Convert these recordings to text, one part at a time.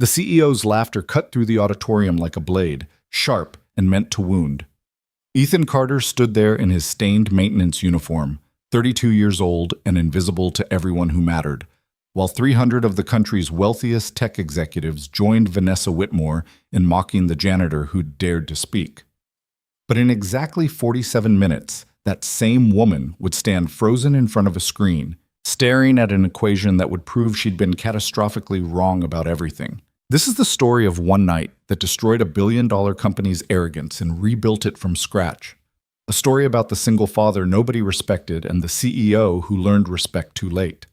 The CEO's laughter cut through the auditorium like a blade, sharp and meant to wound. Ethan Carter stood there in his stained maintenance uniform, 32 years old and invisible to everyone who mattered, while 300 of the country's wealthiest tech executives joined Vanessa Whitmore in mocking the janitor who'd dared to speak. But in exactly 47 minutes, that same woman would stand frozen in front of a screen, staring at an equation that would prove she'd been catastrophically wrong about everything. This is the story of one night that destroyed a billion-dollar company's arrogance and rebuilt it from scratch. A story about the single father nobody respected and the CEO who learned respect too late.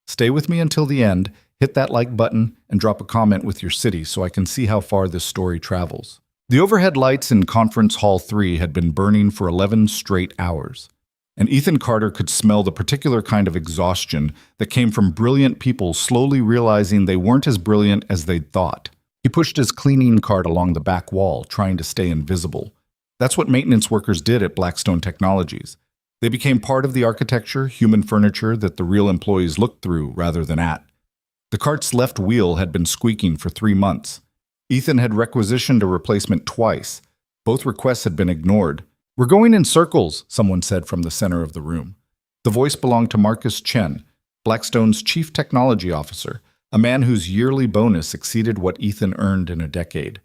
Stay with me until the end, hit that like button, and drop a comment with your city so I can see how far this story travels. The overhead lights in Conference Hall 3 had been burning for 11 straight hours, and Ethan Carter could smell the particular kind of exhaustion that came from brilliant people slowly realizing they weren't as brilliant as they'd thought. He pushed his cleaning cart along the back wall, trying to stay invisible. That's what maintenance workers did at Blackstone Technologies. They became part of the architecture, human furniture that the real employees looked through rather than at. The cart's left wheel had been squeaking for 3 months. Ethan had requisitioned a replacement twice. Both requests had been ignored. "We're going in circles," someone said from the center of the room. The voice belonged to Marcus Chen, Blackstone's chief technology officer, a man whose yearly bonus exceeded what Ethan earned in a decade.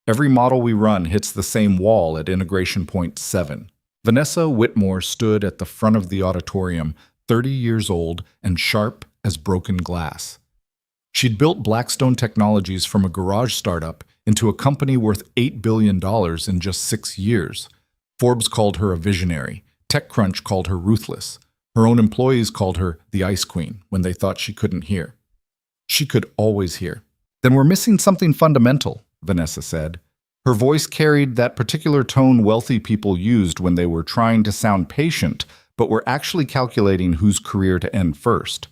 "Every model we run hits the same wall at integration point 7. Vanessa Whitmore stood at the front of the auditorium, 30 years old and sharp as broken glass. She'd built Blackstone Technologies from a garage startup into a company worth $8 billion in just 6 years. Forbes called her a visionary. TechCrunch called her ruthless. Her own employees called her the Ice Queen when they thought she couldn't hear. She could always hear. "Then we're missing something fundamental," Vanessa said. Her voice carried that particular tone wealthy people used when they were trying to sound patient, but were actually calculating whose career to end first.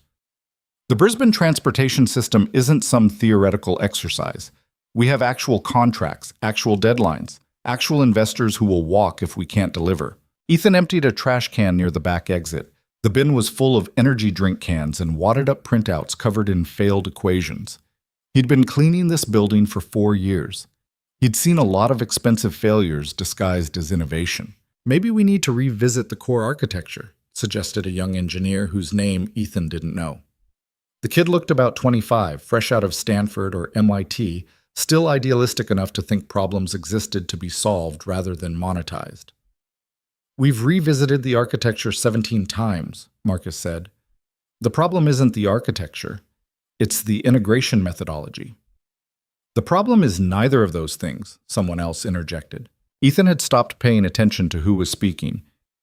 "The Brisbane transportation system isn't some theoretical exercise. We have actual contracts, actual deadlines, actual investors who will walk if we can't deliver." Ethan emptied a trash can near the back exit. The bin was full of energy drink cans and wadded-up printouts covered in failed equations. He'd been cleaning this building for 4 years. He'd seen a lot of expensive failures disguised as innovation. "Maybe we need to revisit the core architecture," suggested a young engineer whose name Ethan didn't know. The kid looked about 25, fresh out of Stanford or MIT, still idealistic enough to think problems existed to be solved rather than monetized. "We've revisited the architecture 17 times, Marcus said. "The problem isn't the architecture. It's the integration methodology." "The problem is neither of those things," someone else interjected. Ethan had stopped paying attention to who was speaking.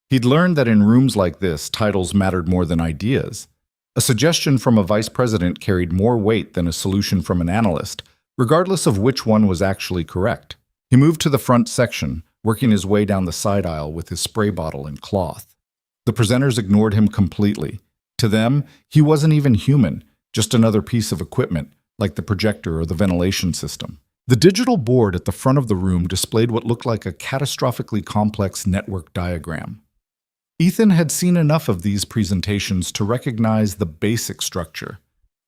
He'd learned that in rooms like this, titles mattered more than ideas. A suggestion from a vice president carried more weight than a solution from an analyst, regardless of which one was actually correct. He moved to the front section, working his way down the side aisle with his spray bottle and cloth. The presenters ignored him completely. To them, he wasn't even human, just another piece of equipment, like the projector or the ventilation system. The digital board at the front of the room displayed what looked like a catastrophically complex network diagram. Ethan had seen enough of these presentations to recognize the basic structure.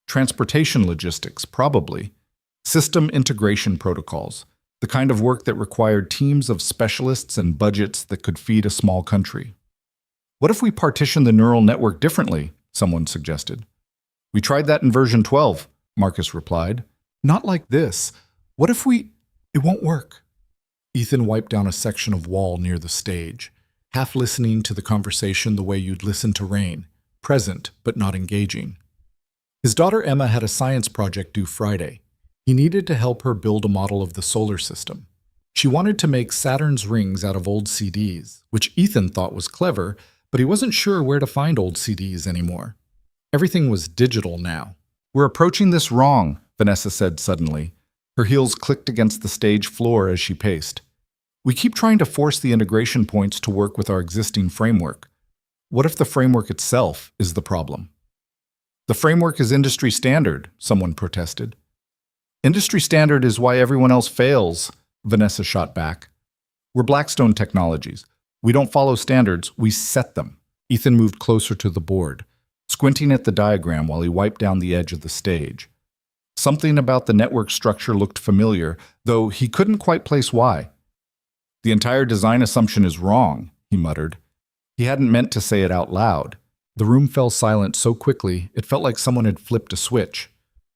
Transportation logistics, probably. System integration protocols, the kind of work that required teams of specialists and budgets that could feed a small country. "What if we partition the neural network differently?" someone suggested. "We tried that in version 12, Marcus replied. "Not like this. What if we—" "It won't work." Ethan wiped down a section of wall near the stage, half listening to the conversation the way you'd listen to rain, present but not engaging. His daughter Emma had a science project due Friday. He needed to help her build a model of the solar system. She wanted to make Saturn's rings out of old CDs, which Ethan thought was clever, but he wasn't sure where to find old CDs anymore. Everything was digital now. "We're approaching this wrong," Vanessa said suddenly. Her heels clicked against the stage floor as she paced. "We keep trying to force the integration points to work with our existing framework. What if the framework itself is the problem?" "The framework is industry standard," someone protested. "Industry standard is why everyone else fails," Vanessa shot back. "We're Blackstone Technologies. We don't follow standards, we set them." Ethan moved closer to the board, squinting at the diagram while he wiped down the edge of the stage. Something about the network structure looked familiar, though he couldn't quite place why. The entire design assumption is wrong, he muttered. He hadn't meant to say it out loud. The room fell silent so quickly, it felt like someone had flipped a switch.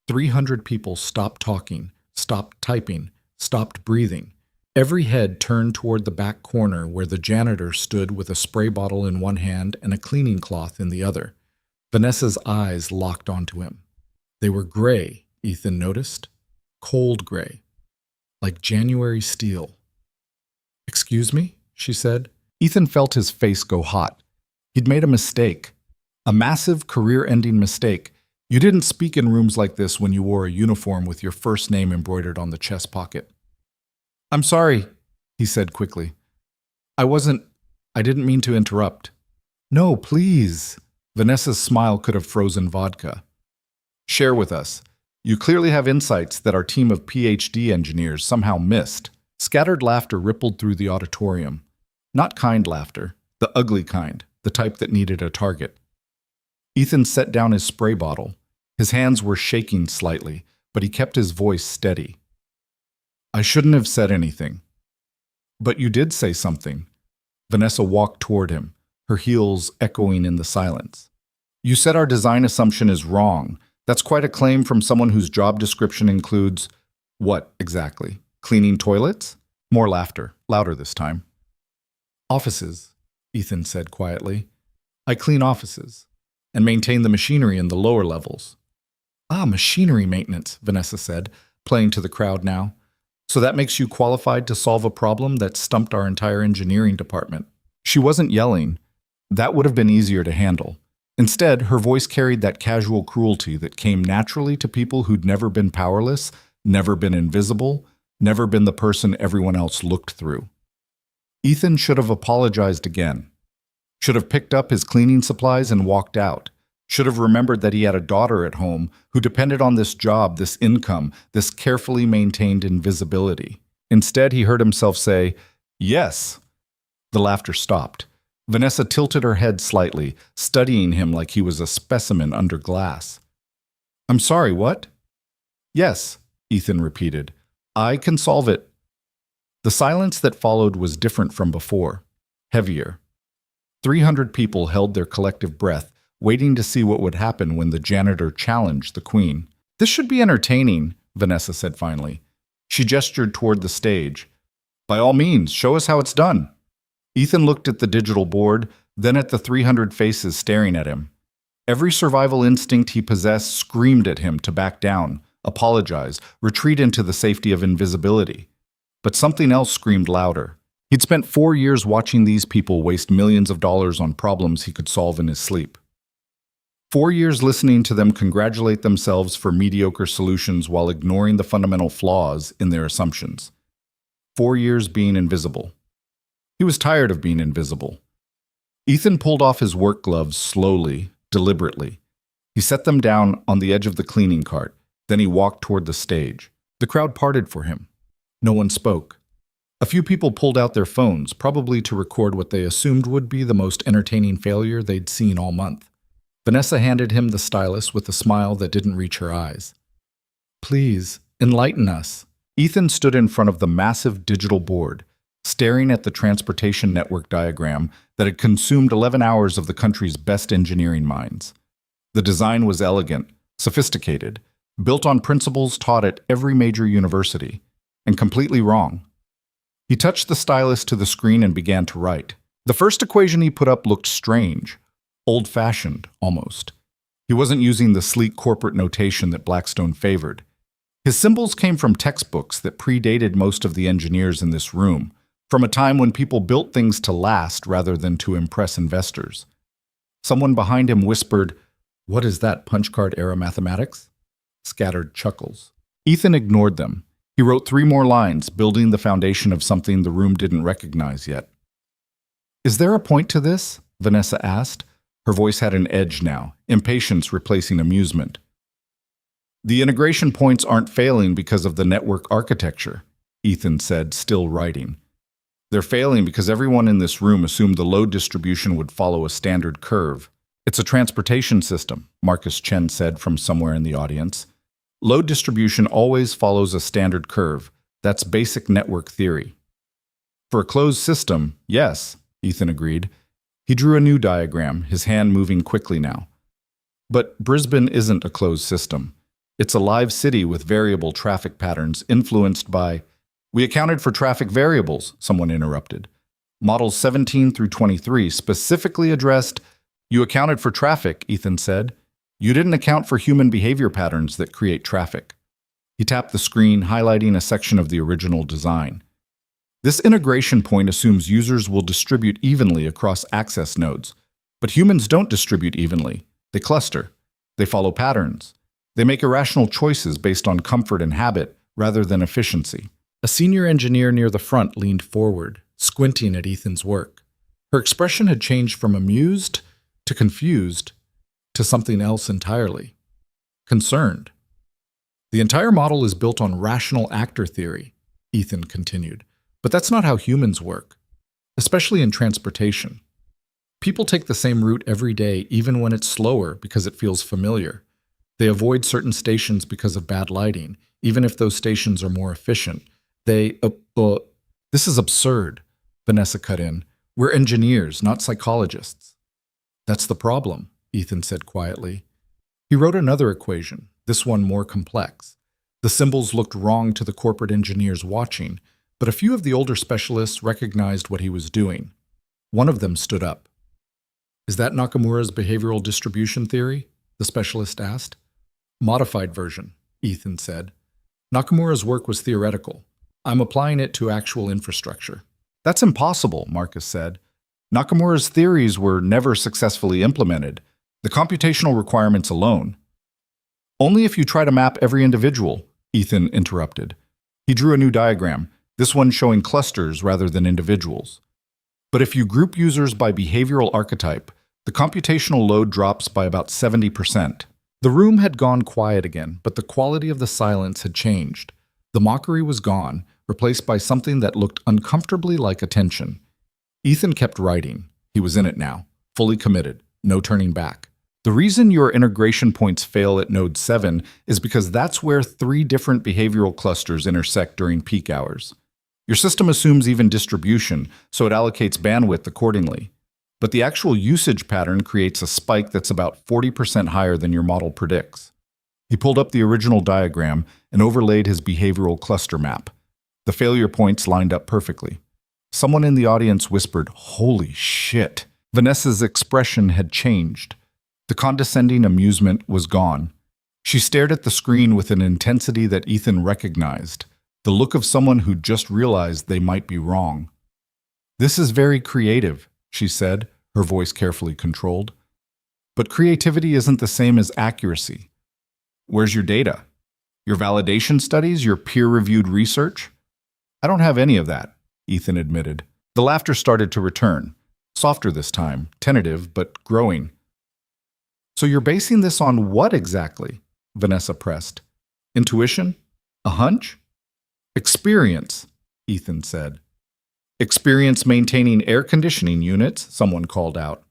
300 people stopped talking, stopped typing, stopped breathing. Every head turned toward the back corner where the janitor stood with a spray bottle in one hand and a cleaning cloth in the other. Vanessa's eyes locked onto him. They were gray, Ethan noticed. Cold gray. Like January steel. "Excuse me?" she said. Ethan felt his face go hot. He'd made a mistake. A massive, career-ending mistake. You didn't speak in rooms like this when you wore a uniform with your first name embroidered on the chest pocket. "I'm sorry," he said quickly. I didn't mean to interrupt." "No, please." Vanessa's smile could have frozen vodka. "Share with us. You clearly have insights that our team of PhD engineers somehow missed." Scattered laughter rippled through the auditorium. Not kind laughter, the ugly kind, the type that needed a target. Ethan set down his spray bottle. His hands were shaking slightly, but he kept his voice steady. "I shouldn't have said anything." "But you did say something." Vanessa walked toward him, her heels echoing in the silence. "You said our design assumption is wrong. That's quite a claim from someone whose job description includes—" "What, exactly? Cleaning toilets?" More laughter, louder this time. "Offices," Ethan said quietly. "I clean offices and maintain the machinery in the lower levels." "Ah, machinery maintenance," Vanessa said, playing to the crowd now. "So that makes you qualified to solve a problem that stumped our entire engineering department." She wasn't yelling. That would have been easier to handle. Instead, her voice carried that casual cruelty that came naturally to people who'd never been powerless, never been invisible, never been the person everyone else looked through. Ethan should have apologized again. Should have picked up his cleaning supplies and walked out. Should have remembered that he had a daughter at home who depended on this job, this income, this carefully maintained invisibility. Instead, he heard himself say, "Yes." The laughter stopped. Vanessa tilted her head slightly, studying him like he was a specimen under glass. "I'm sorry, what?" "Yes," Ethan repeated. "I can solve it." The silence that followed was different from before, heavier. 300 people held their collective breath, waiting to see what would happen when the janitor challenged the queen. "This should be entertaining," Vanessa said finally. She gestured toward the stage. "By all means, show us how it's done." Ethan looked at the digital board, then at the 300 faces staring at him. Every survival instinct he possessed screamed at him to back down, apologize, retreat into the safety of invisibility. But something else screamed louder. He'd spent 4 years watching these people waste millions of dollars on problems he could solve in his sleep. 4 years listening to them congratulate themselves for mediocre solutions while ignoring the fundamental flaws in their assumptions. 4 years being invisible. He was tired of being invisible. Ethan pulled off his work gloves slowly, deliberately. He set them down on the edge of the cleaning cart. Then he walked toward the stage. The crowd parted for him. No one spoke. A few people pulled out their phones, probably to record what they assumed would be the most entertaining failure they'd seen all month. Vanessa handed him the stylus with a smile that didn't reach her eyes. "Please, enlighten us." Ethan stood in front of the massive digital board, staring at the transportation network diagram that had consumed 11 hours of the country's best engineering minds. The design was elegant, sophisticated, built on principles taught at every major university, and completely wrong. He touched the stylus to the screen and began to write. The first equation he put up looked strange, old-fashioned, almost. He wasn't using the sleek corporate notation that Blackstone favored. His symbols came from textbooks that predated most of the engineers in this room, from a time when people built things to last rather than to impress investors. Someone behind him whispered, "What is that, punch card era mathematics?" Scattered chuckles. Ethan ignored them. He wrote 3 more lines, building the foundation of something the room didn't recognize yet. "Is there a point to this?" Vanessa asked. Her voice had an edge now, impatience replacing amusement. "The integration points aren't failing because of the network architecture," Ethan said, still writing. "They're failing because everyone in this room assumed the load distribution would follow a standard curve. It's a transportation system," Marcus Chen said from somewhere in the audience. Load distribution always follows a standard curve. That's basic network theory. For a closed system, yes, Ethan agreed. He drew a new diagram, his hand moving quickly now. But Brisbane isn't a closed system. It's a live city with variable traffic patterns influenced by— We accounted for traffic variables, someone interrupted. Models 17 through 23 specifically addressed— You accounted for traffic, Ethan said. You didn't account for human behavior patterns that create traffic. He tapped the screen, highlighting a section of the original design. This integration point assumes users will distribute evenly across access nodes. But humans don't distribute evenly. They cluster. They follow patterns. They make irrational choices based on comfort and habit rather than efficiency. A senior engineer near the front leaned forward, squinting at Ethan's work. Her expression had changed from amused to confused to something else entirely. Concerned. The entire model is built on rational actor theory, Ethan continued. But that's not how humans work, especially in transportation. People take the same route every day, even when it's slower, because it feels familiar. They avoid certain stations because of bad lighting, even if those stations are more efficient. This is absurd, Vanessa cut in. We're engineers, not psychologists. That's the problem, Ethan said quietly. He wrote another equation, this one more complex. The symbols looked wrong to the corporate engineers watching, but a few of the older specialists recognized what he was doing. One of them stood up. Is that Nakamura's behavioral distribution theory? The specialist asked. Modified version, Ethan said. Nakamura's work was theoretical. I'm applying it to actual infrastructure. That's impossible, Marcus said. Nakamura's theories were never successfully implemented. The computational requirements alone. Only if you try to map every individual, Ethan interrupted. He drew a new diagram, this one showing clusters rather than individuals. But if you group users by behavioral archetype, the computational load drops by about 70%. The room had gone quiet again, but the quality of the silence had changed. The mockery was gone, replaced by something that looked uncomfortably like attention. Ethan kept writing. He was in it now, fully committed, no turning back. The reason your integration points fail at node 7 is because that's where 3 different behavioral clusters intersect during peak hours. Your system assumes even distribution, so it allocates bandwidth accordingly. But the actual usage pattern creates a spike that's about 40% higher than your model predicts. He pulled up the original diagram and overlaid his behavioral cluster map. The failure points lined up perfectly. Someone in the audience whispered, "Holy shit!" Vanessa's expression had changed. The condescending amusement was gone. She stared at the screen with an intensity that Ethan recognized, the look of someone who just realized they might be wrong. "This is very creative," she said, her voice carefully controlled. "But creativity isn't the same as accuracy. Where's your data? Your validation studies? Your peer-reviewed research?" "I don't have any of that," Ethan admitted. The laughter started to return, softer this time, tentative but growing. "So you're basing this on what exactly?" Vanessa pressed. "Intuition? A hunch?" "Experience," Ethan said. "Experience maintaining air conditioning units," someone called out.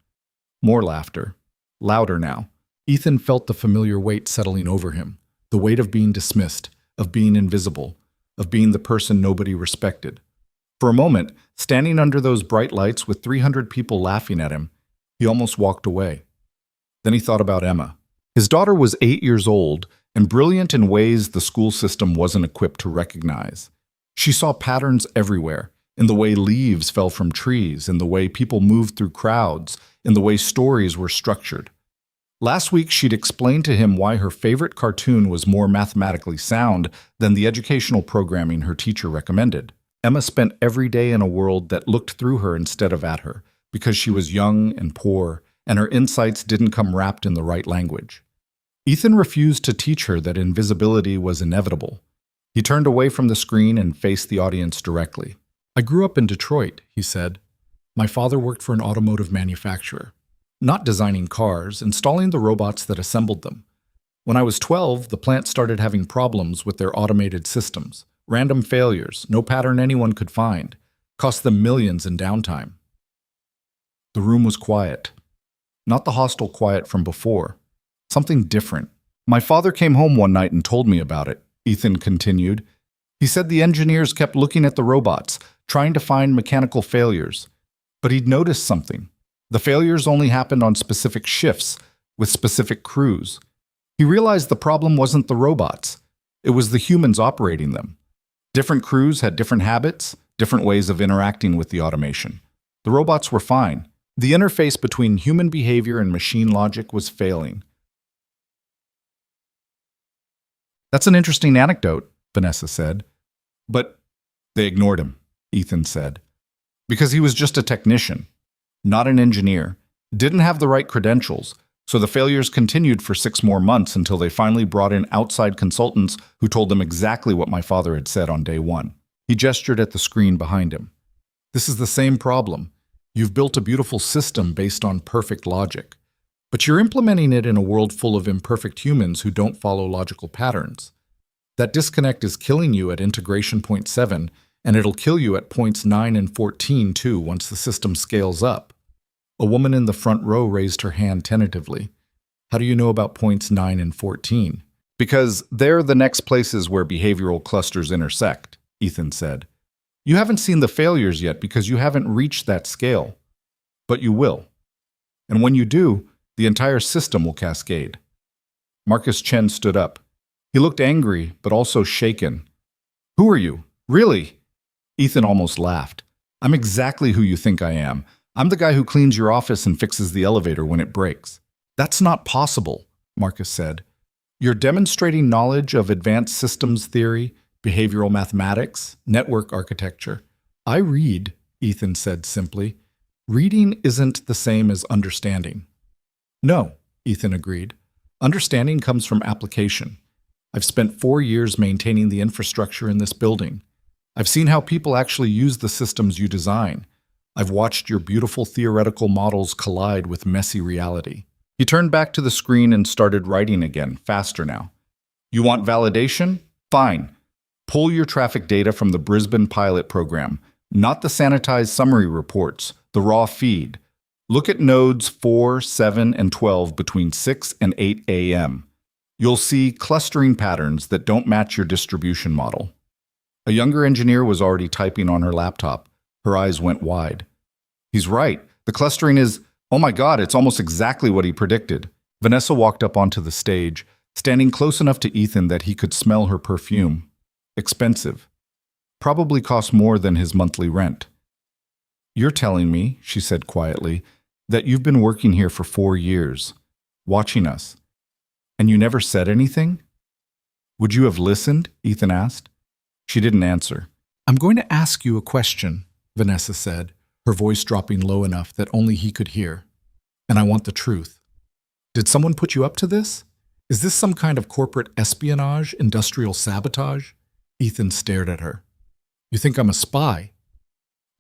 More laughter. Louder now. Ethan felt the familiar weight settling over him, the weight of being dismissed, of being invisible, of being the person nobody respected. For a moment, standing under those bright lights with 300 people laughing at him, he almost walked away. Then he thought about Emma. His daughter was 8 years old and brilliant in ways the school system wasn't equipped to recognize. She saw patterns everywhere, in the way leaves fell from trees, in the way people moved through crowds, in the way stories were structured. Last week, she'd explained to him why her favorite cartoon was more mathematically sound than the educational programming her teacher recommended. Emma spent every day in a world that looked through her instead of at her, because she was young and poor, and her insights didn't come wrapped in the right language. Ethan refused to teach her that invisibility was inevitable. He turned away from the screen and faced the audience directly. "I grew up in Detroit," he said. "My father worked for an automotive manufacturer. Not designing cars, installing the robots that assembled them. When I was 12, the plant started having problems with their automated systems. Random failures, no pattern anyone could find. Cost them millions in downtime." The room was quiet. Not the hostile quiet from before. Something different, My father came home one night and told me about it, Ethan continued. He said the engineers kept looking at the robots, trying to find mechanical failures. But he'd noticed something. The failures only happened on specific shifts, with specific crews. He realized the problem wasn't the robots. It was the humans operating them. Different crews had different habits, different ways of interacting with the automation. The robots were fine. The interface between human behavior and machine logic was failing. That's an interesting anecdote, Vanessa said. But they ignored him, Ethan said. Because he was just a technician, not an engineer, didn't have the right credentials, so the failures continued for 6 more months until they finally brought in outside consultants who told them exactly what my father had said on day 1. He gestured at the screen behind him. This is the same problem. You've built a beautiful system based on perfect logic, but you're implementing it in a world full of imperfect humans who don't follow logical patterns. That disconnect is killing you at integration point 7, and it'll kill you at points 9 and 14 too once the system scales up. A woman in the front row raised her hand tentatively. How do you know about points 9 and 14? Because they're the next places where behavioral clusters intersect, Ethan said. You haven't seen the failures yet because you haven't reached that scale. But you will. And when you do, the entire system will cascade. Marcus Chen stood up. He looked angry, but also shaken. Who are you? Really? Ethan almost laughed. I'm exactly who you think I am. I'm the guy who cleans your office and fixes the elevator when it breaks. That's not possible, Marcus said. You're demonstrating knowledge of advanced systems theory, behavioral mathematics, network architecture. I read, Ethan said simply. Reading isn't the same as understanding. No, Ethan agreed. Understanding comes from application. I've spent 4 years maintaining the infrastructure in this building. I've seen how people actually use the systems you design. I've watched your beautiful theoretical models collide with messy reality. He turned back to the screen and started writing again, faster now. You want validation? Fine. Pull your traffic data from the Brisbane pilot program, not the sanitized summary reports, the raw feed. Look at nodes 4, 7, and 12 between 6 and 8 a.m. You'll see clustering patterns that don't match your distribution model. A younger engineer was already typing on her laptop. Her eyes went wide. He's right. The clustering is, oh my God, it's almost exactly what he predicted. Vanessa walked up onto the stage, standing close enough to Ethan that he could smell her perfume. Expensive. Probably cost more than his monthly rent. You're telling me, she said quietly, that you've been working here for 4 years, watching us, and you never said anything? Would you have listened? Ethan asked. She didn't answer. I'm going to ask you a question, Vanessa said, her voice dropping low enough that only he could hear. And I want the truth. Did someone put you up to this? Is this some kind of corporate espionage, industrial sabotage? Ethan stared at her. You think I'm a spy?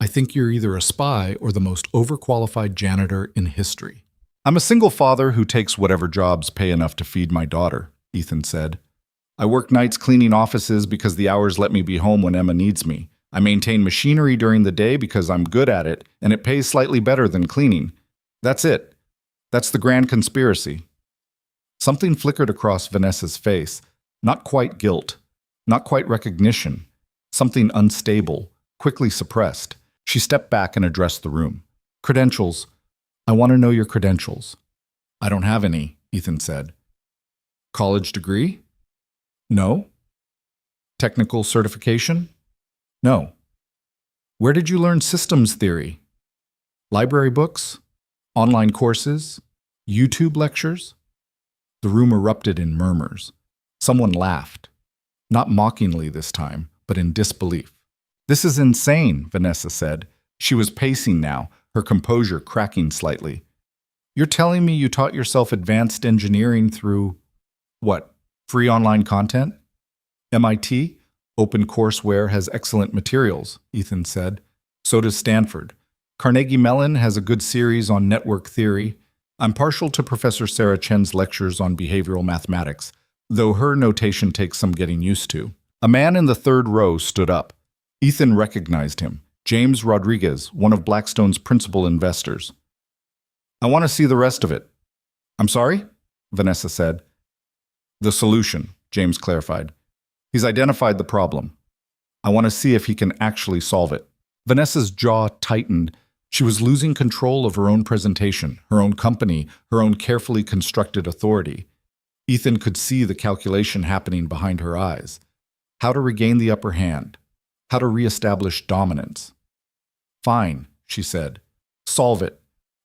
I think you're either a spy or the most overqualified janitor in history. I'm a single father who takes whatever jobs pay enough to feed my daughter, Ethan said. I work nights cleaning offices because the hours let me be home when Emma needs me. I maintain machinery during the day because I'm good at it, and it pays slightly better than cleaning. That's it. That's the grand conspiracy. Something flickered across Vanessa's face. Not quite guilt. Not quite recognition. Something unstable, quickly suppressed. She stepped back and addressed the room. Credentials. I want to know your credentials. I don't have any, Ethan said. College degree? No. Technical certification? No. Where did you learn systems theory? Library books? Online courses? YouTube lectures? The room erupted in murmurs. Someone laughed. Not mockingly this time, but in disbelief. This is insane, Vanessa said. She was pacing now, her composure cracking slightly. You're telling me you taught yourself advanced engineering through, what, free online content? MIT? OpenCourseWare has excellent materials, Ethan said. So does Stanford. Carnegie Mellon has a good series on network theory. I'm partial to Professor Sarah Chen's lectures on behavioral mathematics, though her notation takes some getting used to. A man in the third row stood up. Ethan recognized him. James Rodriguez, one of Blackstone's principal investors. I want to see the rest of it. I'm sorry? Vanessa said. The solution, James clarified. He's identified the problem. I want to see if he can actually solve it. Vanessa's jaw tightened. She was losing control of her own presentation, her own company, her own carefully constructed authority. Ethan could see the calculation happening behind her eyes. How to regain the upper hand. How to reestablish dominance. Fine, she said. Solve it.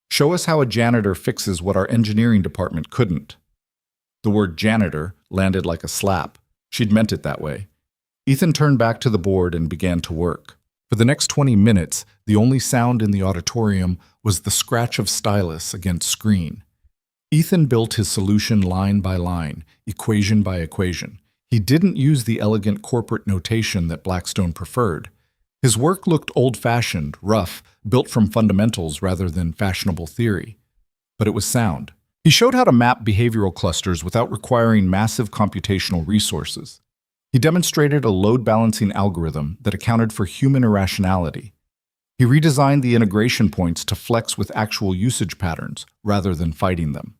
Show us how a janitor fixes what our engineering department couldn't. The word janitor landed like a slap. She'd meant it that way. Ethan turned back to the board and began to work. For the next 20 minutes, the only sound in the auditorium was the scratch of stylus against screen. Ethan built his solution line by line, equation by equation. He didn't use the elegant corporate notation that Blackstone preferred. His work looked old-fashioned, rough, built from fundamentals rather than fashionable theory. But it was sound. He showed how to map behavioral clusters without requiring massive computational resources. He demonstrated a load-balancing algorithm that accounted for human irrationality. He redesigned the integration points to flex with actual usage patterns rather than fighting them.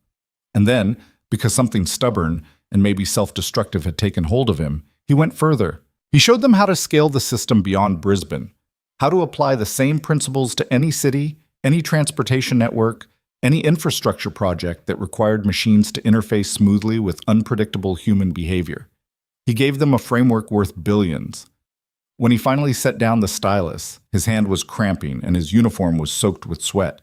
And then, because something stubborn and maybe self-destructive had taken hold of him, he went further. He showed them how to scale the system beyond Brisbane, how to apply the same principles to any city, any transportation network, any infrastructure project that required machines to interface smoothly with unpredictable human behavior. He gave them a framework worth billions. When he finally set down the stylus, his hand was cramping and his uniform was soaked with sweat.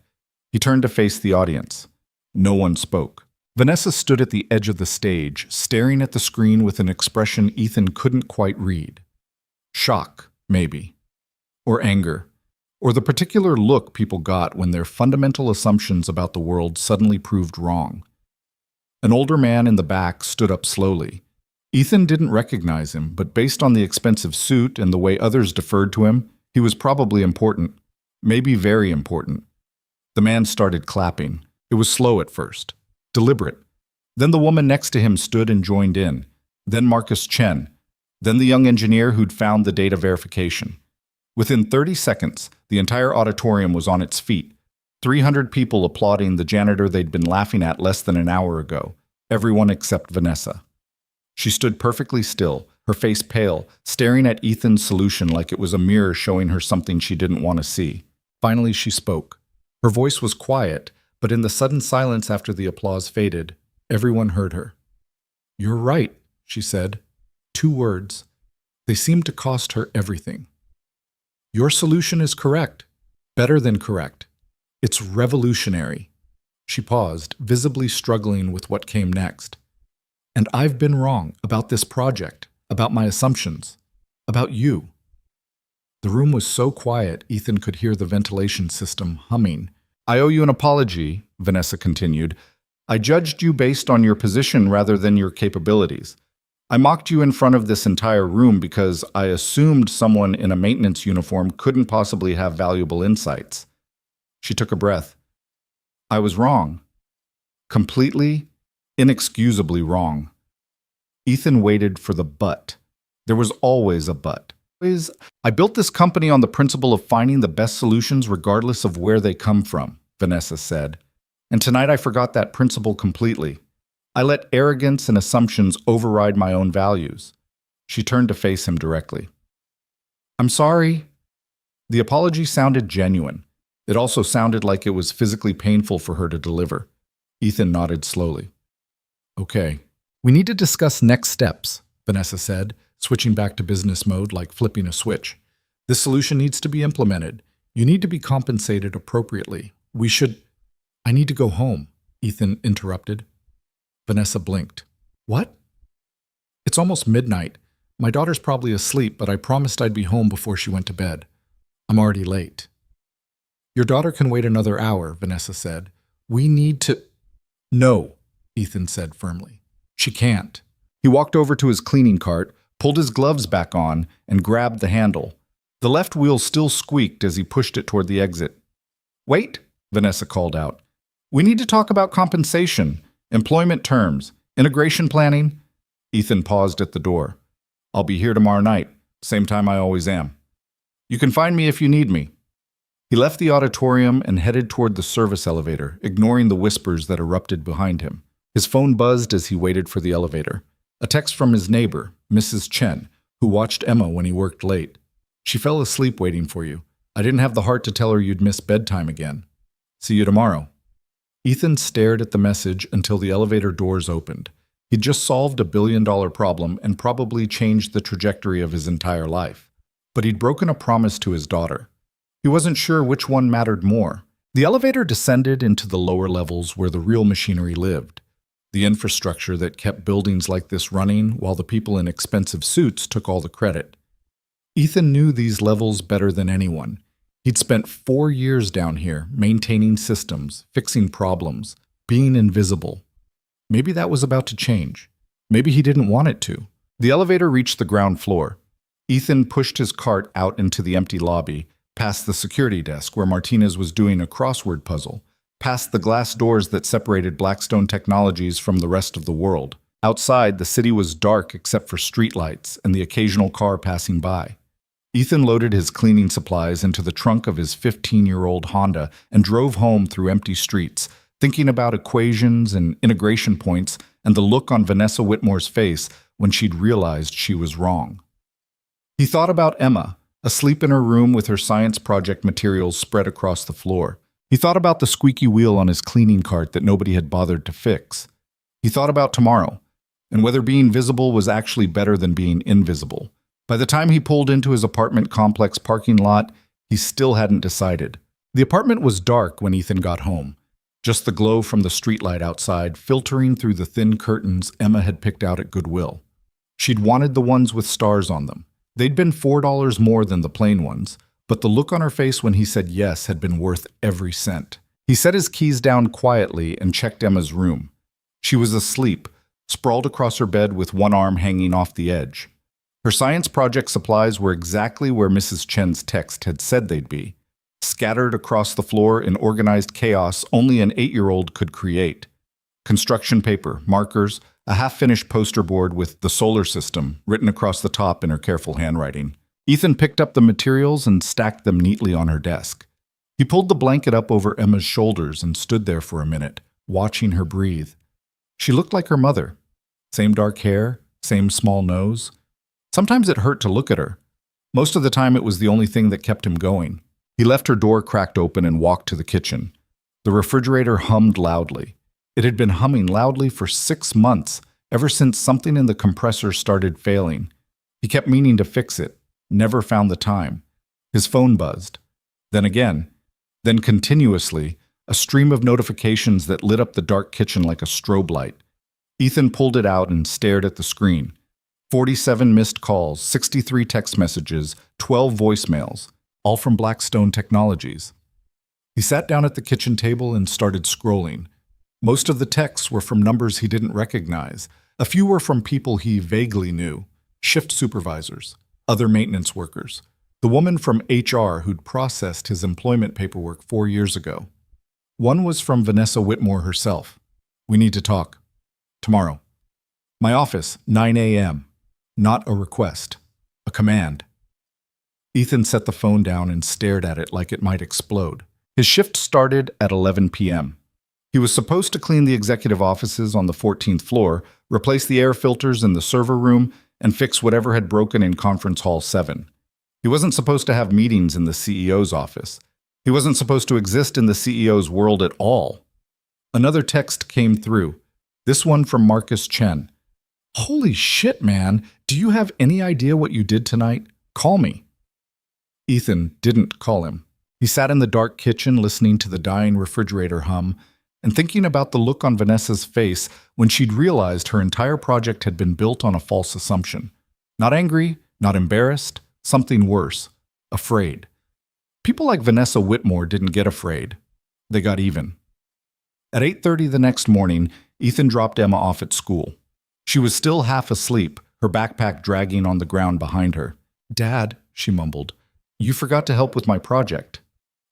He turned to face the audience. No one spoke. Vanessa stood at the edge of the stage, staring at the screen with an expression Ethan couldn't quite read. Shock, maybe. Or anger. Or the particular look people got when their fundamental assumptions about the world suddenly proved wrong. An older man in the back stood up slowly. Ethan didn't recognize him, but based on the expensive suit and the way others deferred to him, he was probably important. Maybe very important. The man started clapping. It was slow at first. Deliberate. Then the woman next to him stood and joined in. Then Marcus Chen. Then the young engineer who'd found the data verification. Within 30 seconds, the entire auditorium was on its feet. 300 people applauding the janitor they'd been laughing at less than an hour ago. Everyone except Vanessa. She stood perfectly still, her face pale, staring at Ethan's solution like it was a mirror showing her something she didn't want to see. Finally, she spoke. Her voice was quiet, but in the sudden silence after the applause faded, everyone heard her. "You're right," she said. 2 words. They seemed to cost her everything. "Your solution is correct. Better than correct. It's revolutionary." She paused, visibly struggling with what came next. "And I've been wrong about this project, about my assumptions, about you." The room was so quiet, Ethan could hear the ventilation system humming. "I owe you an apology," Vanessa continued. "I judged you based on your position rather than your capabilities. I mocked you in front of this entire room because I assumed someone in a maintenance uniform couldn't possibly have valuable insights." She took a breath. "I was wrong. Completely, inexcusably wrong." Ethan waited for the but. There was always a but. "I built this company on the principle of finding the best solutions regardless of where they come from," Vanessa said. "And tonight I forgot that principle completely. I let arrogance and assumptions override my own values." She turned to face him directly. "I'm sorry." The apology sounded genuine. It also sounded like it was physically painful for her to deliver. Ethan nodded slowly. "Okay. We need to discuss next steps," Vanessa said, switching back to business mode like flipping a switch. "This solution needs to be implemented. You need to be compensated appropriately. I need to go home," Ethan interrupted. Vanessa blinked. "What?" "It's almost midnight. My daughter's probably asleep, but I promised I'd be home before she went to bed. I'm already late." "Your daughter can wait another hour," Vanessa said. "We need to—" "No," Ethan said firmly. "She can't." He walked over to his cleaning cart, pulled his gloves back on, and grabbed the handle. The left wheel still squeaked as he pushed it toward the exit. "Wait," Vanessa called out. "We need to talk about compensation, employment terms, integration planning." Ethan paused at the door. "I'll be here tomorrow night, same time I always am. You can find me if you need me." He left the auditorium and headed toward the service elevator, ignoring the whispers that erupted behind him. His phone buzzed as he waited for the elevator. A text from his neighbor, Mrs. Chen, who watched Emma when he worked late. She fell asleep waiting for you. I didn't have the heart to tell her you'd miss bedtime again. See you tomorrow. Ethan stared at the message until the elevator doors opened. He'd just solved a billion-dollar problem and probably changed the trajectory of his entire life. But he'd broken a promise to his daughter. He wasn't sure which one mattered more. The elevator descended into the lower levels where the real machinery lived. The infrastructure that kept buildings like this running while the people in expensive suits took all the credit. Ethan knew these levels better than anyone. He'd spent 4 years down here, maintaining systems, fixing problems, being invisible. Maybe that was about to change. Maybe he didn't want it to. The elevator reached the ground floor. Ethan pushed his cart out into the empty lobby, past the security desk where Martinez was doing a crossword puzzle, past the glass doors that separated Blackstone Technologies from the rest of the world. Outside, the city was dark except for streetlights and the occasional car passing by. Ethan loaded his cleaning supplies into the trunk of his 15-year-old Honda and drove home through empty streets, thinking about equations and integration points and the look on Vanessa Whitmore's face when she'd realized she was wrong. He thought about Emma, asleep in her room with her science project materials spread across the floor. He thought about the squeaky wheel on his cleaning cart that nobody had bothered to fix. He thought about tomorrow, and whether being visible was actually better than being invisible. By the time he pulled into his apartment complex parking lot, he still hadn't decided. The apartment was dark when Ethan got home. Just the glow from the streetlight outside filtering through the thin curtains Emma had picked out at Goodwill. She'd wanted the ones with stars on them. They'd been $4 more than the plain ones, but the look on her face when he said yes had been worth every cent. He set his keys down quietly and checked Emma's room. She was asleep, sprawled across her bed with one arm hanging off the edge. Her science project supplies were exactly where Mrs. Chen's text had said they'd be, scattered across the floor in organized chaos only an 8-year-old could create. Construction paper, markers, a half-finished poster board with the solar system written across the top in her careful handwriting. Ethan picked up the materials and stacked them neatly on her desk. He pulled the blanket up over Emma's shoulders and stood there for a minute, watching her breathe. She looked like her mother. Same dark hair, same small nose. Sometimes it hurt to look at her. Most of the time it was the only thing that kept him going. He left her door cracked open and walked to the kitchen. The refrigerator hummed loudly. It had been humming loudly for 6 months, ever since something in the compressor started failing. He kept meaning to fix it, never found the time. His phone buzzed. Then again. Then continuously, a stream of notifications that lit up the dark kitchen like a strobe light. Ethan pulled it out and stared at the screen. 47 missed calls, 63 text messages, 12 voicemails, all from Blackstone Technologies. He sat down at the kitchen table and started scrolling. Most of the texts were from numbers he didn't recognize. A few were from people he vaguely knew, shift supervisors, other maintenance workers, the woman from HR who'd processed his employment paperwork 4 years ago. One was from Vanessa Whitmore herself. We need to talk. Tomorrow. My office, 9 a.m. Not a request, a command. Ethan set the phone down and stared at it like it might explode. His shift started at 11 p.m. He was supposed to clean the executive offices on the 14th floor, replace the air filters in the server room, and fix whatever had broken in Conference Hall 7. He wasn't supposed to have meetings in the CEO's office. He wasn't supposed to exist in the CEO's world at all. Another text came through, this one from Marcus Chen. Holy shit, man. Do you have any idea what you did tonight? Call me. Ethan didn't call him. He sat in the dark kitchen listening to the dying refrigerator hum and thinking about the look on Vanessa's face when she'd realized her entire project had been built on a false assumption. Not angry, not embarrassed, something worse, afraid. People like Vanessa Whitmore didn't get afraid. They got even. At 8:30 the next morning, Ethan dropped Emma off at school. She was still half asleep, her backpack dragging on the ground behind her. Dad, she mumbled, you forgot to help with my project.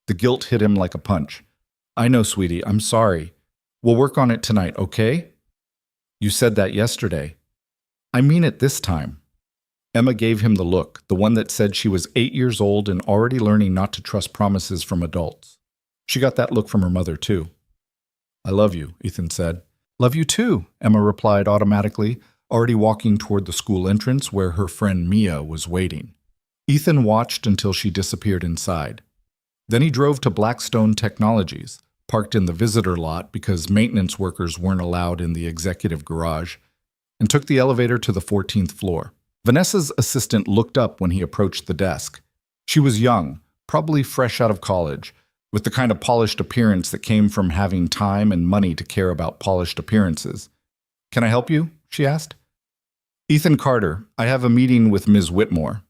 The guilt hit him like a punch. I know, sweetie, I'm sorry. We'll work on it tonight, okay? You said that yesterday. I mean it this time. Emma gave him the look, the one that said she was 8 years old and already learning not to trust promises from adults. She got that look from her mother, too. I love you, Ethan said. Love you too, Emma replied automatically, already walking toward the school entrance where her friend Mia was waiting. Ethan watched until she disappeared inside. Then he drove to Blackstone Technologies, parked in the visitor lot because maintenance workers weren't allowed in the executive garage, and took the elevator to the 14th floor. Vanessa's assistant looked up when he approached the desk. She was young, probably fresh out of college, with the kind of polished appearance that came from having time and money to care about polished appearances. "Can I help you?" she asked. "Ethan Carter, I have a meeting with Ms. Whitmore."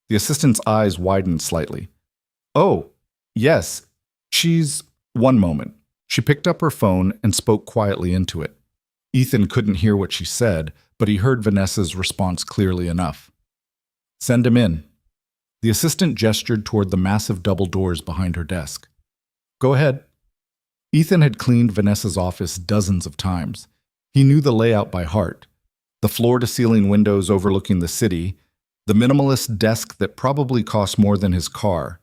The assistant's eyes widened slightly. "Oh, yes, she's—" One moment. She picked up her phone and spoke quietly into it. Ethan couldn't hear what she said, but he heard Vanessa's response clearly enough. "Send him in." The assistant gestured toward the massive double doors behind her desk. "Go ahead." Ethan had cleaned Vanessa's office dozens of times. He knew the layout by heart. The floor-to-ceiling windows overlooking the city, the minimalist desk that probably cost more than his car,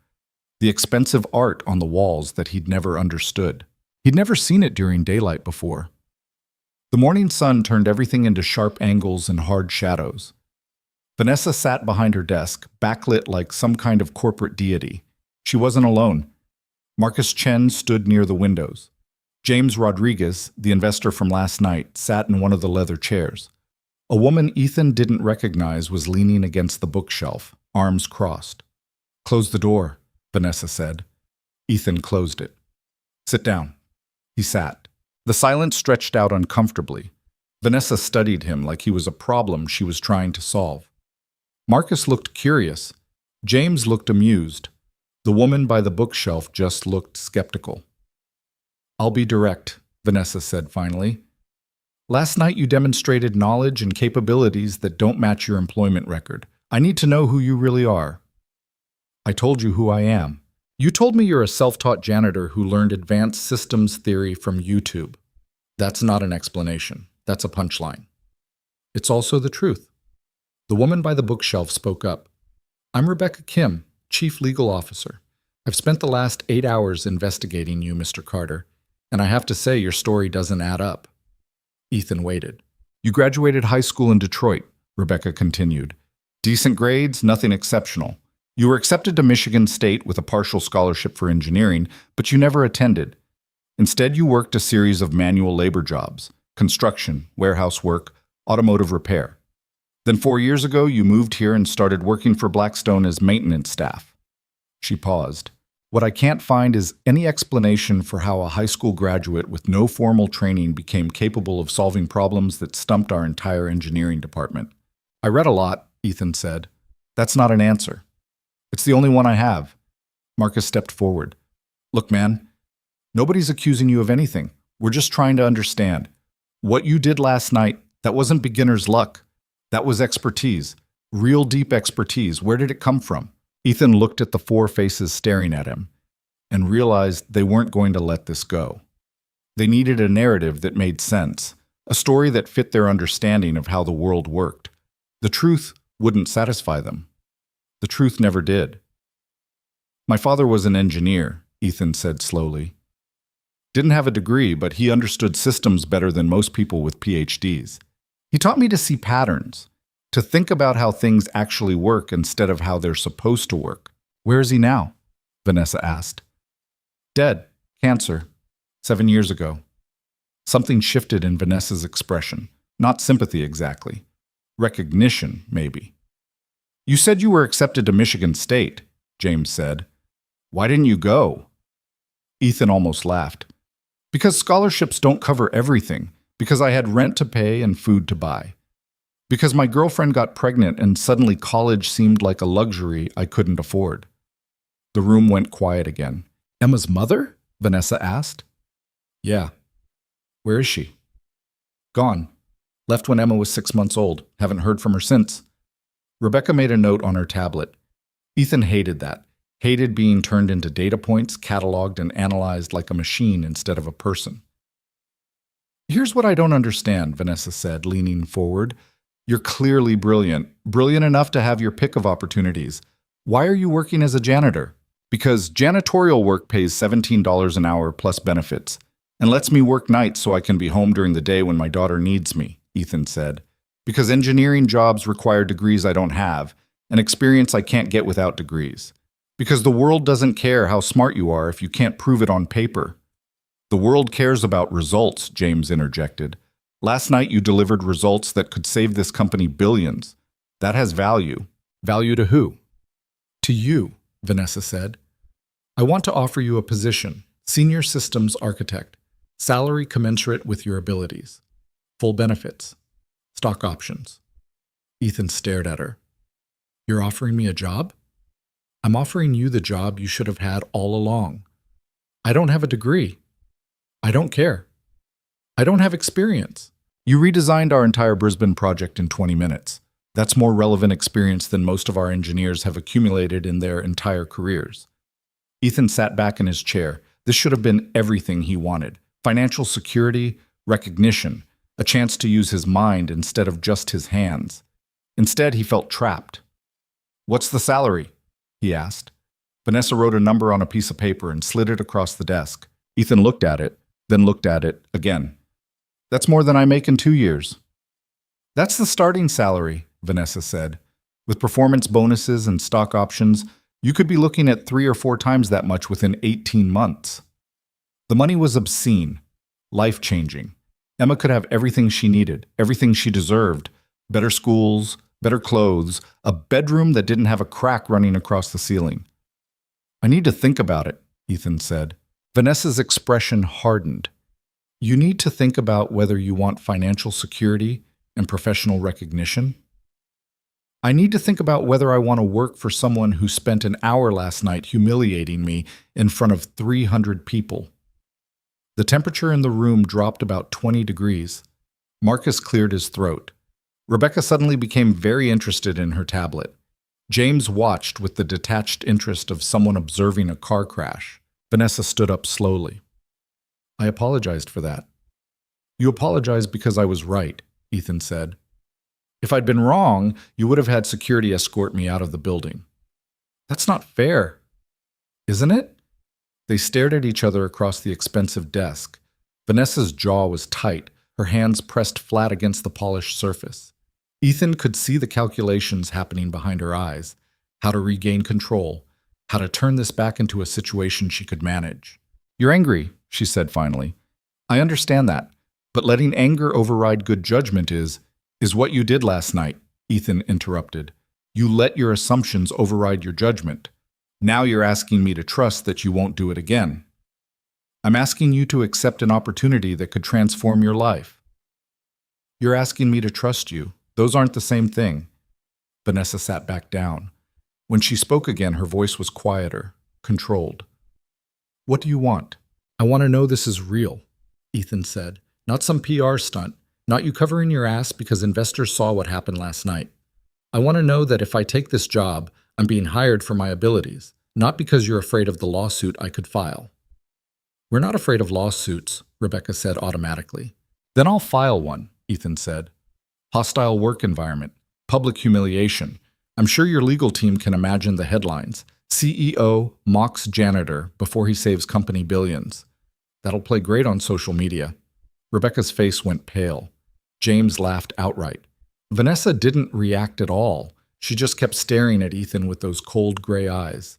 the expensive art on the walls that he'd never understood. He'd never seen it during daylight before. The morning sun turned everything into sharp angles and hard shadows. Vanessa sat behind her desk, backlit like some kind of corporate deity. She wasn't alone. Marcus Chen stood near the windows. James Rodriguez, the investor from last night, sat in one of the leather chairs. A woman Ethan didn't recognize was leaning against the bookshelf, arms crossed. "Close the door," Vanessa said. Ethan closed it. "Sit down." He sat. The silence stretched out uncomfortably. Vanessa studied him like he was a problem she was trying to solve. Marcus looked curious. James looked amused. The woman by the bookshelf just looked skeptical. "I'll be direct," Vanessa said finally. "Last night you demonstrated knowledge and capabilities that don't match your employment record. I need to know who you really are." "I told you who I am. You told me you're a self-taught janitor who learned advanced systems theory from YouTube. That's not an explanation. That's a punchline." "It's also the truth." The woman by the bookshelf spoke up. "I'm Rebecca Kim, Chief Legal Officer. I've spent the last 8 hours investigating you, Mr. Carter, and I have to say your story doesn't add up." Ethan waited. "You graduated high school in Detroit," Rebecca continued. "Decent grades, nothing exceptional. You were accepted to Michigan State with a partial scholarship for engineering, but you never attended. Instead, you worked a series of manual labor jobs: construction, warehouse work, automotive repair. Then 4 years ago, you moved here and started working for Blackstone as maintenance staff." She paused. "What I can't find is any explanation for how a high school graduate with no formal training became capable of solving problems that stumped our entire engineering department." "I read a lot," Ethan said. "That's not an answer. It's the only one I have." Marcus stepped forward. "Look, man, nobody's accusing you of anything. We're just trying to understand. What you did last night, that wasn't beginner's luck. That was expertise. Real deep expertise. Where did it come from?" Ethan looked at the 4 faces staring at him and realized they weren't going to let this go. They needed a narrative that made sense, a story that fit their understanding of how the world worked. The truth wouldn't satisfy them. The truth never did. "My father was an engineer," Ethan said slowly. "Didn't have a degree, but he understood systems better than most people with PhDs. He taught me to see patterns, to think about how things actually work instead of how they're supposed to work." "Where is he now?" Vanessa asked. "Dead. Cancer. 7 years ago." Something shifted in Vanessa's expression. Not sympathy exactly. Recognition, maybe. "You said you were accepted to Michigan State," James said. "Why didn't you go?" Ethan almost laughed. "Because scholarships don't cover everything. Because I had rent to pay and food to buy. Because my girlfriend got pregnant and suddenly college seemed like a luxury I couldn't afford." The room went quiet again. "Emma's mother?" Vanessa asked. "Yeah." "Where is she?" "Gone. Left when Emma was 6 months old. Haven't heard from her since." Rebecca made a note on her tablet. Ethan hated that. Hated being turned into data points, cataloged and analyzed like a machine instead of a person. "Here's what I don't understand," Vanessa said, leaning forward. "You're clearly brilliant. Brilliant enough to have your pick of opportunities. Why are you working as a janitor?" "Because janitorial work pays $17 an hour plus benefits, and lets me work nights so I can be home during the day when my daughter needs me," Ethan said. Because engineering jobs require degrees I don't have, and experience I can't get without degrees. Because the world doesn't care how smart you are if you can't prove it on paper. The world cares about results, James interjected. Last night you delivered results that could save this company billions. That has value. Value to who? To you, Vanessa said. I want to offer you a position, senior systems architect, salary commensurate with your abilities, full benefits, stock options. Ethan stared at her. You're offering me a job? I'm offering you the job you should have had all along. I don't have a degree. I don't care. I don't have experience. You redesigned our entire Brisbane project in 20 minutes. That's more relevant experience than most of our engineers have accumulated in their entire careers. Ethan sat back in his chair. This should have been everything he wanted. Financial security, recognition, a chance to use his mind instead of just his hands. Instead, he felt trapped. What's the salary? He asked. Vanessa wrote a number on a piece of paper and slid it across the desk. Ethan looked at it, then looked at it again. That's more than I make in 2 years. That's the starting salary, Vanessa said. With performance bonuses and stock options, you could be looking at 3 or 4 times that much within 18 months. The money was obscene, life-changing. Emma could have everything she needed, everything she deserved. Better schools, better clothes, a bedroom that didn't have a crack running across the ceiling. I need to think about it, Ethan said. Vanessa's expression hardened. You need to think about whether you want financial security and professional recognition. I need to think about whether I want to work for someone who spent an hour last night humiliating me in front of 300 people. The temperature in the room dropped about 20 degrees. Marcus cleared his throat. Rebecca suddenly became very interested in her tablet. James watched with the detached interest of someone observing a car crash. Vanessa stood up slowly. I apologized for that. You apologized because I was right, Ethan said. If I'd been wrong, you would have had security escort me out of the building. That's not fair, isn't it? They stared at each other across the expensive desk. Vanessa's jaw was tight, her hands pressed flat against the polished surface. Ethan could see the calculations happening behind her eyes, how to regain control, how to turn this back into a situation she could manage. You're angry, she said finally. I understand that, but letting anger override good judgment is what you did last night, Ethan interrupted. You let your assumptions override your judgment. Now you're asking me to trust that you won't do it again. I'm asking you to accept an opportunity that could transform your life. You're asking me to trust you. Those aren't the same thing. Vanessa sat back down. When she spoke again, her voice was quieter, controlled. What do you want? I want to know this is real, Ethan said. Not some PR stunt. Not you covering your ass because investors saw what happened last night. I want to know that if I take this job, I'm being hired for my abilities, not because you're afraid of the lawsuit I could file. We're not afraid of lawsuits, Rebecca said automatically. Then I'll file one, Ethan said. Hostile work environment, public humiliation. I'm sure your legal team can imagine the headlines. CEO mocks janitor before he saves company billions. That'll play great on social media. Rebecca's face went pale. James laughed outright. Vanessa didn't react at all. She just kept staring at Ethan with those cold gray eyes.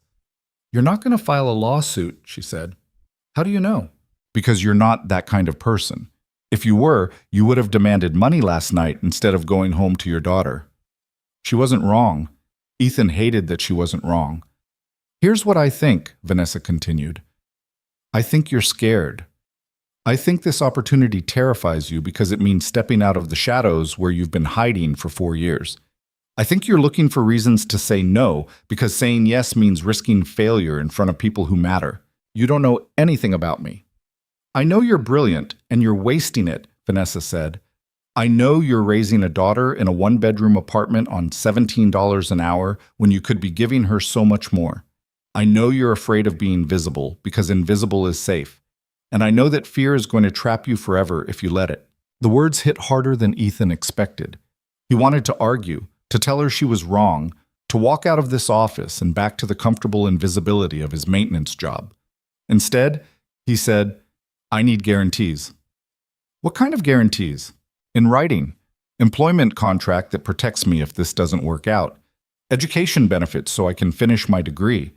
You're not going to file a lawsuit, she said. How do you know? Because you're not that kind of person. If you were, you would have demanded money last night instead of going home to your daughter. She wasn't wrong. Ethan hated that she wasn't wrong. Here's what I think, Vanessa continued. I think you're scared. I think this opportunity terrifies you because it means stepping out of the shadows where you've been hiding for 4 years. I think you're looking for reasons to say no because saying yes means risking failure in front of people who matter. You don't know anything about me. I know you're brilliant and you're wasting it, Vanessa said. I know you're raising a daughter in a 1-bedroom apartment on $17 an hour when you could be giving her so much more. I know you're afraid of being visible because invisible is safe. And I know that fear is going to trap you forever if you let it. The words hit harder than Ethan expected. He wanted to argue, to tell her she was wrong, to walk out of this office and back to the comfortable invisibility of his maintenance job. Instead, he said, I need guarantees. What kind of guarantees? In writing. Employment contract that protects me if this doesn't work out. Education benefits so I can finish my degree.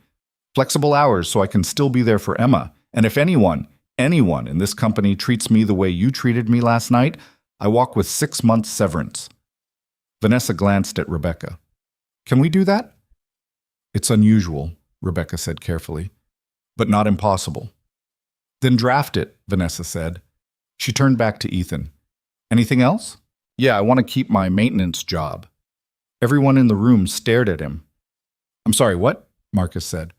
Flexible hours so I can still be there for Emma. And if anyone in this company treats me the way you treated me last night, I walk with 6 months severance. Vanessa glanced at Rebecca. Can we do that? It's unusual, Rebecca said carefully, but not impossible. Then draft it, Vanessa said. She turned back to Ethan. Anything else? Yeah, I want to keep my maintenance job. Everyone in the room stared at him. I'm sorry, what? Marcus said.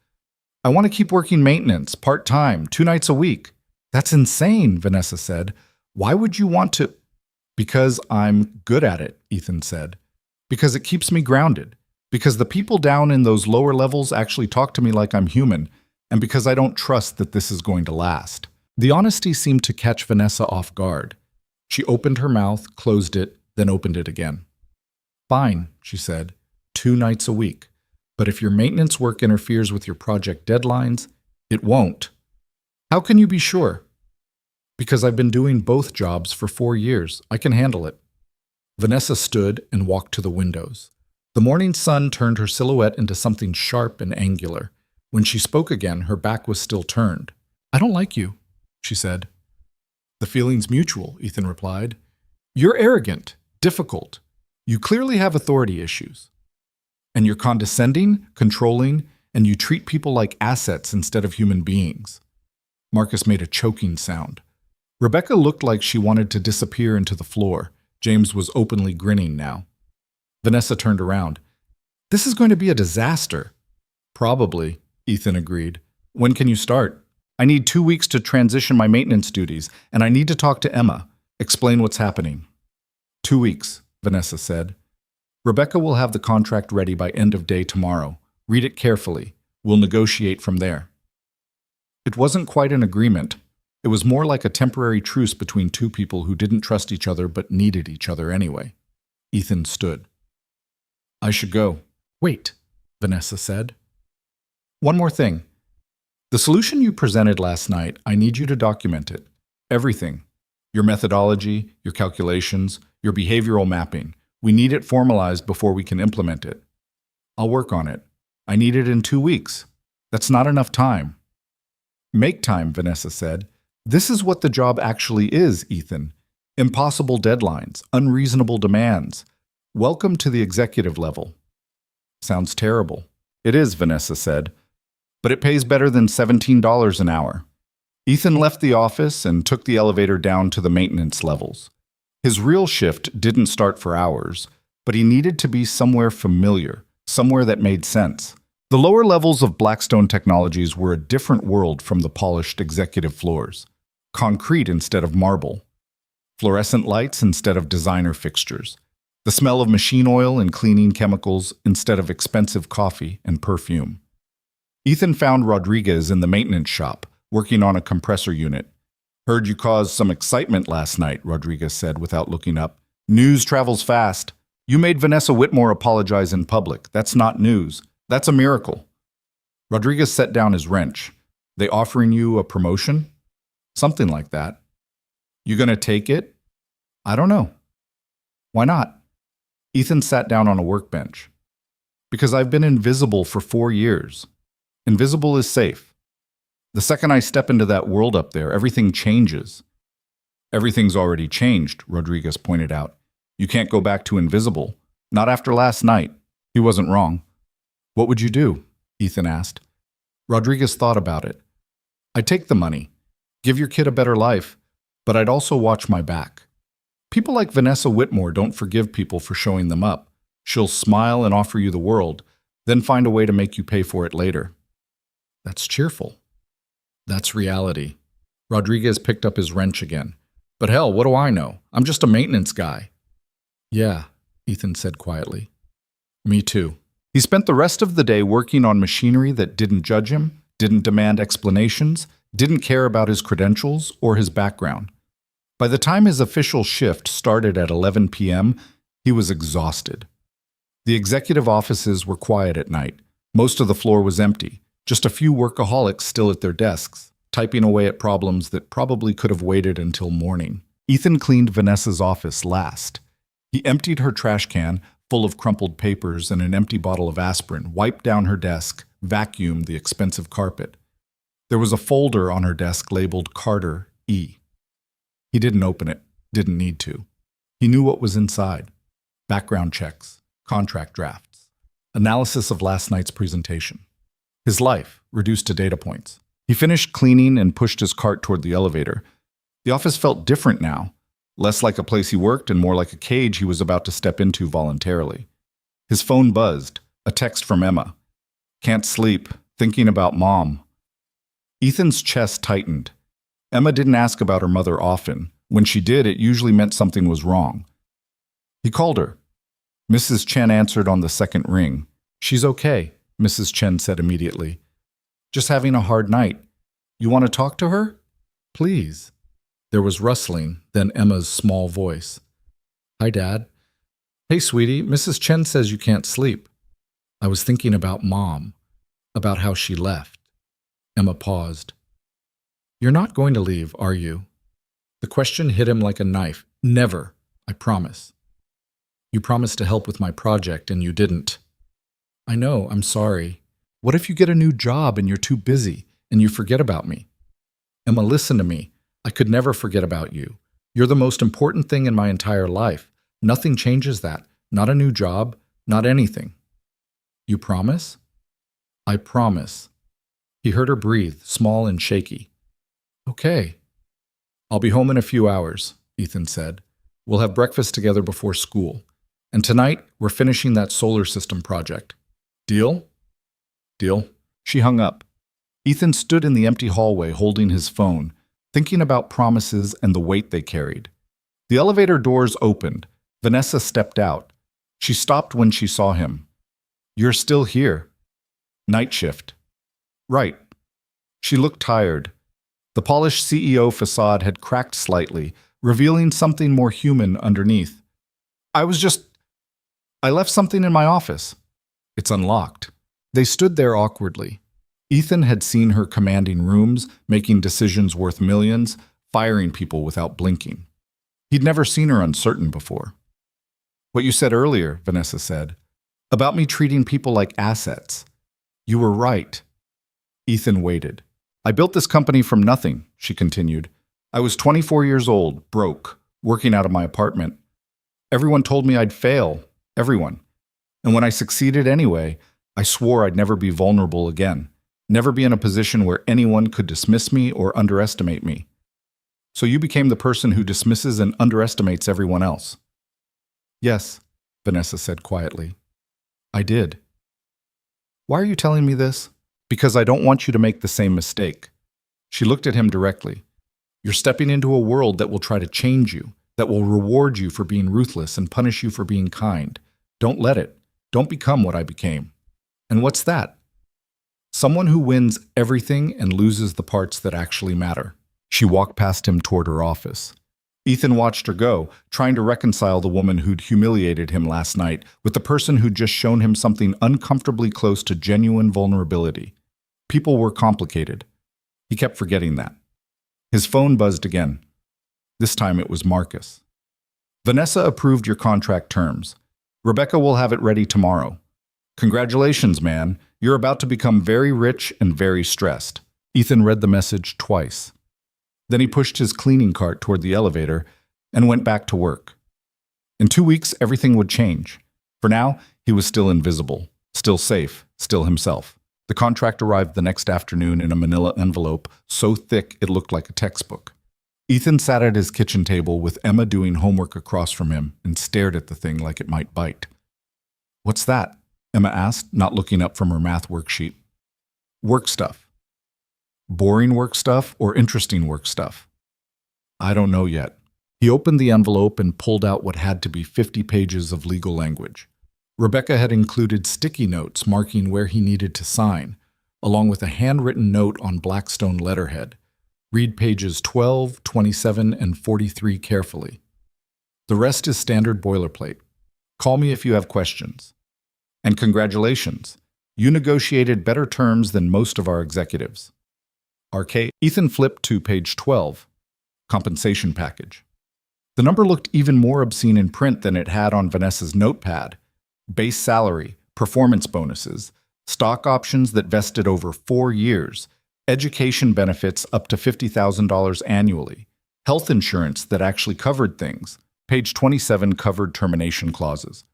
I want to keep working maintenance, part-time, 2 nights a week. That's insane, Vanessa said. Why would you want to? Because I'm good at it, Ethan said. Because it keeps me grounded. Because the people down in those lower levels actually talk to me like I'm human. And because I don't trust that this is going to last. The honesty seemed to catch Vanessa off guard. She opened her mouth, closed it, then opened it again. Fine, she said. 2 nights a week. But if your maintenance work interferes with your project deadlines, it won't. How can you be sure? Because I've been doing both jobs for 4 years. I can handle it. Vanessa stood and walked to the windows. The morning sun turned her silhouette into something sharp and angular. When she spoke again, her back was still turned. I don't like you, she said. The feeling's mutual, Ethan replied. You're arrogant, difficult. You clearly have authority issues. And you're condescending, controlling, and you treat people like assets instead of human beings. Marcus made a choking sound. Rebecca looked like she wanted to disappear into the floor. James was openly grinning now. Vanessa turned around. This is going to be a disaster. Probably, Ethan agreed. When can you start? I need 2 weeks to transition my maintenance duties, and I need to talk to Emma. Explain what's happening. 2 weeks, Vanessa said. Rebecca will have the contract ready by end of day tomorrow. Read it carefully. We'll negotiate from there. It wasn't quite an agreement. It was more like a temporary truce between 2 people who didn't trust each other but needed each other anyway. Ethan stood. I should go. Wait, Vanessa said. One more thing. The solution you presented last night, I need you to document it. Everything. Your methodology, your calculations, your behavioral mapping. We need it formalized before we can implement it. I'll work on it. I need it in 2 weeks. That's not enough time. Make time, Vanessa said. This is what the job actually is, Ethan. Impossible deadlines, unreasonable demands. Welcome to the executive level. Sounds terrible. It is, Vanessa said. But it pays better than $17 an hour. Ethan left the office and took the elevator down to the maintenance levels. His real shift didn't start for hours, but he needed to be somewhere familiar, somewhere that made sense. The lower levels of Blackstone Technologies were a different world from the polished executive floors. Concrete instead of marble. Fluorescent lights instead of designer fixtures. The smell of machine oil and cleaning chemicals instead of expensive coffee and perfume. Ethan found Rodriguez in the maintenance shop, working on a compressor unit. Heard you caused some excitement last night, Rodriguez said without looking up. News travels fast. You made Vanessa Whitmore apologize in public. That's not news. That's a miracle. Rodriguez set down his wrench. They offering you a promotion? Something like that. You gonna take it? I don't know. Why not? Ethan sat down on a workbench. Because I've been invisible for 4 years. Invisible is safe. The second I step into that world up there, everything changes. Everything's already changed, Rodriguez pointed out. You can't go back to invisible. Not after last night. He wasn't wrong. What would you do? Ethan asked. Rodriguez thought about it. I'd take the money. Give your kid a better life. But I'd also watch my back. People like Vanessa Whitmore don't forgive people for showing them up. She'll smile and offer you the world, then find a way to make you pay for it later. That's cheerful. That's reality. Rodriguez picked up his wrench again. But hell, what do I know? I'm just a maintenance guy. Yeah, Ethan said quietly. Me too. He spent the rest of the day working on machinery that didn't judge him, didn't demand explanations, didn't care about his credentials or his background. By the time his official shift started at 11 p.m., he was exhausted. The executive offices were quiet at night. Most of the floor was empty. Just a few workaholics still at their desks, typing away at problems that probably could have waited until morning. Ethan cleaned Vanessa's office last. He emptied her trash can, full of crumpled papers and an empty bottle of aspirin, wiped down her desk, vacuumed the expensive carpet. There was a folder on her desk labeled Carter E. He didn't open it, didn't need to. He knew what was inside. Background checks, contract drafts, analysis of last night's presentation. His life, reduced to data points. He finished cleaning and pushed his cart toward the elevator. The office felt different now, less like a place he worked and more like a cage he was about to step into voluntarily. His phone buzzed, a text from Emma. "Can't sleep, thinking about Mom." Ethan's chest tightened. Emma didn't ask about her mother often. When she did, it usually meant something was wrong. He called her. Mrs. Chen answered on the second ring. "She's okay," Mrs. Chen said immediately. "Just having a hard night. You want to talk to her? Please." There was rustling, then Emma's small voice. "Hi, Dad." "Hey, sweetie, Mrs. Chen says you can't sleep." "I was thinking about Mom, about how she left." Emma paused. "You're not going to leave, are you?" The question hit him like a knife. "Never, I promise." "You promised to help with my project and you didn't." "I know, I'm sorry. What if you get a new job and you're too busy and you forget about me?" "Emma, listen to me. I could never forget about you. You're the most important thing in my entire life. Nothing changes that. Not a new job, not anything." "You promise?" "I promise." He heard her breathe, small and shaky. "Okay." "I'll be home in a few hours," Ethan said. "We'll have breakfast together before school. And tonight, we're finishing that solar system project. Deal?" "Deal." She hung up. Ethan stood in the empty hallway holding his phone, thinking about promises and the weight they carried. The elevator doors opened. Vanessa stepped out. She stopped when she saw him. "You're still here." "Night shift." "Right." She looked tired. The polished CEO facade had cracked slightly, revealing something more human underneath. I left something in my office." "It's unlocked." They stood there awkwardly. Ethan had seen her commanding rooms, making decisions worth millions, firing people without blinking. He'd never seen her uncertain before. "What you said earlier," Vanessa said, "about me treating people like assets. You were right." Ethan waited. "I built this company from nothing," she continued. "I was 24 years old, broke, working out of my apartment. Everyone told me I'd fail, everyone. And when I succeeded anyway, I swore I'd never be vulnerable again, never be in a position where anyone could dismiss me or underestimate me. So you became the person who dismisses and underestimates everyone else." "Yes," Vanessa said quietly. "I did." "Why are you telling me this?" "Because I don't want you to make the same mistake." She looked at him directly. "You're stepping into a world that will try to change you, that will reward you for being ruthless and punish you for being kind. Don't let it. Don't become what I became." "And what's that?" "Someone who wins everything and loses the parts that actually matter." She walked past him toward her office. Ethan watched her go, trying to reconcile the woman who'd humiliated him last night with the person who'd just shown him something uncomfortably close to genuine vulnerability. People were complicated. He kept forgetting that. His phone buzzed again. This time it was Marcus. "Vanessa approved your contract terms. Rebecca will have it ready tomorrow. Congratulations, man. You're about to become very rich and very stressed." Ethan read the message twice. Then he pushed his cleaning cart toward the elevator and went back to work. In 2 weeks, everything would change. For now, he was still invisible, still safe, still himself. The contract arrived the next afternoon in a manila envelope so thick it looked like a textbook. Ethan sat at his kitchen table with Emma doing homework across from him and stared at the thing like it might bite. "What's that?" Emma asked, not looking up from her math worksheet. "Work stuff." "Boring work stuff or interesting work stuff?" "I don't know yet." He opened the envelope and pulled out what had to be 50 pages of legal language. Rebecca had included sticky notes marking where he needed to sign, along with a handwritten note on Blackstone letterhead. Read pages 12, 27, and 43 carefully. The rest is standard boilerplate. Call me if you have questions. And congratulations, you negotiated better terms than most of our executives. RK. Ethan flipped to page 12, compensation package. The number looked even more obscene in print than it had on Vanessa's notepad. Base salary, performance bonuses, stock options that vested over 4 years, education benefits up to $50,000 annually, health insurance that actually covered things. Page 27 covered termination clauses.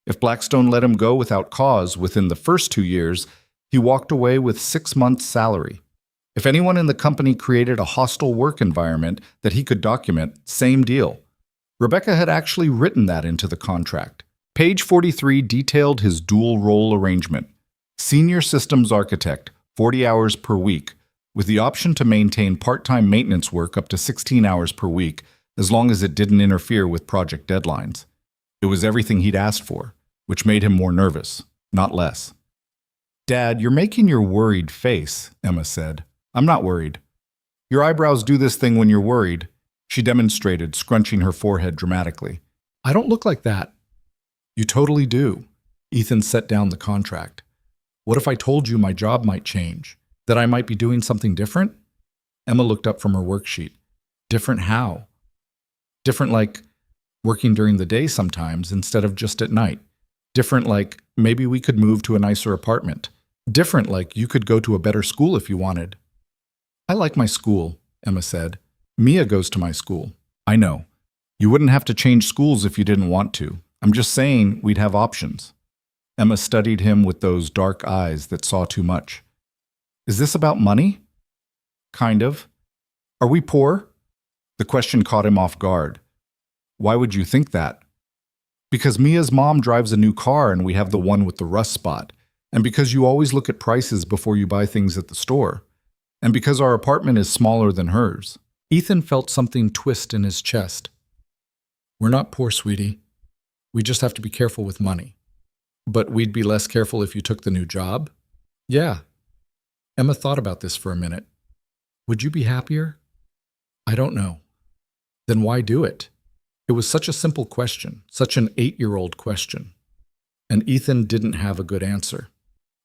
If Blackstone let him go without cause within the first 2 years, he walked away with 6 months' salary. If anyone in the company created a hostile work environment that he could document, same deal. Rebecca had actually written that into the contract. Page 43 detailed his dual role arrangement. Senior systems architect, 40 hours per week, with the option to maintain part-time maintenance work up to 16 hours per week, as long as it didn't interfere with project deadlines. It was everything he'd asked for, which made him more nervous, not less. "Dad, you're making your worried face," Emma said. "I'm not worried." "Your eyebrows do this thing when you're worried," she demonstrated, scrunching her forehead dramatically. "I don't look like that." "You totally do." Ethan set down the contract. "What if I told you my job might change? That I might be doing something different?" Emma looked up from her worksheet. "Different how?" "Different like working during the day sometimes instead of just at night. Different like maybe we could move to a nicer apartment. Different like you could go to a better school if you wanted." "I like my school," Emma said. "Mia goes to my school." "I know. You wouldn't have to change schools if you didn't want to. I'm just saying we'd have options." Emma studied him with those dark eyes that saw too much. "Is this about money?" "Kind of." "Are we poor?" The question caught him off guard. "Why would you think that?" "Because Mia's mom drives a new car and we have the one with the rust spot. And because you always look at prices before you buy things at the store. And because our apartment is smaller than hers." Ethan felt something twist in his chest. "We're not poor, sweetie. We just have to be careful with money." "But we'd be less careful if you took the new job?" "Yeah." Emma thought about this for a minute. "Would you be happier?" "I don't know." "Then why do it?" It was such a simple question, such an 8-year-old question. And Ethan didn't have a good answer.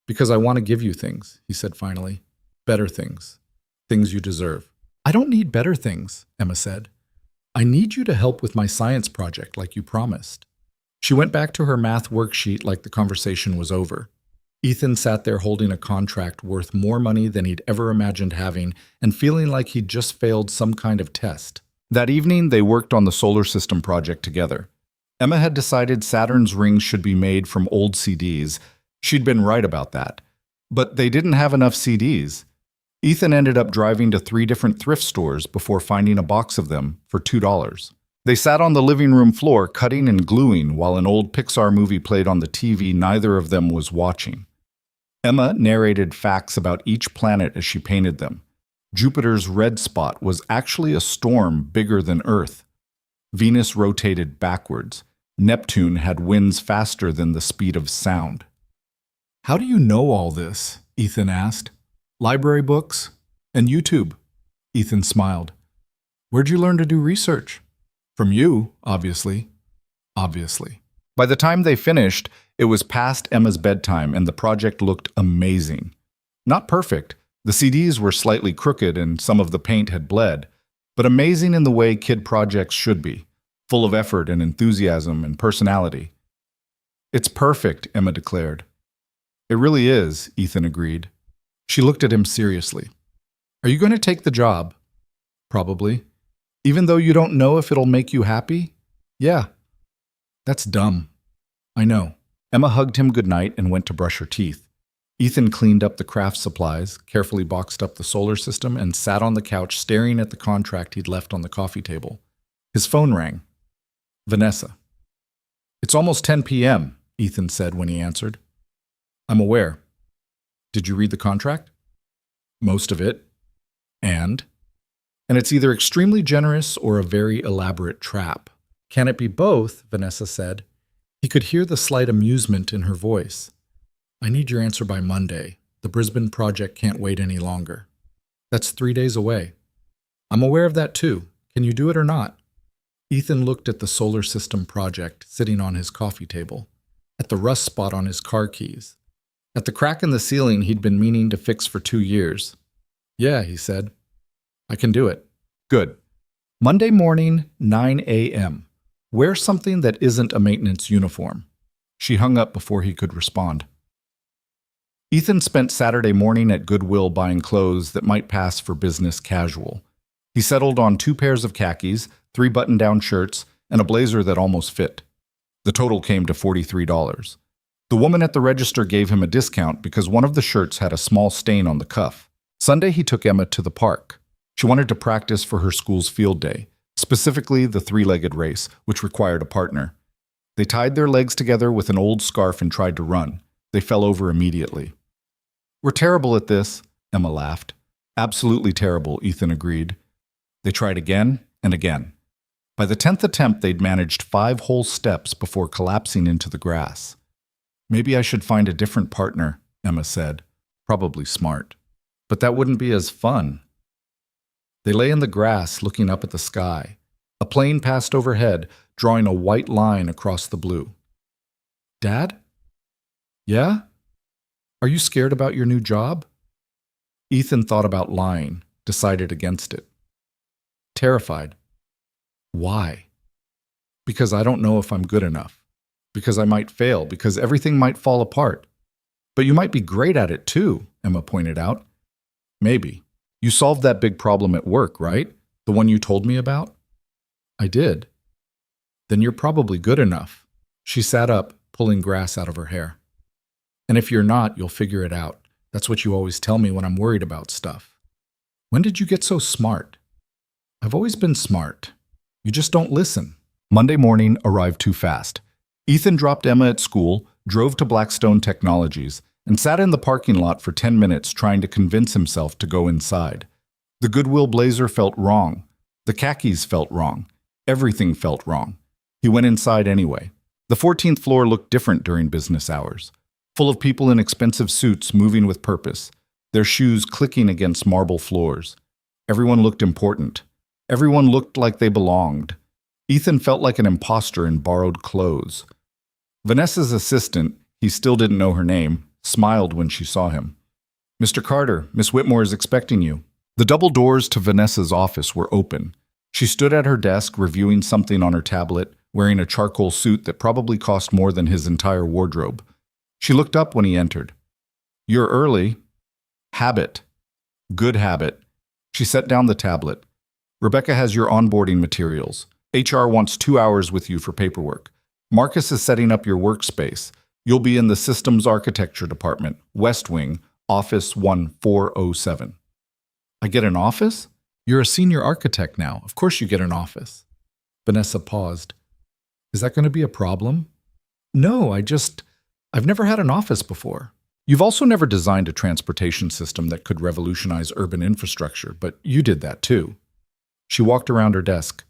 "Because I want to give you things," he said finally. "Better things. Things you deserve." "I don't need better things," Emma said. "I need you to help with my science project like you promised." She went back to her math worksheet like the conversation was over. Ethan sat there holding a contract worth more money than he'd ever imagined having and feeling like he'd just failed some kind of test. That evening, they worked on the solar system project together. Emma had decided Saturn's rings should be made from old CDs. She'd been right about that. But they didn't have enough CDs. Ethan ended up driving to 3 different thrift stores before finding a box of them for $2. They sat on the living room floor cutting and gluing while an old Pixar movie played on the TV neither of them was watching. Emma narrated facts about each planet as she painted them. Jupiter's red spot was actually a storm bigger than Earth. Venus rotated backwards. Neptune had winds faster than the speed of sound. "How do you know all this?" Ethan asked. "Library books and YouTube." Ethan smiled. "Where'd you learn to do research?" "From you, obviously." Obviously. By the time they finished, it was past Emma's bedtime and the project looked amazing. Not perfect. The CDs were slightly crooked and some of the paint had bled, but amazing in the way kid projects should be, full of effort and enthusiasm and personality. "It's perfect," Emma declared. "It really is," Ethan agreed. She looked at him seriously. "Are you going to take the job?" "Probably." "Even though you don't know if it'll make you happy?" "Yeah." "That's dumb." "I know." Emma hugged him goodnight and went to brush her teeth. Ethan cleaned up the craft supplies, carefully boxed up the solar system, and sat on the couch staring at the contract he'd left on the coffee table. His phone rang. Vanessa. "It's almost 10 p.m., Ethan said when he answered. "I'm aware." "Did you read the contract?" "Most of it." And it's either extremely generous or a very elaborate trap." "Can it be both?" Vanessa said. He could hear the slight amusement in her voice. "I need your answer by Monday. The Brisbane project can't wait any longer." "That's 3 days away." "I'm aware of that too. Can you do it or not?" Ethan looked at the solar system project sitting on his coffee table, at the rust spot on his car keys, at the crack in the ceiling he'd been meaning to fix for 2 years. "Yeah," he said. "I can do it." "Good. Monday morning, 9 a.m. Wear something that isn't a maintenance uniform. She hung up before he could respond. Ethan spent Saturday morning at Goodwill buying clothes that might pass for business casual. He settled on 2 pairs of khakis, 3 button-down shirts, and a blazer that almost fit. The total came to $43. The woman at the register gave him a discount because one of the shirts had a small stain on the cuff. Sunday, he took Emma to the park. She wanted to practice for her school's field day, specifically the 3-legged race, which required a partner. They tied their legs together with an old scarf and tried to run. They fell over immediately. "We're terrible at this," Emma laughed. "Absolutely terrible," Ethan agreed. They tried again and again. By the 10th attempt, they'd managed 5 whole steps before collapsing into the grass. "Maybe I should find a different partner," Emma said. Probably smart. But that wouldn't be as fun. They lay in the grass, looking up at the sky. A plane passed overhead, drawing a white line across the blue. "Dad?" "Yeah? Are you scared about your new job?" Ethan thought about lying, decided against it. "Terrified." "Why?" "Because I don't know if I'm good enough. Because I might fail. Because everything might fall apart." "But you might be great at it too," Emma pointed out. "Maybe. You solved that big problem at work, right? The one you told me about?" "I did." "Then you're probably good enough." She sat up, pulling grass out of her hair. "And if you're not, you'll figure it out. That's what you always tell me when I'm worried about stuff." "When did you get so smart?" "I've always been smart. You just don't listen." Monday morning arrived too fast. Ethan dropped Emma at school, drove to Blackstone Technologies, and sat in the parking lot for 10 minutes trying to convince himself to go inside. The Goodwill blazer felt wrong. The khakis felt wrong. Everything felt wrong. He went inside anyway. The 14th floor looked different during business hours, full of people in expensive suits moving with purpose, their shoes clicking against marble floors. Everyone looked important. Everyone looked like they belonged. Ethan felt like an imposter in borrowed clothes. Vanessa's assistant, he still didn't know her name, smiled when she saw him. "Mr. Carter, Miss Whitmore is expecting you." The double doors to Vanessa's office were open. She stood at her desk reviewing something on her tablet, wearing a charcoal suit that probably cost more than his entire wardrobe. She looked up when he entered. "You're early." "Habit." "Good habit." She set down the tablet. "Rebecca has your onboarding materials. HR wants 2 hours with you for paperwork. Marcus is setting up your workspace. You'll be in the Systems Architecture Department, West Wing, Office 1407. "I get an office?" "You're a senior architect now. Of course you get an office." Vanessa paused. "Is that going to be a problem?" "No, I've never had an office before." "You've also never designed a transportation system that could revolutionize urban infrastructure, but you did that too." She walked around her desk.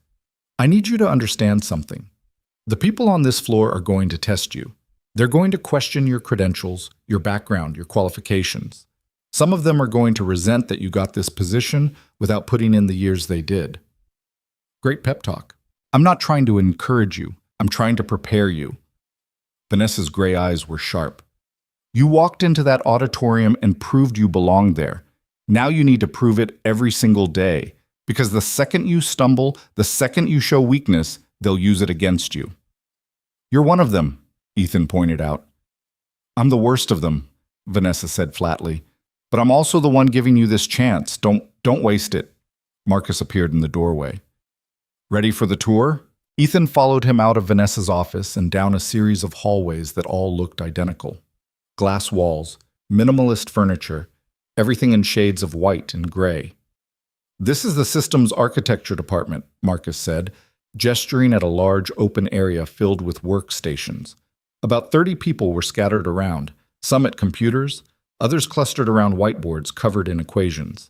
"I need you to understand something. The people on this floor are going to test you. They're going to question your credentials, your background, your qualifications. Some of them are going to resent that you got this position without putting in the years they did." Great pep talk. "I'm not trying to encourage you. I'm trying to prepare you." Vanessa's gray eyes were sharp. "You walked into that auditorium and proved you belonged there. Now you need to prove it every single day. Because the second you stumble, the second you show weakness, they'll use it against you." "You're one of them," Ethan pointed out. "I'm the worst of them," Vanessa said flatly. "But I'm also the one giving you this chance. Don't waste it." Marcus appeared in the doorway. "Ready for the tour?" Ethan followed him out of Vanessa's office and down a series of hallways that all looked identical. Glass walls, minimalist furniture, everything in shades of white and gray. "This is the Systems Architecture Department," Marcus said, gesturing at a large open area filled with workstations. About 30 people were scattered around, some at computers, others clustered around whiteboards covered in equations.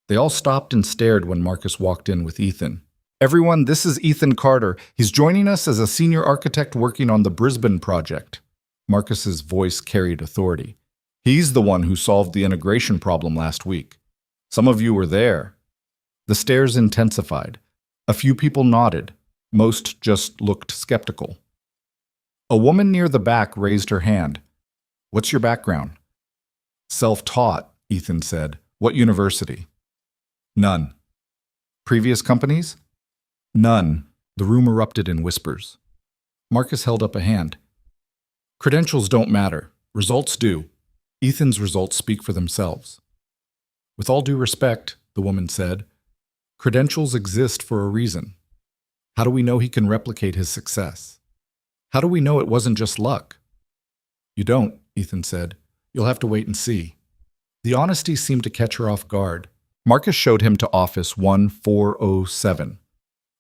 They all stopped and stared when Marcus walked in with Ethan. "Everyone, this is Ethan Carter. He's joining us as a senior architect working on the Brisbane project." Marcus's voice carried authority. "He's the one who solved the integration problem last week. Some of you were there." The stares intensified. A few people nodded. Most just looked skeptical. A woman near the back raised her hand. "What's your background?" "Self-taught," Ethan said. "What university?" "None." "Previous companies?" None. The room erupted in whispers. Marcus held up a hand. Credentials don't matter. Results do. Ethan's results speak for themselves. With all due respect, the woman said, credentials exist for a reason. How do we know he can replicate his success? How do we know it wasn't just luck? You don't, Ethan said. You'll have to wait and see. The honesty seemed to catch her off guard. Marcus showed him to office 1407.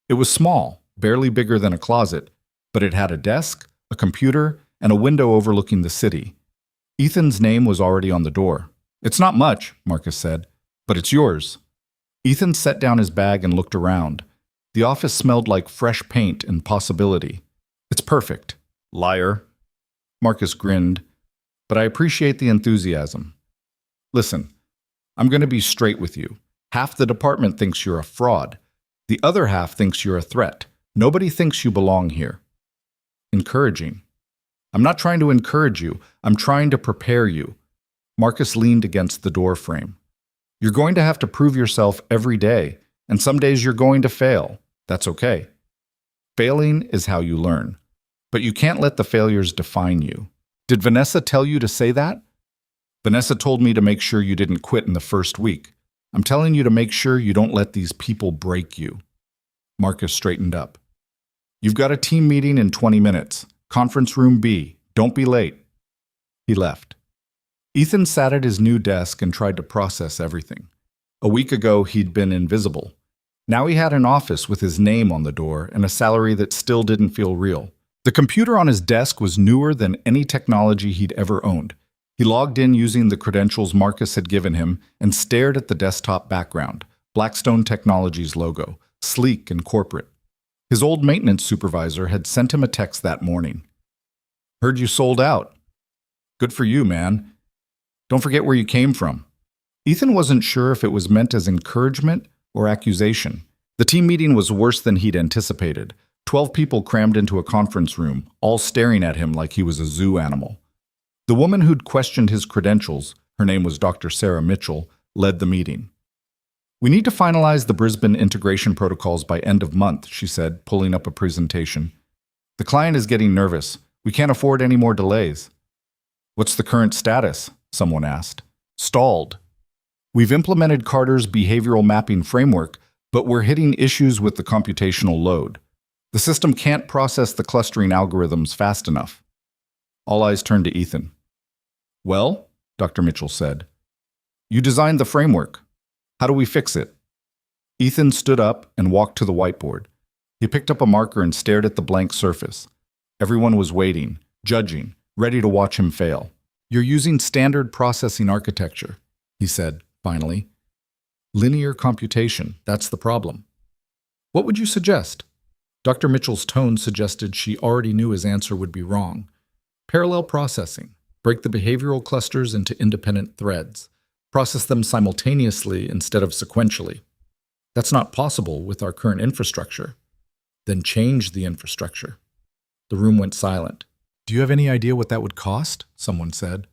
It was small, barely bigger than a closet, but it had a desk, a computer, and a window overlooking the city. Ethan's name was already on the door. It's not much, Marcus said, but it's yours. Ethan set down his bag and looked around. The office smelled like fresh paint and possibility. It's perfect. Liar. Marcus grinned, but I appreciate the enthusiasm. Listen, I'm going to be straight with you. Half the department thinks you're a fraud. The other half thinks you're a threat. Nobody thinks you belong here. Encouraging. I'm not trying to encourage you. I'm trying to prepare you. Marcus leaned against the door frame. You're going to have to prove yourself every day, and some days you're going to fail. That's okay. Failing is how you learn. But you can't let the failures define you. Did Vanessa tell you to say that? Vanessa told me to make sure you didn't quit in the first week. I'm telling you to make sure you don't let these people break you. Marcus straightened up. You've got a team meeting in 20 minutes. Conference room B. Don't be late. He left. Ethan sat at his new desk and tried to process everything. A week ago, he'd been invisible. Now he had an office with his name on the door and a salary that still didn't feel real. The computer on his desk was newer than any technology he'd ever owned. He logged in using the credentials Marcus had given him and stared at the desktop background, Blackstone Technologies logo, sleek and corporate. His old maintenance supervisor had sent him a text that morning. Heard you sold out. Good for you, man. Don't forget where you came from. Ethan wasn't sure if it was meant as encouragement or accusation. The team meeting was worse than he'd anticipated. 12 people crammed into a conference room, all staring at him like he was a zoo animal. The woman who'd questioned his credentials, her name was Dr. Sarah Mitchell, led the meeting. We need to finalize the Brisbane integration protocols by end of month, she said, pulling up a presentation. The client is getting nervous. We can't afford any more delays. What's the current status? Someone asked. Stalled. We've implemented Carter's behavioral mapping framework, but we're hitting issues with the computational load. The system can't process the clustering algorithms fast enough. All eyes turned to Ethan. Well, Dr. Mitchell said, you designed the framework. How do we fix it? Ethan stood up and walked to the whiteboard. He picked up a marker and stared at the blank surface. Everyone was waiting, judging, ready to watch him fail. You're using standard processing architecture, he said, finally. Linear computation, that's the problem. What would you suggest? Dr. Mitchell's tone suggested she already knew his answer would be wrong. Parallel processing. Break the behavioral clusters into independent threads. Process them simultaneously instead of sequentially. That's not possible with our current infrastructure. Then change the infrastructure. The room went silent. Do you have any idea what that would cost? Someone said.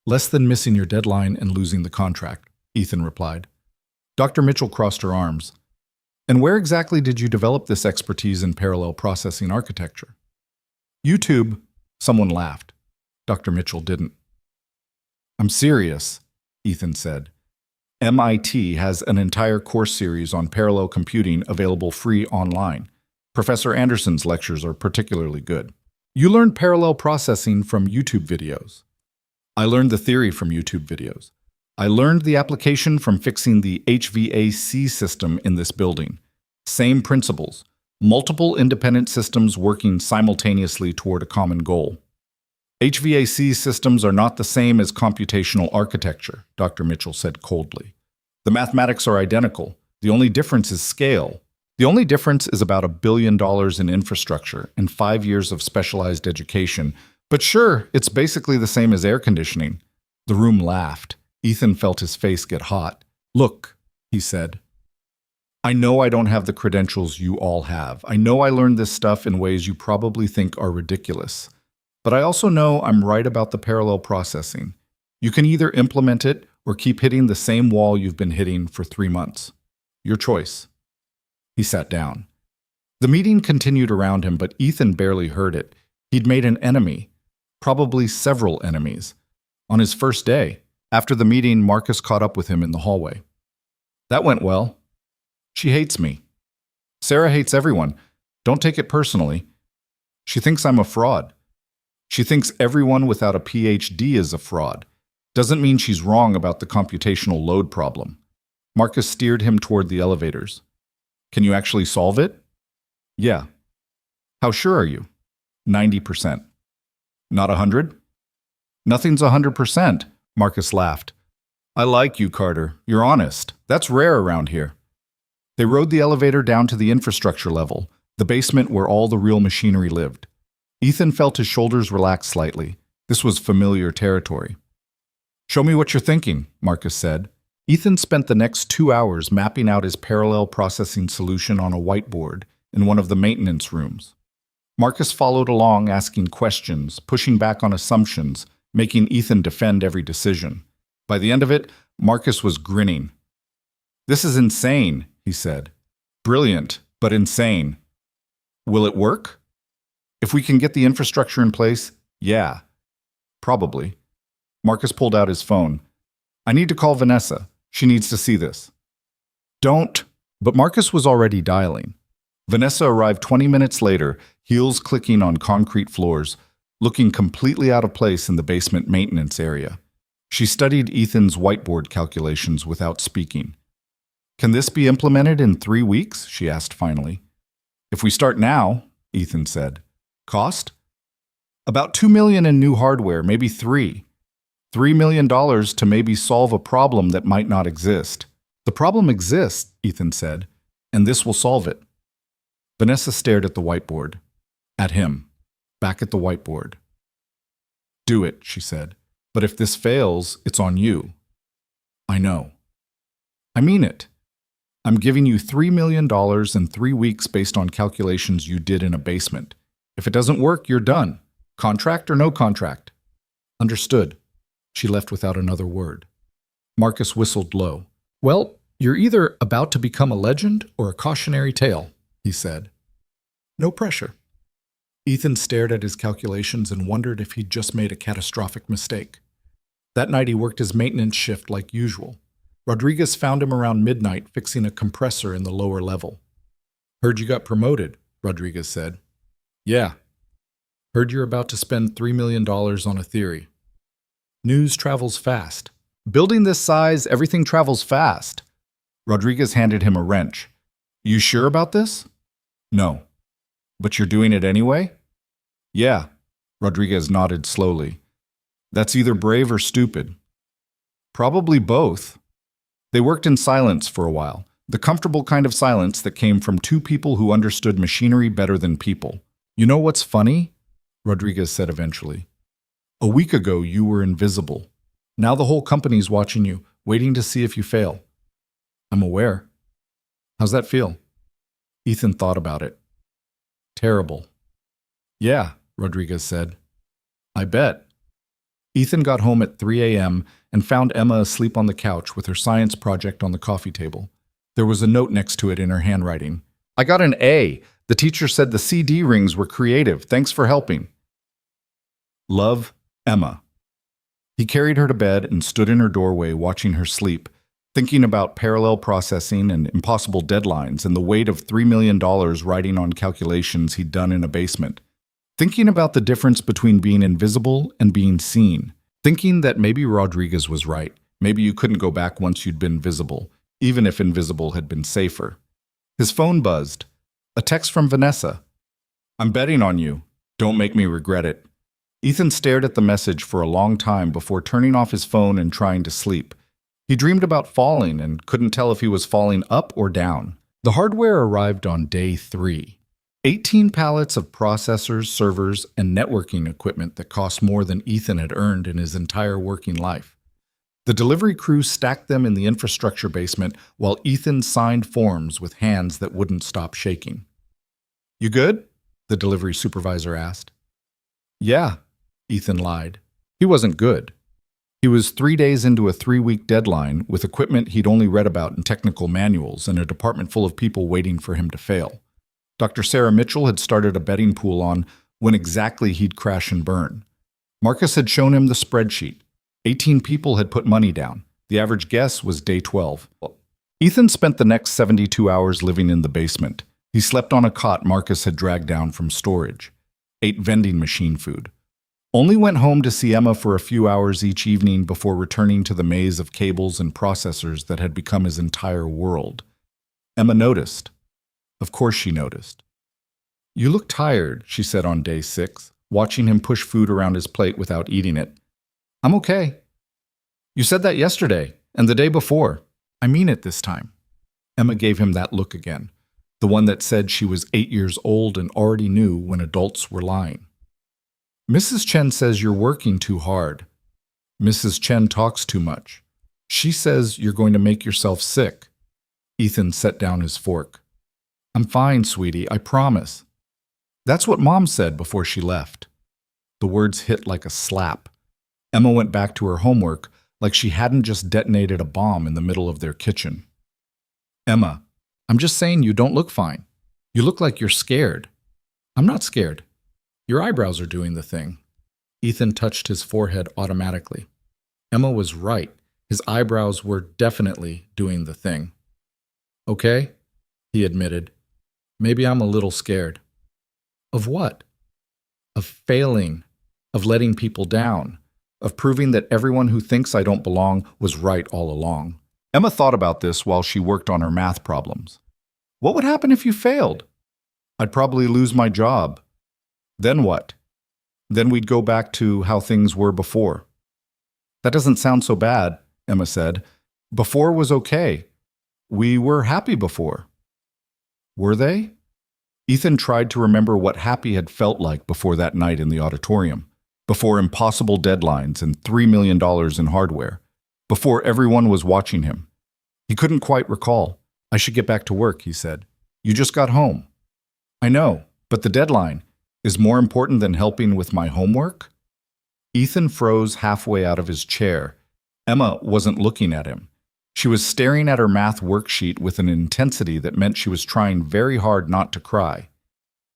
Less than missing your deadline and losing the contract, Ethan replied. Dr. Mitchell crossed her arms. And where exactly did you develop this expertise in parallel processing architecture? YouTube. Someone laughed. Dr. Mitchell didn't. I'm serious, Ethan said. MIT has an entire course series on parallel computing available free online. Professor Anderson's lectures are particularly good. You learned parallel processing from YouTube videos. I learned the theory from YouTube videos. I learned the application from fixing the HVAC system in this building. Same principles. Multiple independent systems working simultaneously toward a common goal. HVAC systems are not the same as computational architecture, Dr. Mitchell said coldly. The mathematics are identical. The only difference is scale. The only difference is about $1 billion in infrastructure and 5 years of specialized education. But sure, it's basically the same as air conditioning. The room laughed. Ethan felt his face get hot. Look, he said. I know I don't have the credentials you all have. I know I learned this stuff in ways you probably think are ridiculous. But I also know I'm right about the parallel processing. You can either implement it or keep hitting the same wall you've been hitting for 3 months. Your choice. He sat down. The meeting continued around him, but Ethan barely heard it. He'd made an enemy, probably several enemies. On his first day, after the meeting, Marcus caught up with him in the hallway. That went well. She hates me. Sarah hates everyone. Don't take it personally. She thinks I'm a fraud. She thinks everyone without a PhD is a fraud. Doesn't mean she's wrong about the computational load problem. Marcus steered him toward the elevators. Can you actually solve it? Yeah. How sure are you? 90%. Not 100? Nothing's 100%, Marcus laughed. I like you, Carter. You're honest. That's rare around here. They rode the elevator down to the infrastructure level, the basement where all the real machinery lived. Ethan felt his shoulders relax slightly. This was familiar territory. Show me what you're thinking, Marcus said. Ethan spent the next 2 hours mapping out his parallel processing solution on a whiteboard in one of the maintenance rooms. Marcus followed along, asking questions, pushing back on assumptions, making Ethan defend every decision. By the end of it, Marcus was grinning. This is insane, he said. Brilliant, but insane. Will it work? If we can get the infrastructure in place, yeah. Probably. Marcus pulled out his phone. I need to call Vanessa. She needs to see this. Don't. But Marcus was already dialing. Vanessa arrived 20 minutes later, heels clicking on concrete floors, looking completely out of place in the basement maintenance area. She studied Ethan's whiteboard calculations without speaking. Can this be implemented in 3 weeks? She asked finally. If we start now, Ethan said. Cost? About $2 million in new hardware, maybe 3. $3 million to maybe solve a problem that might not exist. The problem exists, Ethan said, and this will solve it. Vanessa stared at the whiteboard. At him. Back at the whiteboard. Do it, she said. But if this fails, it's on you. I know. I mean it. I'm giving you $3 million in 3 weeks based on calculations you did in a basement. If it doesn't work, you're done. Contract or no contract? Understood. She left without another word. Marcus whistled low. Well, you're either about to become a legend or a cautionary tale, he said. No pressure. Ethan stared at his calculations and wondered if he'd just made a catastrophic mistake. That night he worked his maintenance shift like usual. Rodriguez found him around midnight fixing a compressor in the lower level. Heard you got promoted, Rodriguez said. Yeah. Heard you're about to spend $3 million on a theory. News travels fast. Building this size, everything travels fast. Rodriguez handed him a wrench. You sure about this? No. But you're doing it anyway? Yeah. Rodriguez nodded slowly. That's either brave or stupid. Probably both. They worked in silence for a while, the comfortable kind of silence that came from two people who understood machinery better than people. You know what's funny? Rodriguez said eventually. A week ago, you were invisible. Now the whole company's watching you, waiting to see if you fail. I'm aware. How's that feel? Ethan thought about it. Terrible. Yeah, Rodriguez said. I bet. Ethan got home at 3 a.m. and found Emma asleep on the couch with her science project on the coffee table. There was a note next to it in her handwriting. I got an A. The teacher said the CD rings were creative. Thanks for helping. Love, Emma. He carried her to bed and stood in her doorway watching her sleep, thinking about parallel processing and impossible deadlines and the weight of $3 million riding on calculations he'd done in a basement. Thinking about the difference between being invisible and being seen. Thinking that maybe Rodriguez was right. Maybe you couldn't go back once you'd been visible, even if invisible had been safer. His phone buzzed. A text from Vanessa. I'm betting on you. Don't make me regret it. Ethan stared at the message for a long time before turning off his phone and trying to sleep. He dreamed about falling and couldn't tell if he was falling up or down. The hardware arrived on day 3. 18 pallets of processors, servers, and networking equipment that cost more than Ethan had earned in his entire working life. The delivery crew stacked them in the infrastructure basement while Ethan signed forms with hands that wouldn't stop shaking. You good? The delivery supervisor asked. Yeah, Ethan lied. He wasn't good. He was 3 days into a 3-week deadline with equipment he'd only read about in technical manuals and a department full of people waiting for him to fail. Dr. Sarah Mitchell had started a betting pool on when exactly he'd crash and burn. Marcus had shown him the spreadsheet. 18 people had put money down. The average guess was day 12. Ethan spent the next 72 hours living in the basement. He slept on a cot Marcus had dragged down from storage. Ate vending machine food. Only went home to see Emma for a few hours each evening before returning to the maze of cables and processors that had become his entire world. Emma noticed. Of course she noticed. "You look tired," she said on day 6, watching him push food around his plate without eating it. "I'm okay." "You said that yesterday, and the day before." "I mean it this time." Emma gave him that look again, the one that said she was 8 years old and already knew when adults were lying. "Mrs. Chen says you're working too hard. Mrs. Chen talks too much. She says you're going to make yourself sick." Ethan set down his fork. "I'm fine, sweetie, I promise." "That's what Mom said before she left." The words hit like a slap. Emma went back to her homework like she hadn't just detonated a bomb in the middle of their kitchen. "Emma, I'm just saying you don't look fine. You look like you're scared." "I'm not scared. Your eyebrows are doing the thing." Ethan touched his forehead automatically. Emma was right. His eyebrows were definitely doing the thing. "Okay," he admitted. "Maybe I'm a little scared." "Of what?" "Of failing, of letting people down, of proving that everyone who thinks I don't belong was right all along." Emma thought about this while she worked on her math problems. "What would happen if you failed?" "I'd probably lose my job." "Then what?" "Then we'd go back to how things were before." "That doesn't sound so bad," Emma said. "Before was okay. We were happy before." Were they? Ethan tried to remember what happy had felt like before that night in the auditorium, before impossible deadlines and $3 million in hardware, before everyone was watching him. He couldn't quite recall. "I should get back to work," he said. "You just got home." "I know, but the deadline is more important than helping with my homework?" Ethan froze halfway out of his chair. Emma wasn't looking at him. She was staring at her math worksheet with an intensity that meant she was trying very hard not to cry.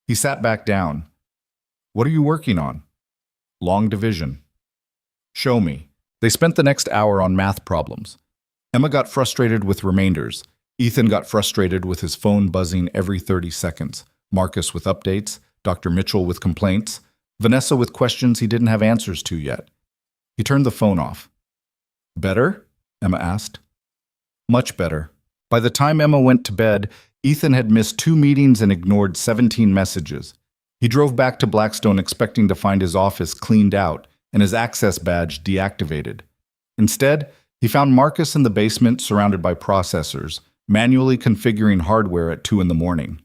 He sat back down. "What are you working on?" "Long division." "Show me." They spent the next hour on math problems. Emma got frustrated with remainders. Ethan got frustrated with his phone buzzing every 30 seconds. Marcus with updates, Dr. Mitchell with complaints, Vanessa with questions he didn't have answers to yet. He turned the phone off. "Better?" Emma asked. "Much better." By the time Emma went to bed, Ethan had missed 2 meetings and ignored 17 messages. He drove back to Blackstone expecting to find his office cleaned out and his access badge deactivated. Instead, he found Marcus in the basement surrounded by processors, manually configuring hardware at 2 in the morning.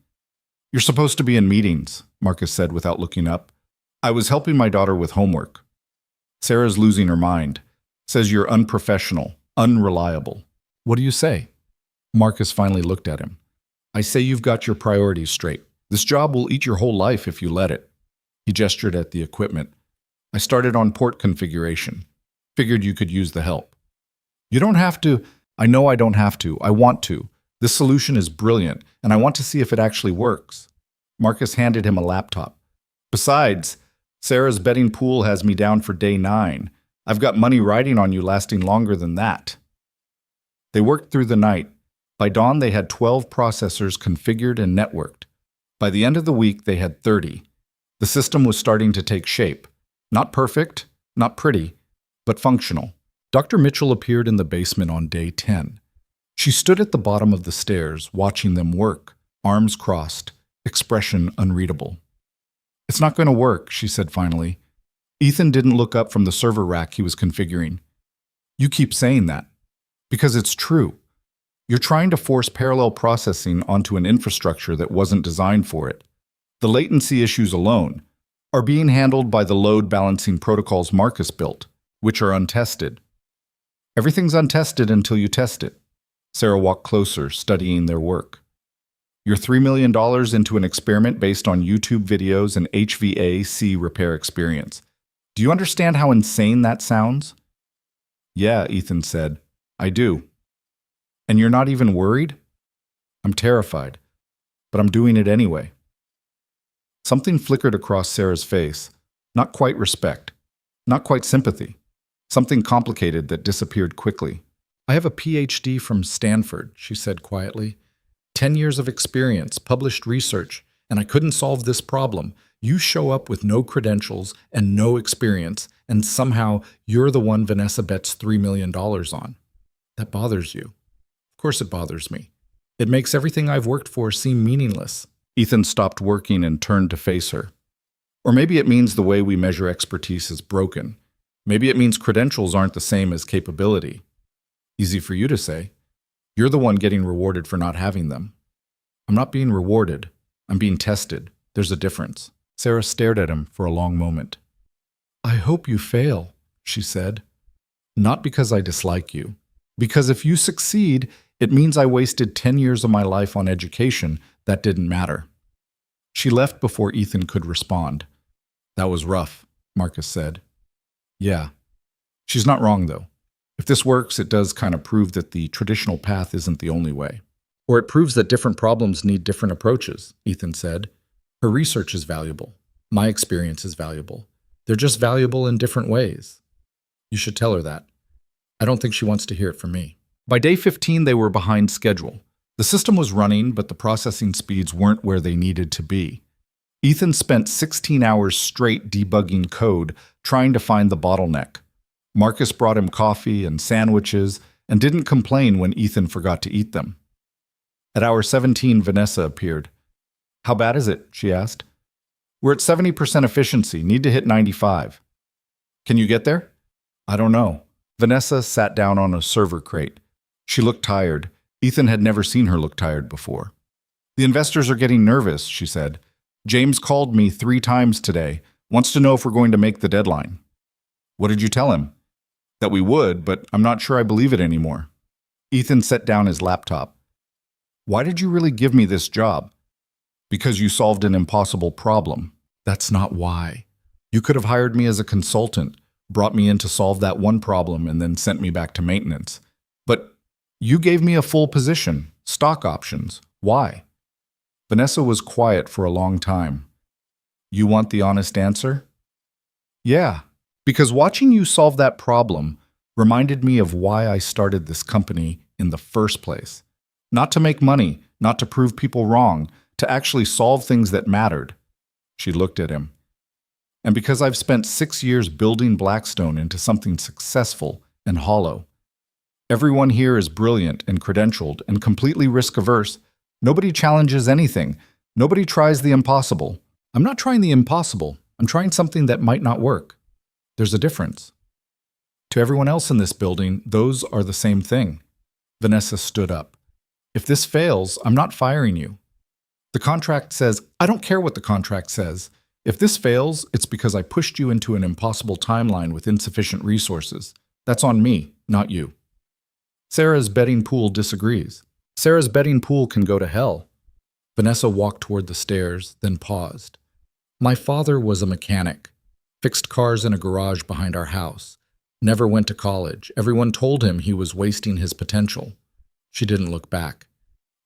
"You're supposed to be in meetings," Marcus said without looking up. "I was helping my daughter with homework." "Sarah's losing her mind. Says you're unprofessional, unreliable." "What do you say?" Marcus finally looked at him. "I say you've got your priorities straight. This job will eat your whole life if you let it." He gestured at the equipment. "I started on port configuration. Figured you could use the help." "You don't have to." "I know I don't have to. I want to. This solution is brilliant, and I want to see if it actually works." Marcus handed him a laptop. "Besides, Sarah's betting pool has me down for day 9. I've got money riding on you lasting longer than that." They worked through the night. By dawn, they had 12 processors configured and networked. By the end of the week, they had 30. The system was starting to take shape. Not perfect, not pretty, but functional. Dr. Mitchell appeared in the basement on day 10. She stood at the bottom of the stairs, watching them work, arms crossed, expression unreadable. "It's not going to work," she said finally. Ethan didn't look up from the server rack he was configuring. "You keep saying that. Because it's true. You're trying to force parallel processing onto an infrastructure that wasn't designed for it. The latency issues alone are being handled by the load balancing protocols Marcus built, which are untested. Everything's untested until you test it." Sarah walked closer, studying their work. "You're $3 million into an experiment based on YouTube videos and HVAC repair experience. Do you understand how insane that sounds?" "Yeah," Ethan said. "I do." "And you're not even worried?" "I'm terrified, but I'm doing it anyway." Something flickered across Sarah's face. Not quite respect. Not quite sympathy. Something complicated that disappeared quickly. "I have a PhD from Stanford," she said quietly. 10 years of experience, published research, and I couldn't solve this problem. You show up with no credentials and no experience, and somehow you're the one Vanessa bets $3 million on. That bothers you. Of course it bothers me. It makes everything I've worked for seem meaningless. Ethan stopped working and turned to face her. Or maybe it means the way we measure expertise is broken. Maybe it means credentials aren't the same as capability. Easy for you to say. You're the one getting rewarded for not having them. I'm not being rewarded. I'm being tested. There's a difference. Sarah stared at him for a long moment. "I hope you fail," she said. "Not because I dislike you. Because if you succeed, it means I wasted 10 years of my life on education that didn't matter." She left before Ethan could respond. "That was rough," Marcus said. "Yeah. She's not wrong, though. If this works, it does kind of prove that the traditional path isn't the only way. Or it proves that different problems need different approaches," Ethan said. "Her research is valuable. My experience is valuable. They're just valuable in different ways. You should tell her that. I don't think she wants to hear it from me." By day 15, they were behind schedule. The system was running, but the processing speeds weren't where they needed to be. Ethan spent 16 hours straight debugging code, trying to find the bottleneck. Marcus brought him coffee and sandwiches and didn't complain when Ethan forgot to eat them. At hour 17, Vanessa appeared. "How bad is it?" she asked. "We're at 70% efficiency, need to hit 95. "Can you get there?" "I don't know." Vanessa sat down on a server crate. She looked tired. Ethan had never seen her look tired before. "The investors are getting nervous," she said. "James called me 3 times today, wants to know if we're going to make the deadline." "What did you tell him?" "That we would, but I'm not sure I believe it anymore." Ethan set down his laptop. "Why did you really give me this job?" "Because you solved an impossible problem." "That's not why. You could have hired me as a consultant, brought me in to solve that one problem, and then sent me back to maintenance. But you gave me a full position, stock options. Why?" Vanessa was quiet for a long time. "You want the honest answer?" "Yeah, because watching you solve that problem reminded me of why I started this company in the first place. Not to make money, not to prove people wrong, to actually solve things that mattered." She looked at him. "And because I've spent 6 years building Blackstone into something successful and hollow. Everyone here is brilliant and credentialed and completely risk-averse. Nobody challenges anything. Nobody tries the impossible. I'm not trying the impossible. I'm trying something that might not work. There's a difference. To everyone else in this building, those are the same thing." Vanessa stood up. "If this fails, I'm not firing you. The contract says, I don't care what the contract says. If this fails, it's because I pushed you into an impossible timeline with insufficient resources. That's on me, not you." Sarah's betting pool disagrees. "Sarah's betting pool can go to hell." Vanessa walked toward the stairs, then paused. "My father was a mechanic. Fixed cars in a garage behind our house. Never went to college. Everyone told him he was wasting his potential." She didn't look back.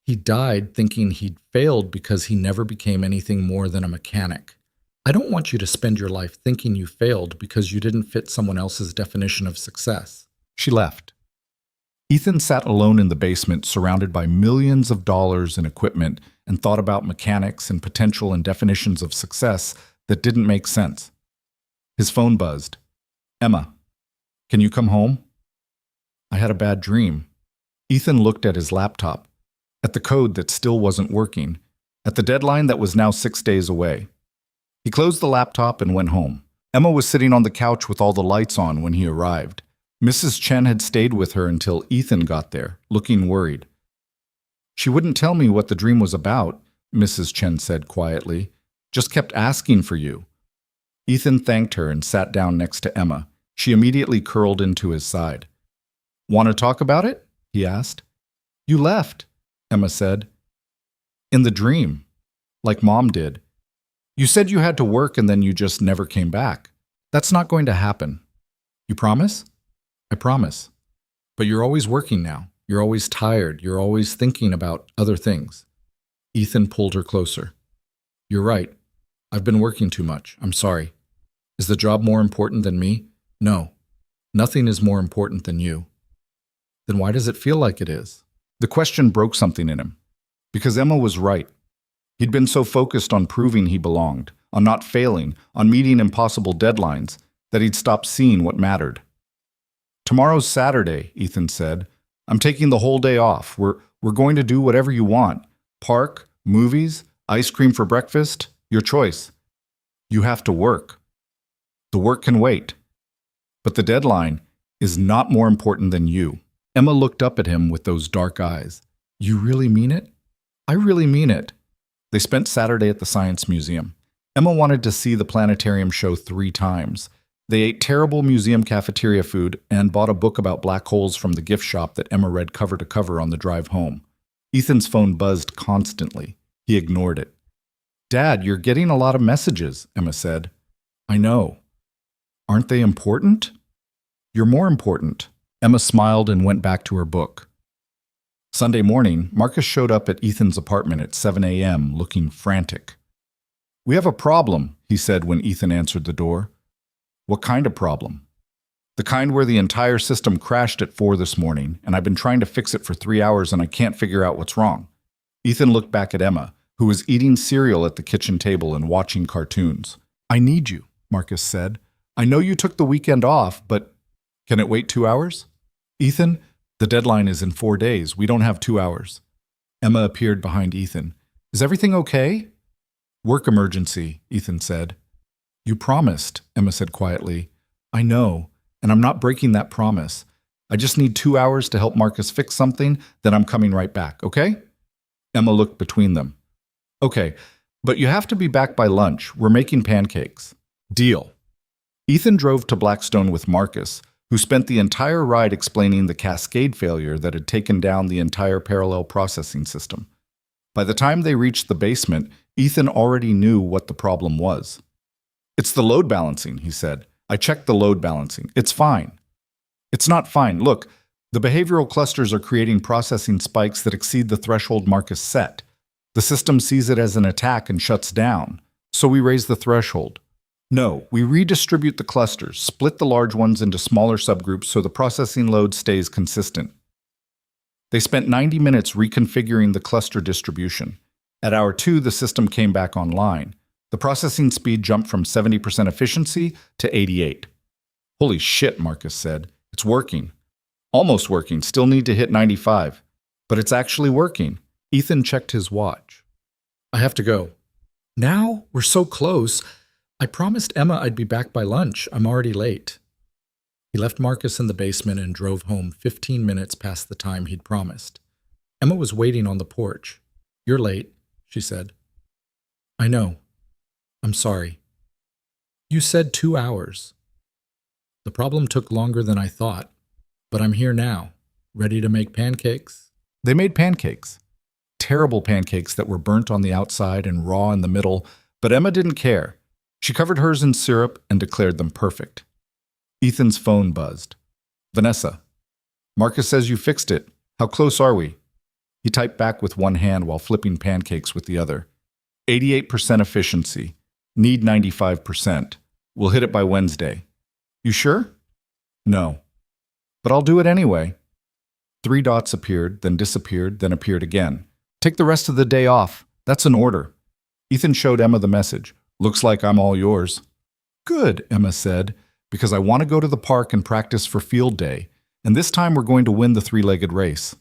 "He died thinking he'd failed because he never became anything more than a mechanic. I don't want you to spend your life thinking you failed because you didn't fit someone else's definition of success." She left. Ethan sat alone in the basement, surrounded by millions of dollars in equipment, and thought about mechanics and potential and definitions of success that didn't make sense. His phone buzzed. "Emma, can you come home?" "I had a bad dream." Ethan looked at his laptop, at the code that still wasn't working, at the deadline that was now 6 days away. He closed the laptop and went home. Emma was sitting on the couch with all the lights on when he arrived. Mrs. Chen had stayed with her until Ethan got there, looking worried. "She wouldn't tell me what the dream was about," Mrs. Chen said quietly. "Just kept asking for you." Ethan thanked her and sat down next to Emma. She immediately curled into his side. "Want to talk about it?" he asked. "You left," Emma said. "In the dream, like Mom did. You said you had to work and then you just never came back. That's not going to happen. You promise?" "I promise. But you're always working now. You're always tired. You're always thinking about other things." Ethan pulled her closer. "You're right. I've been working too much. I'm sorry. Is the job more important than me? No. Nothing is more important than you. Then why does it feel like it is? The question broke something in him. Because Emma was right. He'd been so focused on proving he belonged, on not failing, on meeting impossible deadlines, that he'd stopped seeing what mattered. Tomorrow's Saturday, Ethan said. I'm taking the whole day off. We're going to do whatever you want. Park, movies, ice cream for breakfast, your choice. You have to work. The work can wait. But the deadline is not more important than you. Emma looked up at him with those dark eyes. You really mean it? I really mean it. They spent Saturday at the Science Museum. Emma wanted to see the planetarium show 3 times. They ate terrible museum cafeteria food and bought a book about black holes from the gift shop that Emma read cover to cover on the drive home. Ethan's phone buzzed constantly. He ignored it. Dad, you're getting a lot of messages, Emma said. I know. Aren't they important? You're more important. Emma smiled and went back to her book. Sunday morning, Marcus showed up at Ethan's apartment at 7 a.m. looking frantic. We have a problem, he said when Ethan answered the door. What kind of problem? The kind where the entire system crashed at 4 this morning, and I've been trying to fix it for 3 hours and I can't figure out what's wrong. Ethan looked back at Emma, who was eating cereal at the kitchen table and watching cartoons. I need you, Marcus said. I know you took the weekend off, but can it wait 2 hours? Ethan, the deadline is in 4 days. We don't have 2 hours. Emma appeared behind Ethan. Is everything okay? Work emergency, Ethan said. You promised, Emma said quietly. I know, and I'm not breaking that promise. I just need 2 hours to help Marcus fix something, then I'm coming right back, okay? Emma looked between them. Okay, but you have to be back by lunch. We're making pancakes. Deal. Ethan drove to Blackstone with Marcus, who spent the entire ride explaining the cascade failure that had taken down the entire parallel processing system. By the time they reached the basement, Ethan already knew what the problem was. It's the load balancing, he said. I checked the load balancing. It's fine. It's not fine. Look, the behavioral clusters are creating processing spikes that exceed the threshold Marcus set. The system sees it as an attack and shuts down. So we raise the threshold. No, we redistribute the clusters, split the large ones into smaller subgroups so the processing load stays consistent. They spent 90 minutes reconfiguring the cluster distribution. At hour 2, the system came back online. The processing speed jumped from 70% efficiency to 88. Holy shit, Marcus said. It's working. Almost working, still need to hit 95. But it's actually working. Ethan checked his watch. I have to go. Now? We're so close. I promised Emma I'd be back by lunch. I'm already late. He left Marcus in the basement and drove home 15 minutes past the time he'd promised. Emma was waiting on the porch. You're late, she said. I know. I'm sorry. You said 2 hours. The problem took longer than I thought, but I'm here now, ready to make pancakes. They made pancakes. Terrible pancakes that were burnt on the outside and raw in the middle, but Emma didn't care. She covered hers in syrup and declared them perfect. Ethan's phone buzzed. Vanessa. Marcus says you fixed it. How close are we? He typed back with one hand while flipping pancakes with the other. 88% efficiency. Need 95%. We'll hit it by Wednesday. You sure? No. But I'll do it anyway. 3 dots appeared, then disappeared, then appeared again. Take the rest of the day off. That's an order. Ethan showed Emma the message. Looks like I'm all yours. Good, Emma said, because I want to go to the park and practice for field day, and this time we're going to win the 3-legged race.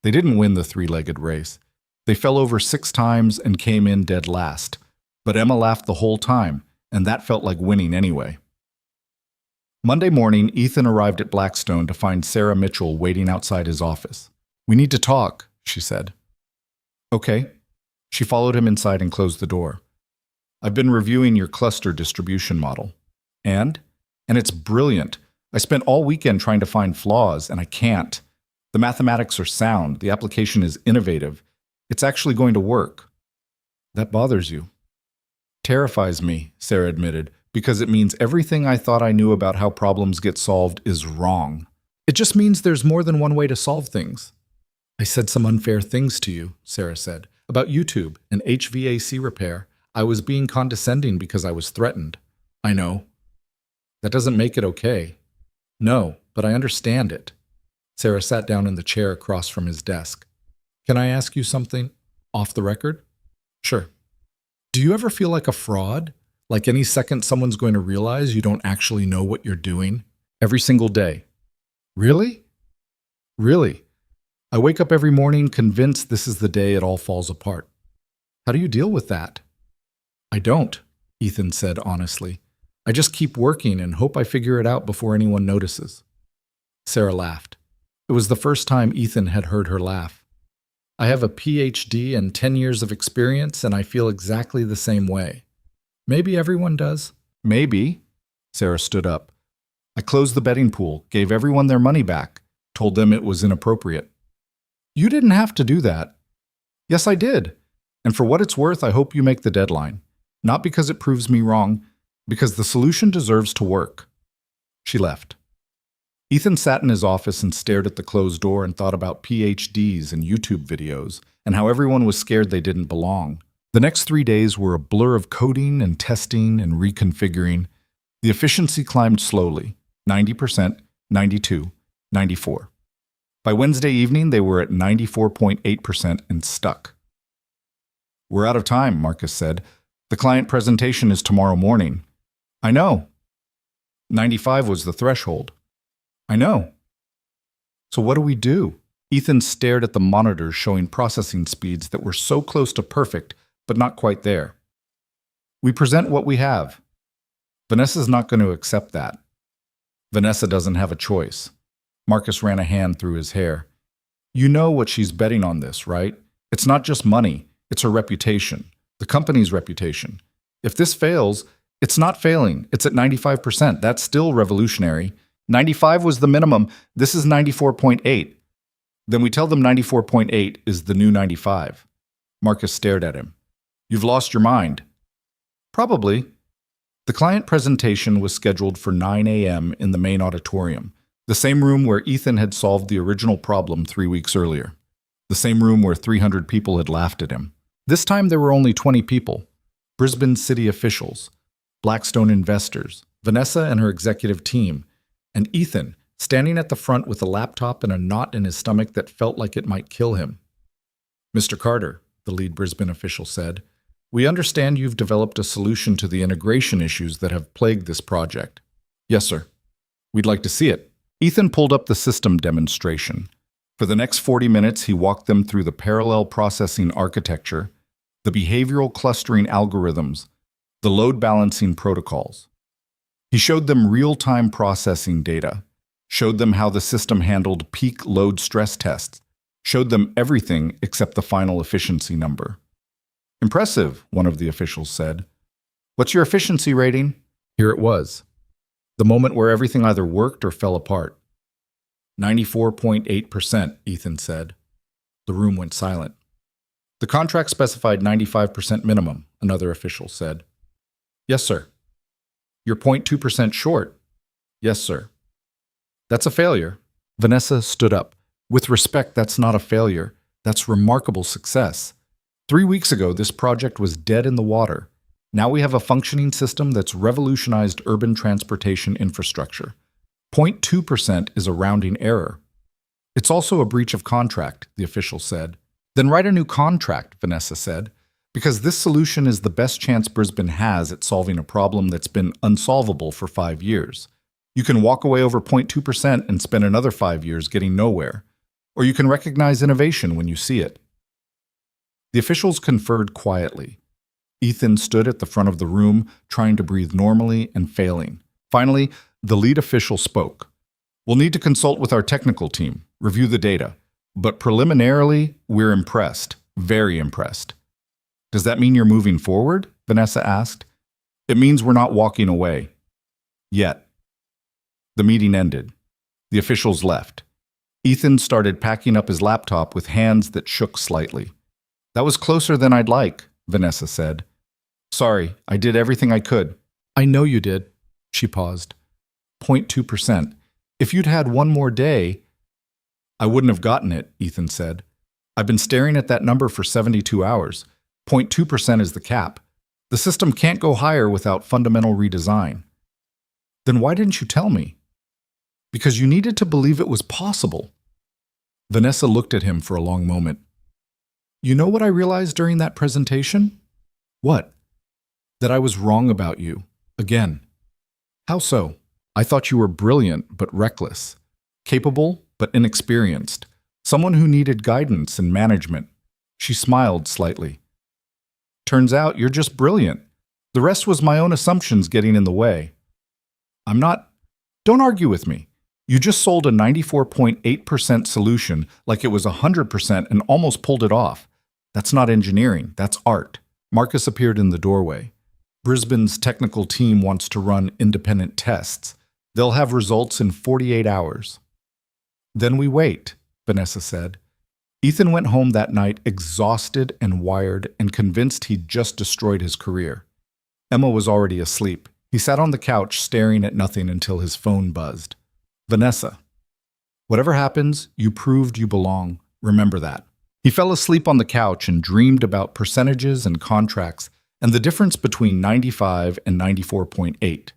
They didn't win the 3-legged race. They fell over 6 times and came in dead last. But Emma laughed the whole time, and that felt like winning anyway. Monday morning, Ethan arrived at Blackstone to find Sarah Mitchell waiting outside his office. We need to talk, she said. Okay. She followed him inside and closed the door. I've been reviewing your cluster distribution model. And it's brilliant. I spent all weekend trying to find flaws, and I can't. The mathematics are sound. The application is innovative. It's actually going to work. That bothers you. Terrifies me, Sarah admitted, because it means everything I thought I knew about how problems get solved is wrong. It just means there's more than one way to solve things. I said some unfair things to you, Sarah said, about YouTube and HVAC repair. I was being condescending because I was threatened. I know. That doesn't make it okay. No, but I understand it. Sarah sat down in the chair across from his desk. Can I ask you something? Off the record? Sure. Do you ever feel like a fraud? Like any second someone's going to realize you don't actually know what you're doing? Every single day. Really? Really. I wake up every morning convinced this is the day it all falls apart. How do you deal with that? I don't, Ethan said honestly. I just keep working and hope I figure it out before anyone notices. Sarah laughed. It was the first time Ethan had heard her laugh. I have a PhD and 10 years of experience, and I feel exactly the same way. Maybe everyone does. Maybe. Sarah stood up. I closed the betting pool, gave everyone their money back, told them it was inappropriate. You didn't have to do that. Yes, I did. And for what it's worth, I hope you make the deadline. Not because it proves me wrong, because the solution deserves to work. She left. Ethan sat in his office and stared at the closed door and thought about PhDs and YouTube videos and how everyone was scared they didn't belong. The next 3 days were a blur of coding and testing and reconfiguring. The efficiency climbed slowly, 90%, 92, 94. By Wednesday evening, they were at 94.8% and stuck. We're out of time, Marcus said. The client presentation is tomorrow morning. I know. 95 was the threshold. I know. So what do we do? Ethan stared at the monitors showing processing speeds that were so close to perfect, but not quite there. We present what we have. Vanessa's not going to accept that. Vanessa doesn't have a choice. Marcus ran a hand through his hair. You know what she's betting on this, right? It's not just money, it's her reputation, the company's reputation. If this fails, it's not failing, it's at 95%. That's still revolutionary. 95 was the minimum, this is 94.8. Then we tell them 94.8 is the new 95. Marcus stared at him. You've lost your mind. Probably. The client presentation was scheduled for 9 a.m. in the main auditorium, the same room where Ethan had solved the original problem 3 weeks earlier, the same room where 300 people had laughed at him. This time there were only 20 people, Brisbane city officials, Blackstone investors, Vanessa and her executive team, and Ethan, standing at the front with a laptop and a knot in his stomach that felt like it might kill him. Mr. Carter, the lead Brisbane official said, we understand you've developed a solution to the integration issues that have plagued this project. Yes, sir. We'd like to see it. Ethan pulled up the system demonstration. For the next 40 minutes, he walked them through the parallel processing architecture, the behavioral clustering algorithms, the load balancing protocols. He showed them real-time processing data, showed them how the system handled peak load stress tests, showed them everything except the final efficiency number. Impressive, one of the officials said. What's your efficiency rating? Here it was. The moment where everything either worked or fell apart. 94.8%, Ethan said. The room went silent. The contract specified 95% minimum, another official said. Yes, sir. You're 0.2% short. Yes, sir. That's a failure. Vanessa stood up. With respect, that's not a failure. That's remarkable success. 3 weeks ago, this project was dead in the water. Now we have a functioning system that's revolutionized urban transportation infrastructure. 0.2% is a rounding error. It's also a breach of contract, the official said. Then write a new contract, Vanessa said, because this solution is the best chance Brisbane has at solving a problem that's been unsolvable for 5 years. You can walk away over 0.2% and spend another 5 years getting nowhere. Or you can recognize innovation when you see it. The officials conferred quietly. Ethan stood at the front of the room, trying to breathe normally and failing. Finally, the lead official spoke. We'll need to consult with our technical team, review the data. But preliminarily, we're impressed, very impressed. Does that mean you're moving forward? Vanessa asked. It means we're not walking away. Yet. The meeting ended. The officials left. Ethan started packing up his laptop with hands that shook slightly. That was closer than I'd like, Vanessa said. Sorry, I did everything I could. I know you did. She paused. 0.2%. If you'd had one more day, I wouldn't have gotten it, Ethan said. I've been staring at that number for 72 hours. 0.2% is the cap. The system can't go higher without fundamental redesign. Then why didn't you tell me? Because you needed to believe it was possible. Vanessa looked at him for a long moment. You know what I realized during that presentation? What? That I was wrong about you. Again. How so? I thought you were brilliant but reckless. Capable but inexperienced. Someone who needed guidance and management. She smiled slightly. Turns out you're just brilliant. The rest was my own assumptions getting in the way. I'm not... Don't argue with me. You just sold a 94.8% solution like it was 100% and almost pulled it off. That's not engineering, that's art. Marcus appeared in the doorway. Brisbane's technical team wants to run independent tests. They'll have results in 48 hours. Then we wait, Vanessa said. Ethan went home that night exhausted and wired and convinced he'd just destroyed his career. Emma was already asleep. He sat on the couch staring at nothing until his phone buzzed. Vanessa, whatever happens, you proved you belong. Remember that. He fell asleep on the couch and dreamed about percentages and contracts and the difference between 95 and 94.8.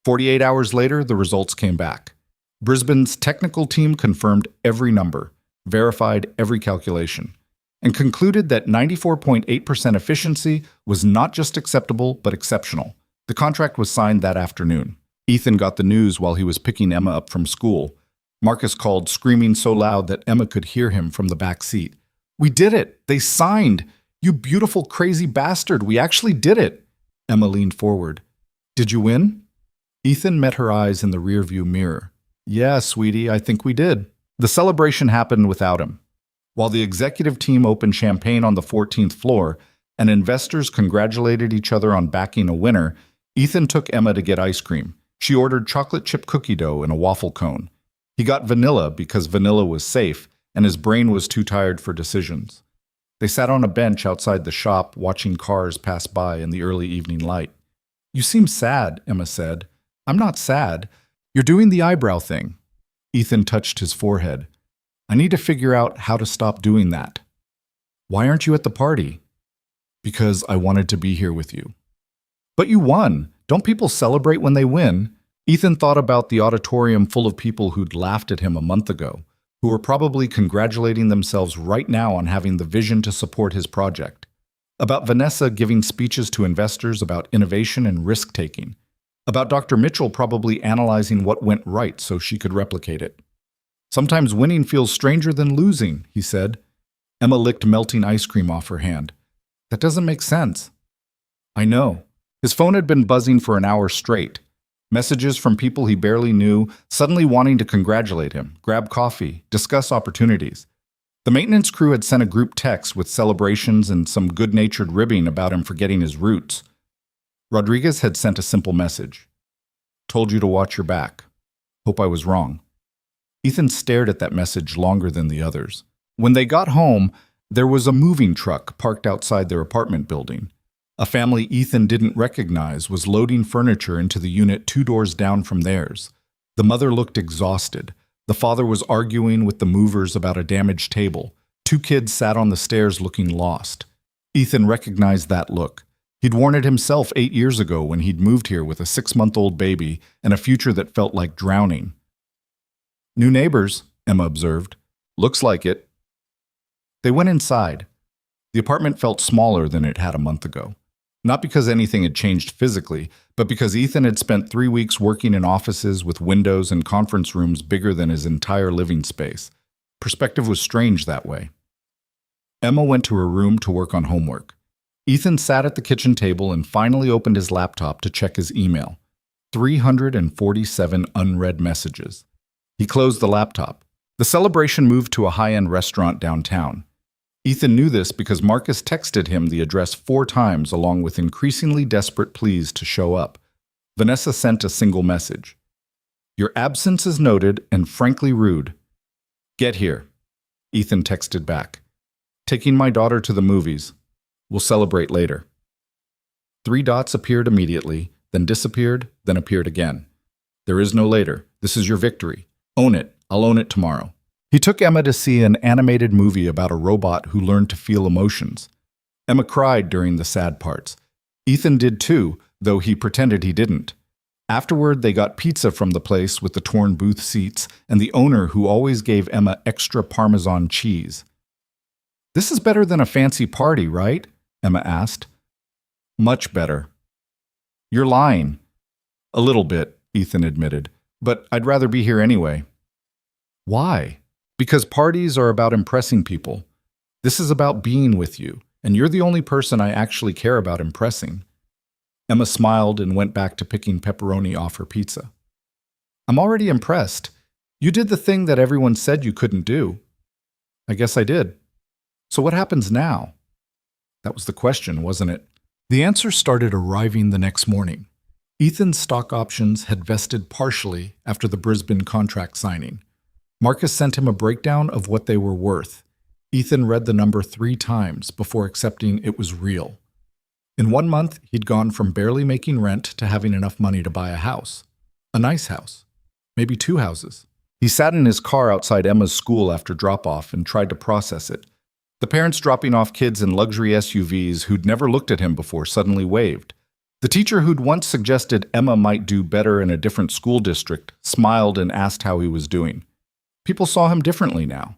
48 hours later, the results came back. Brisbane's technical team confirmed every number, verified every calculation, and concluded that 94.8% efficiency was not just acceptable, but exceptional. The contract was signed that afternoon. Ethan got the news while he was picking Emma up from school. Marcus called, screaming so loud that Emma could hear him from the back seat. We did it! They signed! You beautiful, crazy bastard! We actually did it! Emma leaned forward. Did you win? Ethan met her eyes in the rearview mirror. Yeah, sweetie, I think we did. The celebration happened without him. While the executive team opened champagne on the 14th floor and investors congratulated each other on backing a winner, Ethan took Emma to get ice cream. She ordered chocolate chip cookie dough and a waffle cone. He got vanilla because vanilla was safe and his brain was too tired for decisions. They sat on a bench outside the shop watching cars pass by in the early evening light. You seem sad, Emma said. I'm not sad. You're doing the eyebrow thing. Ethan touched his forehead. I need to figure out how to stop doing that. Why aren't you at the party? Because I wanted to be here with you. But you won. Don't people celebrate when they win? Ethan thought about the auditorium full of people who'd laughed at him a month ago, who were probably congratulating themselves right now on having the vision to support his project. About Vanessa giving speeches to investors about innovation and risk-taking. About Dr. Mitchell probably analyzing what went right so she could replicate it. Sometimes winning feels stranger than losing, he said. Emma licked melting ice cream off her hand. That doesn't make sense. I know. His phone had been buzzing for an hour straight. Messages from people he barely knew, suddenly wanting to congratulate him, grab coffee, discuss opportunities. The maintenance crew had sent a group text with celebrations and some good-natured ribbing about him forgetting his roots. Rodriguez had sent a simple message. Told you to watch your back. Hope I was wrong. Ethan stared at that message longer than the others. When they got home, there was a moving truck parked outside their apartment building. A family Ethan didn't recognize was loading furniture into the unit 2 doors down from theirs. The mother looked exhausted. The father was arguing with the movers about a damaged table. 2 kids sat on the stairs looking lost. Ethan recognized that look. He'd worn it himself 8 years ago when he'd moved here with a 6-month-old baby and a future that felt like drowning. New neighbors, Emma observed. Looks like it. They went inside. The apartment felt smaller than it had a month ago. Not because anything had changed physically, but because Ethan had spent 3 weeks working in offices with windows and conference rooms bigger than his entire living space. Perspective was strange that way. Emma went to her room to work on homework. Ethan sat at the kitchen table and finally opened his laptop to check his email. 347 unread messages. He closed the laptop. The celebration moved to a high-end restaurant downtown. Ethan knew this because Marcus texted him the address 4 times along with increasingly desperate pleas to show up. Vanessa sent a single message. Your absence is noted and frankly rude. Get here. Ethan texted back. Taking my daughter to the movies. We'll celebrate later. 3 dots appeared immediately, then disappeared, then appeared again. There is no later. This is your victory. Own it. I'll own it tomorrow. He took Emma to see an animated movie about a robot who learned to feel emotions. Emma cried during the sad parts. Ethan did too, though he pretended he didn't. Afterward, they got pizza from the place with the torn booth seats and the owner who always gave Emma extra Parmesan cheese. "This is better than a fancy party, right?" Emma asked. "Much better." "You're lying." "A little bit," Ethan admitted, "but I'd rather be here anyway." "Why?" "Because parties are about impressing people. This is about being with you, and you're the only person I actually care about impressing." Emma smiled and went back to picking pepperoni off her pizza. "I'm already impressed. You did the thing that everyone said you couldn't do." "I guess I did." "So what happens now?" That was the question, wasn't it? The answer started arriving the next morning. Ethan's stock options had vested partially after the Brisbane contract signing. Marcus sent him a breakdown of what they were worth. Ethan read the number 3 times before accepting it was real. In 1 month, he'd gone from barely making rent to having enough money to buy a house. A nice house. Maybe 2 houses. He sat in his car outside Emma's school after drop-off and tried to process it. The parents dropping off kids in luxury SUVs who'd never looked at him before suddenly waved. The teacher who'd once suggested Emma might do better in a different school district smiled and asked how he was doing. People saw him differently now.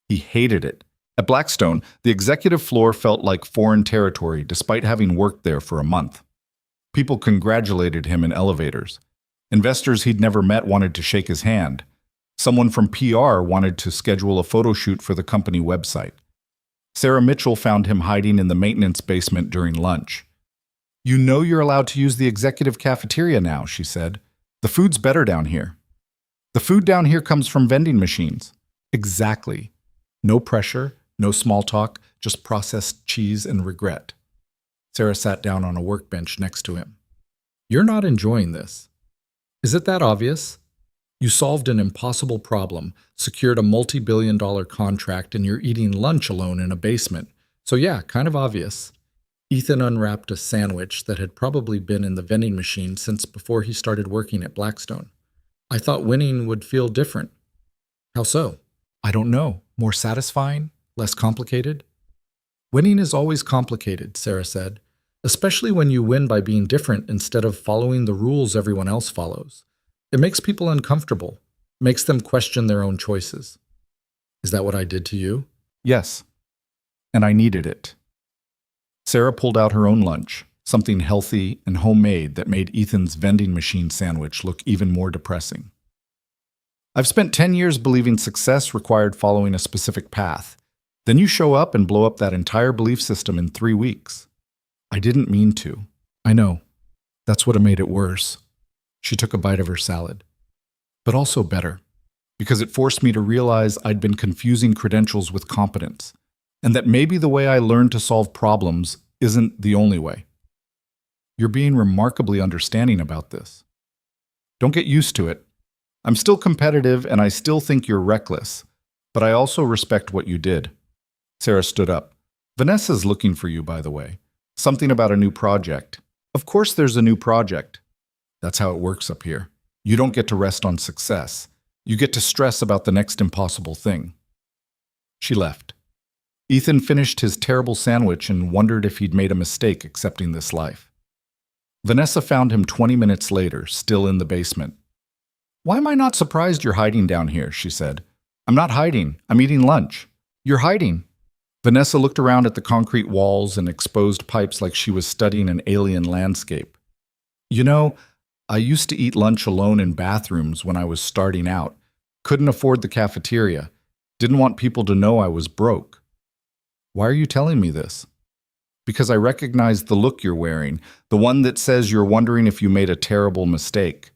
He hated it. At Blackstone, the executive floor felt like foreign territory despite having worked there for a month. People congratulated him in elevators. Investors he'd never met wanted to shake his hand. Someone from PR wanted to schedule a photo shoot for the company website. Sarah Mitchell found him hiding in the maintenance basement during lunch. "You know you're allowed to use the executive cafeteria now," she said. "The food's better down here." "The food down here comes from vending machines." Exactly. No pressure. No small talk, just processed cheese and regret. Sarah sat down on a workbench next to him. "You're not enjoying this. Is it that obvious? You solved an impossible problem, secured a multi-billion-dollar contract, and you're eating lunch alone in a basement. So yeah, kind of obvious." Ethan unwrapped a sandwich that had probably been in the vending machine since before he started working at Blackstone. "I thought winning would feel different." "How so?" "I don't know. More satisfying? Less complicated?" "Winning is always complicated," Sarah said, "especially when you win by being different instead of following the rules everyone else follows. It makes people uncomfortable, makes them question their own choices." "Is that what I did to you?" "Yes. And I needed it." Sarah pulled out her own lunch, something healthy and homemade that made Ethan's vending machine sandwich look even more depressing. "I've spent 10 years believing success required following a specific path. Then you show up and blow up that entire belief system in 3 weeks." "I didn't mean to." "I know. That's what made it worse." She took a bite of her salad. "But also better, because it forced me to realize I'd been confusing credentials with competence, and that maybe the way I learned to solve problems isn't the only way." "You're being remarkably understanding about this." "Don't get used to it. I'm still competitive and I still think you're reckless, but I also respect what you did." Sarah stood up. "Vanessa's looking for you, by the way. Something about a new project." "Of course there's a new project." "That's how it works up here. You don't get to rest on success. You get to stress about the next impossible thing." She left. Ethan finished his terrible sandwich and wondered if he'd made a mistake accepting this life. Vanessa found him 20 minutes later, still in the basement. "Why am I not surprised you're hiding down here?" she said. "I'm not hiding. I'm eating lunch." "You're hiding." Vanessa looked around at the concrete walls and exposed pipes like she was studying an alien landscape. "You know, I used to eat lunch alone in bathrooms when I was starting out. Couldn't afford the cafeteria. Didn't want people to know I was broke." "Why are you telling me this?" "Because I recognize the look you're wearing, the one that says you're wondering if you made a terrible mistake."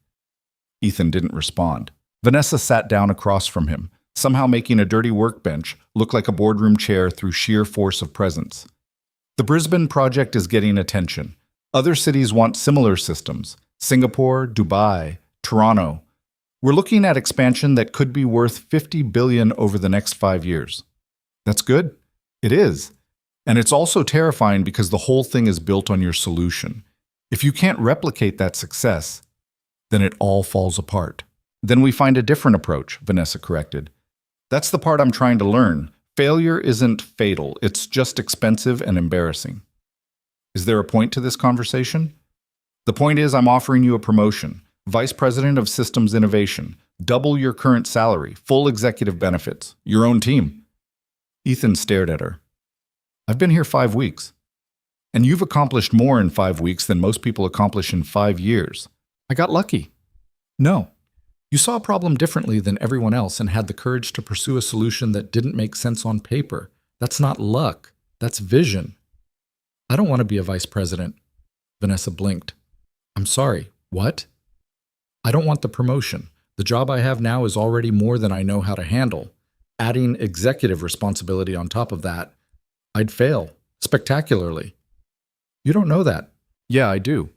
Ethan didn't respond. Vanessa sat down across from him, somehow making a dirty workbench look like a boardroom chair through sheer force of presence. "The Brisbane project is getting attention. Other cities want similar systems. Singapore, Dubai, Toronto. We're looking at expansion that could be worth $50 billion over the next 5 years." "That's good." "It is. And it's also terrifying because the whole thing is built on your solution. If you can't replicate that success, then it all falls apart." "Then we find a different approach," Vanessa corrected. "That's the part I'm trying to learn. Failure isn't fatal. It's just expensive and embarrassing." Is there a point to this conversation? The point is I'm offering you a promotion. Vice President of Systems Innovation. Double your current salary. Full executive benefits. Your own team. Ethan stared at her. I've been here 5 weeks. And you've accomplished more in 5 weeks than most people accomplish in 5 years. I got lucky. No. You saw a problem differently than everyone else and had the courage to pursue a solution that didn't make sense on paper. That's not luck. That's vision. I don't want to be a vice president. Vanessa blinked. I'm sorry. What? I don't want the promotion. The job I have now is already more than I know how to handle. Adding executive responsibility on top of that, I'd fail. Spectacularly. You don't know that. Yeah, I do.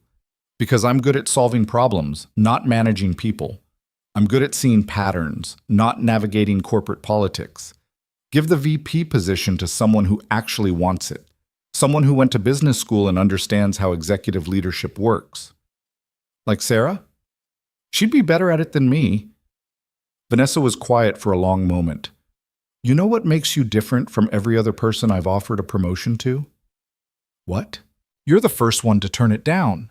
Because I'm good at solving problems, not managing people. I'm good at seeing patterns, not navigating corporate politics. Give the VP position to someone who actually wants it. Someone who went to business school and understands how executive leadership works. Like Sarah? She'd be better at it than me. Vanessa was quiet for a long moment. You know what makes you different from every other person I've offered a promotion to? What? You're the first one to turn it down.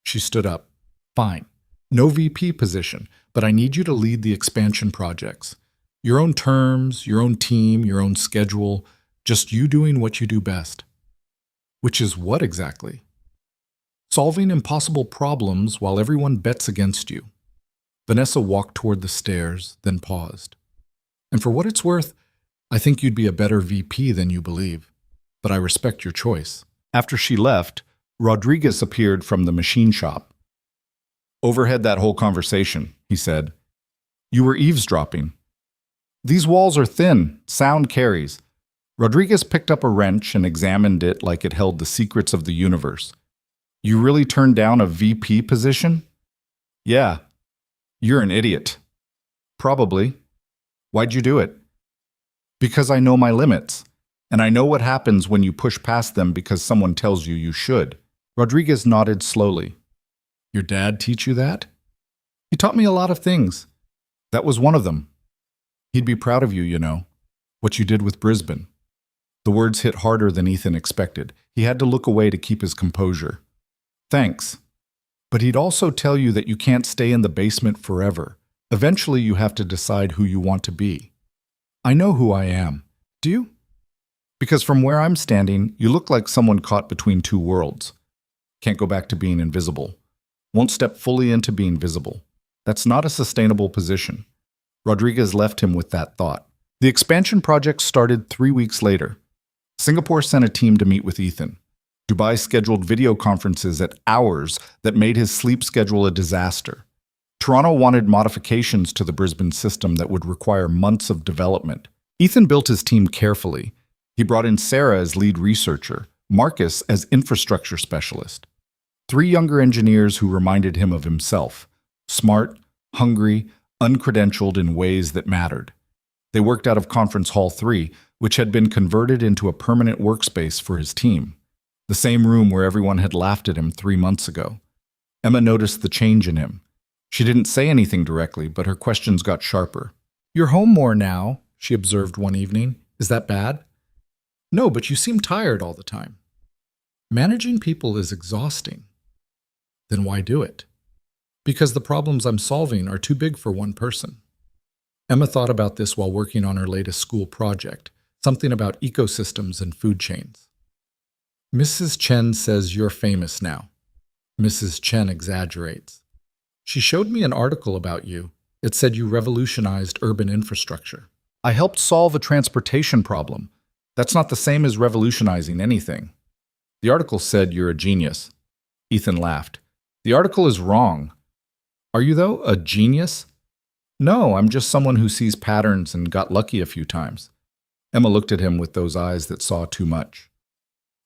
She stood up. Fine. No VP position, but I need you to lead the expansion projects. Your own terms, your own team, your own schedule, just you doing what you do best. Which is what exactly? Solving impossible problems while everyone bets against you. Vanessa walked toward the stairs, then paused. And for what it's worth, I think you'd be a better VP than you believe, but I respect your choice. After she left, Rodriguez appeared from the machine shop. Overhead that whole conversation, he said. You were eavesdropping. These walls are thin, sound carries. Rodriguez picked up a wrench and examined it like it held the secrets of the universe. You really turned down a VP position? Yeah. You're an idiot. Probably. Why'd you do it? Because I know my limits. And I know what happens when you push past them because someone tells you you should. Rodriguez nodded slowly. Your dad teach you that? He taught me a lot of things. That was one of them. He'd be proud of you, you know. What you did with Brisbane. The words hit harder than Ethan expected. He had to look away to keep his composure. Thanks. But he'd also tell you that you can't stay in the basement forever. Eventually you have to decide who you want to be. I know who I am. Do you? Because from where I'm standing, you look like someone caught between two worlds. Can't go back to being invisible. Won't step fully into being visible. That's not a sustainable position. Rodriguez left him with that thought. The expansion project started 3 weeks later. Singapore sent a team to meet with Ethan. Dubai scheduled video conferences at hours that made his sleep schedule a disaster. Toronto wanted modifications to the Brisbane system that would require months of development. Ethan built his team carefully. He brought in Sarah as lead researcher, Marcus as infrastructure specialist. 3 younger engineers who reminded him of himself. Smart, hungry, uncredentialed in ways that mattered. They worked out of Conference Hall 3, which had been converted into a permanent workspace for his team. The same room where everyone had laughed at him 3 months ago. Emma noticed the change in him. She didn't say anything directly, but her questions got sharper. You're home more now, she observed one evening. Is that bad? No, but you seem tired all the time. Managing people is exhausting. Then why do it? Because the problems I'm solving are too big for one person. Emma thought about this while working on her latest school project, something about ecosystems and food chains. Mrs. Chen says you're famous now. Mrs. Chen exaggerates. She showed me an article about you. It said you revolutionized urban infrastructure. I helped solve a transportation problem. That's not the same as revolutionizing anything. The article said you're a genius. Ethan laughed. The article is wrong. Are you, though, a genius? No, I'm just someone who sees patterns and got lucky a few times. Emma looked at him with those eyes that saw too much.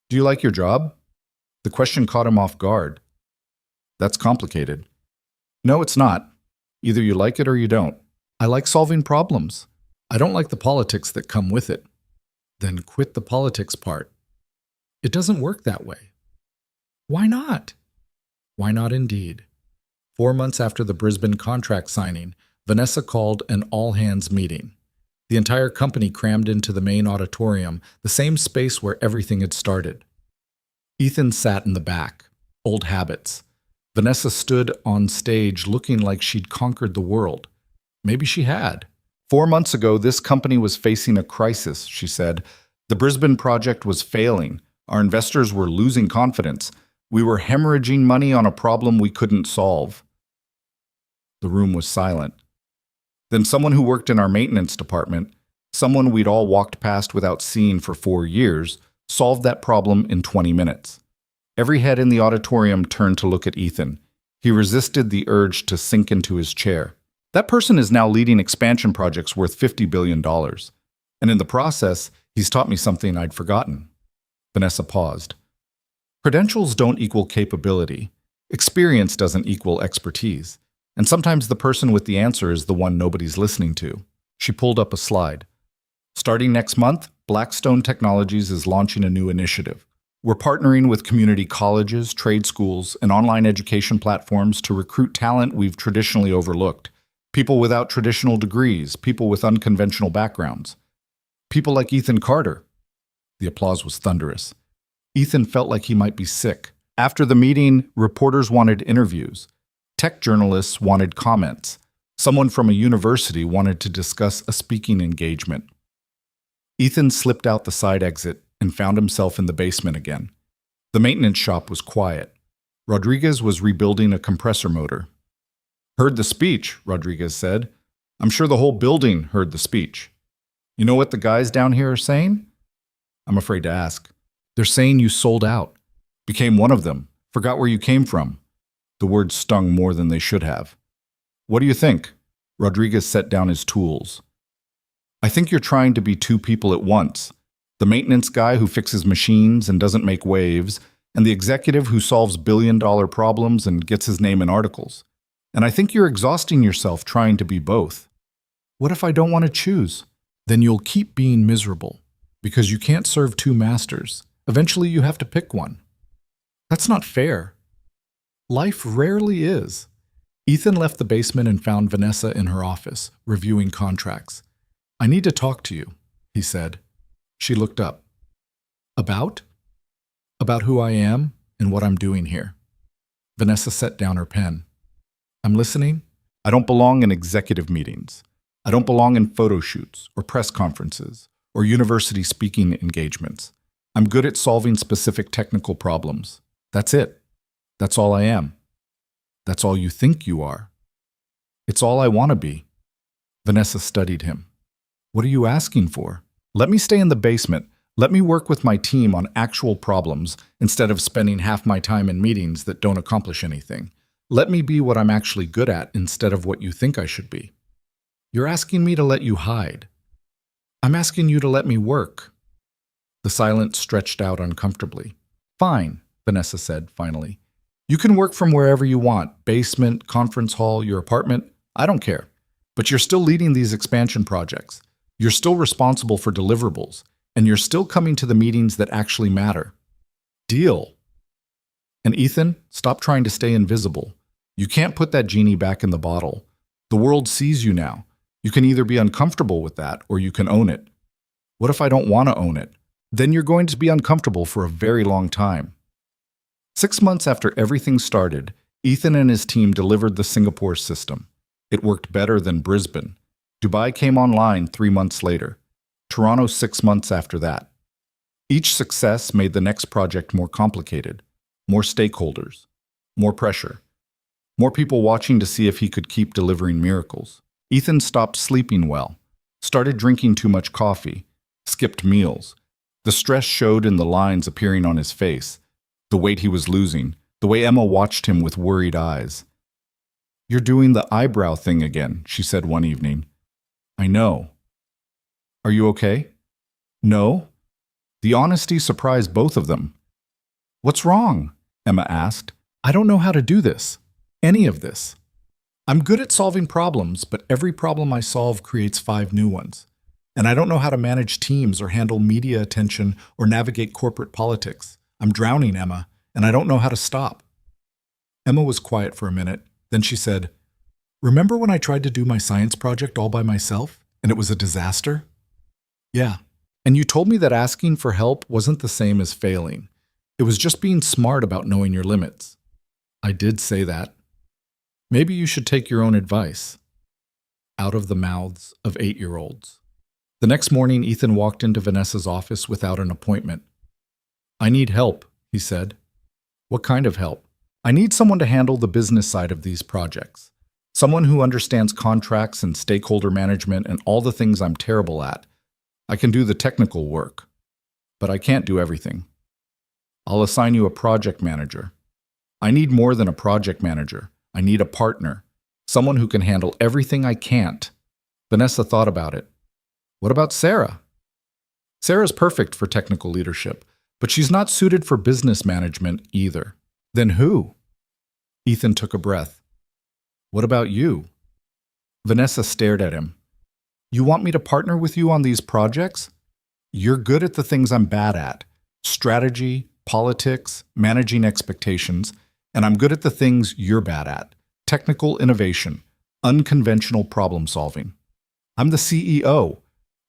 Do you like your job? The question caught him off guard. That's complicated. No, it's not. Either you like it or you don't. I like solving problems. I don't like the politics that come with it. Then quit the politics part. It doesn't work that way. Why not? Why not indeed? 4 months after the Brisbane contract signing, Vanessa called an all-hands meeting. The entire company crammed into the main auditorium, the same space where everything had started. Ethan sat in the back. Old habits. Vanessa stood on stage looking like she'd conquered the world. Maybe she had. 4 months ago, this company was facing a crisis, she said. The Brisbane project was failing. Our investors were losing confidence. We were hemorrhaging money on a problem we couldn't solve. The room was silent. Then someone who worked in our maintenance department, someone we'd all walked past without seeing for 4 years, solved that problem in 20 minutes. Every head in the auditorium turned to look at Ethan. He resisted the urge to sink into his chair. That person is now leading expansion projects worth $50 billion. And in the process, he's taught me something I'd forgotten. Vanessa paused. Credentials don't equal capability. Experience doesn't equal expertise. And sometimes the person with the answer is the one nobody's listening to. She pulled up a slide. Starting next month, Blackstone Technologies is launching a new initiative. We're partnering with community colleges, trade schools, and online education platforms to recruit talent we've traditionally overlooked. People without traditional degrees, people with unconventional backgrounds. People like Ethan Carter. The applause was thunderous. Ethan felt like he might be sick. After the meeting, reporters wanted interviews. Tech journalists wanted comments. Someone from a university wanted to discuss a speaking engagement. Ethan slipped out the side exit and found himself in the basement again. The maintenance shop was quiet. Rodriguez was rebuilding a compressor motor. Heard the speech, Rodriguez said. I'm sure the whole building heard the speech. You know what the guys down here are saying? I'm afraid to ask. They're saying you sold out. Became one of them. Forgot where you came from. The words stung more than they should have. What do you think? Rodriguez set down his tools. I think you're trying to be two people at once. The maintenance guy who fixes machines and doesn't make waves, and the executive who solves billion-dollar problems and gets his name in articles. And I think you're exhausting yourself trying to be both. What if I don't want to choose? Then you'll keep being miserable, because you can't serve two masters. Eventually you have to pick one. That's not fair. Life rarely is. Ethan left the basement and found Vanessa in her office, reviewing contracts. I need to talk to you, he said. She looked up. About? About who I am and what I'm doing here. Vanessa set down her pen. I'm listening. I don't belong in executive meetings. I don't belong in photo shoots or press conferences or university speaking engagements. I'm good at solving specific technical problems. That's it. That's all I am. That's all you think you are. It's all I want to be. Vanessa studied him. What are you asking for? Let me stay in the basement. Let me work with my team on actual problems instead of spending half my time in meetings that don't accomplish anything. Let me be what I'm actually good at instead of what you think I should be. You're asking me to let you hide. I'm asking you to let me work. The silence stretched out uncomfortably. Fine, Vanessa said finally. You can work from wherever you want, basement, conference hall, your apartment. I don't care. But you're still leading these expansion projects. You're still responsible for deliverables, and you're still coming to the meetings that actually matter. Deal. And Ethan, stop trying to stay invisible. You can't put that genie back in the bottle. The world sees you now. You can either be uncomfortable with that or you can own it. What if I don't want to own it? Then you're going to be uncomfortable for a very long time. 6 months after everything started, Ethan and his team delivered the Singapore system. It worked better than Brisbane. Dubai came online 3 months later. Toronto 6 months after that. Each success made the next project more complicated. More stakeholders. More pressure. More people watching to see if he could keep delivering miracles. Ethan stopped sleeping well, started drinking too much coffee, skipped meals. The stress showed in the lines appearing on his face, the weight he was losing, the way Emma watched him with worried eyes. You're doing the eyebrow thing again, she said one evening. I know. Are you okay? No? The honesty surprised both of them. What's wrong? Emma asked. I don't know how to do this. Any of this. I'm good at solving problems, but every problem I solve creates 5 new ones. And I don't know how to manage teams or handle media attention or navigate corporate politics. I'm drowning, Emma, and I don't know how to stop. Emma was quiet for a minute. Then she said, Remember when I tried to do my science project all by myself, and it was a disaster? Yeah. And you told me that asking for help wasn't the same as failing. It It was just being smart about knowing your limits. I did say that. Maybe you should take your own advice. Out of the mouths of 8-year-olds. The next morning, Ethan walked into Vanessa's office without an appointment. I need help, he said. What kind of help? I need someone to handle the business side of these projects. Someone who understands contracts and stakeholder management and all the things I'm terrible at. I can do the technical work, but I can't do everything. I'll assign you a project manager. I need more than a project manager. I need a partner. Someone who can handle everything I can't. Vanessa thought about it. What about Sarah? Sarah's perfect for technical leadership, but she's not suited for business management either. Then who? Ethan took a breath. What about you? Vanessa stared at him. You want me to partner with you on these projects? You're good at the things I'm bad at. Strategy, politics, managing expectations, and I'm good at the things you're bad at. Technical innovation, unconventional problem solving. I'm the CEO.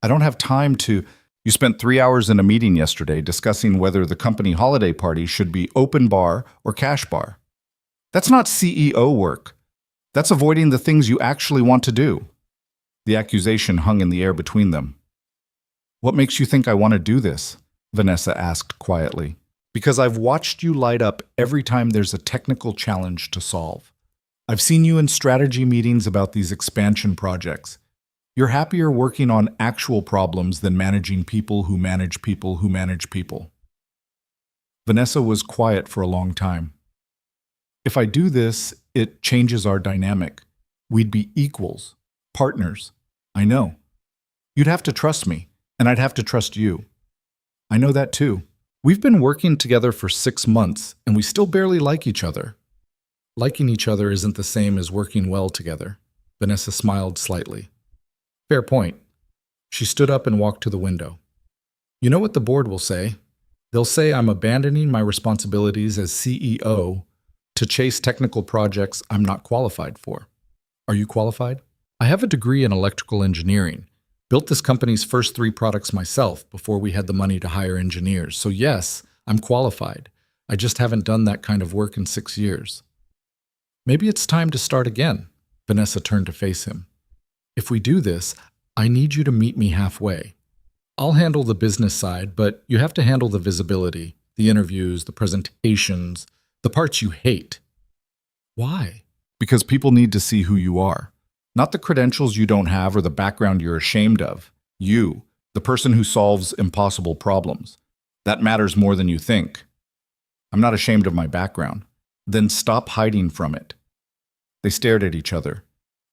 I don't have time to... You spent 3 hours in a meeting yesterday discussing whether the company holiday party should be open bar or cash bar. That's not CEO work. That's avoiding the things you actually want to do. The accusation hung in the air between them. What makes you think I want to do this? Vanessa asked quietly. Because I've watched you light up every time there's a technical challenge to solve. I've seen you in strategy meetings about these expansion projects. You're happier working on actual problems than managing people who manage people who manage people. Vanessa was quiet for a long time. If I do this, it changes our dynamic. We'd be equals, partners. I know. You'd have to trust me, and I'd have to trust you. I know that too. We've been working together for 6 months, and we still barely like each other. Liking each other isn't the same as working well together. Vanessa smiled slightly. Fair point. She stood up and walked to the window. You know what the board will say? They'll say I'm abandoning my responsibilities as CEO to chase technical projects I'm not qualified for. Are you qualified? I have a degree in electrical engineering. Built this company's first 3 products myself before we had the money to hire engineers. So yes, I'm qualified. I just haven't done that kind of work in 6 years. Maybe it's time to start again. Vanessa turned to face him. If we do this, I need you to meet me halfway. I'll handle the business side, but you have to handle the visibility, the interviews, the presentations, the parts you hate. Why? Because people need to see who you are. Not the credentials you don't have or the background you're ashamed of. You, the person who solves impossible problems. That matters more than you think. I'm not ashamed of my background. Then stop hiding from it. They stared at each other.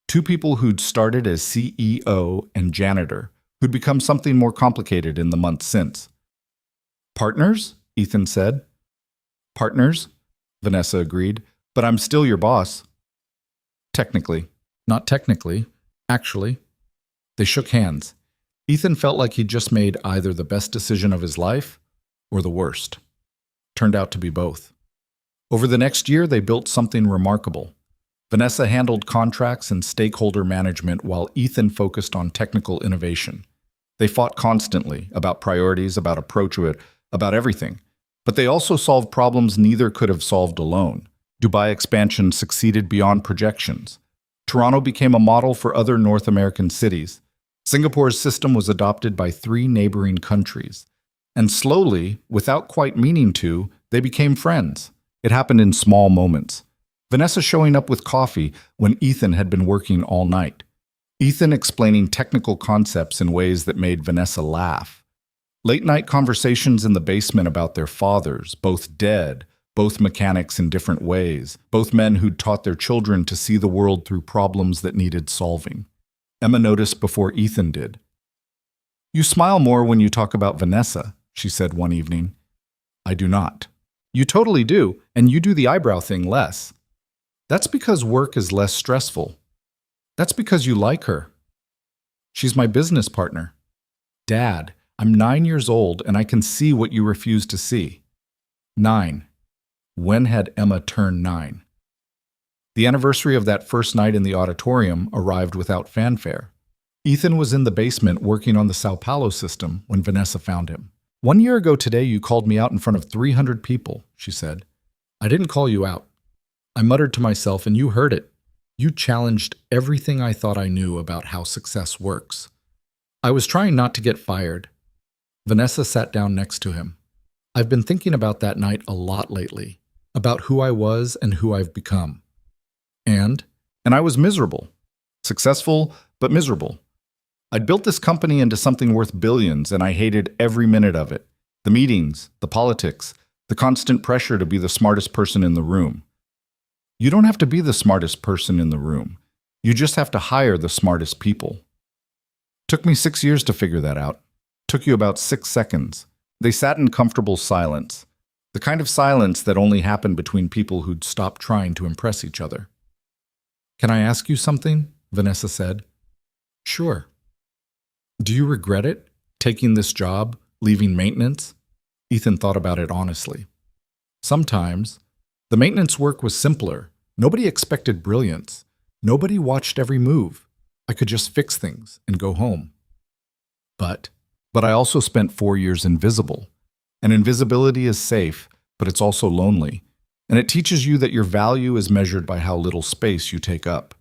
2 people who'd started as CEO and janitor, who'd become something more complicated in the months since. Partners? Ethan said. Partners? Vanessa agreed. But I'm still your boss. Technically. Not technically. Actually. They shook hands. Ethan felt like he'd just made either the best decision of his life or the worst. Turned out to be both. Over the next year, they built something remarkable. Vanessa handled contracts and stakeholder management while Ethan focused on technical innovation. They fought constantly about priorities, about approach, about everything. But they also solved problems neither could have solved alone. Dubai expansion succeeded beyond projections. Toronto became a model for other North American cities. Singapore's system was adopted by 3 neighboring countries. And slowly, without quite meaning to, they became friends. It happened in small moments. Vanessa showing up with coffee when Ethan had been working all night. Ethan explaining technical concepts in ways that made Vanessa laugh. Late-night conversations in the basement about their fathers, both dead, both mechanics in different ways, both men who'd taught their children to see the world through problems that needed solving. Emma noticed before Ethan did. You smile more when you talk about Vanessa, she said one evening. I do not. You totally do, and you do the eyebrow thing less. That's because work is less stressful. That's because you like her. She's my business partner. Dad, I'm 9 years old and I can see what you refuse to see. 9. When had Emma turned 9? The anniversary of that first night in the auditorium arrived without fanfare. Ethan was in the basement working on the Sao Paulo system when Vanessa found him. 1 year ago today, you called me out in front of 300 people, she said. I didn't call you out. I muttered to myself, and you heard it. You challenged everything I thought I knew about how success works. I was trying not to get fired. Vanessa sat down next to him. I've been thinking about that night a lot lately, about who I was and who I've become. And I was miserable. Successful, but miserable. I'd built this company into something worth billions, and I hated every minute of it. The meetings, the politics, the constant pressure to be the smartest person in the room. You don't have to be the smartest person in the room. You just have to hire the smartest people. Took me 6 years to figure that out. Took you about 6 seconds. They sat in comfortable silence. The kind of silence that only happened between people who'd stopped trying to impress each other. Can I ask you something? Vanessa said. Sure. Do you regret it? Taking this job? Leaving maintenance? Ethan thought about it honestly. Sometimes. The maintenance work was simpler. Nobody expected brilliance. Nobody watched every move. I could just fix things and go home. But I also spent 4 years invisible. And invisibility is safe, but it's also lonely. And it teaches you that your value is measured by how little space you take up.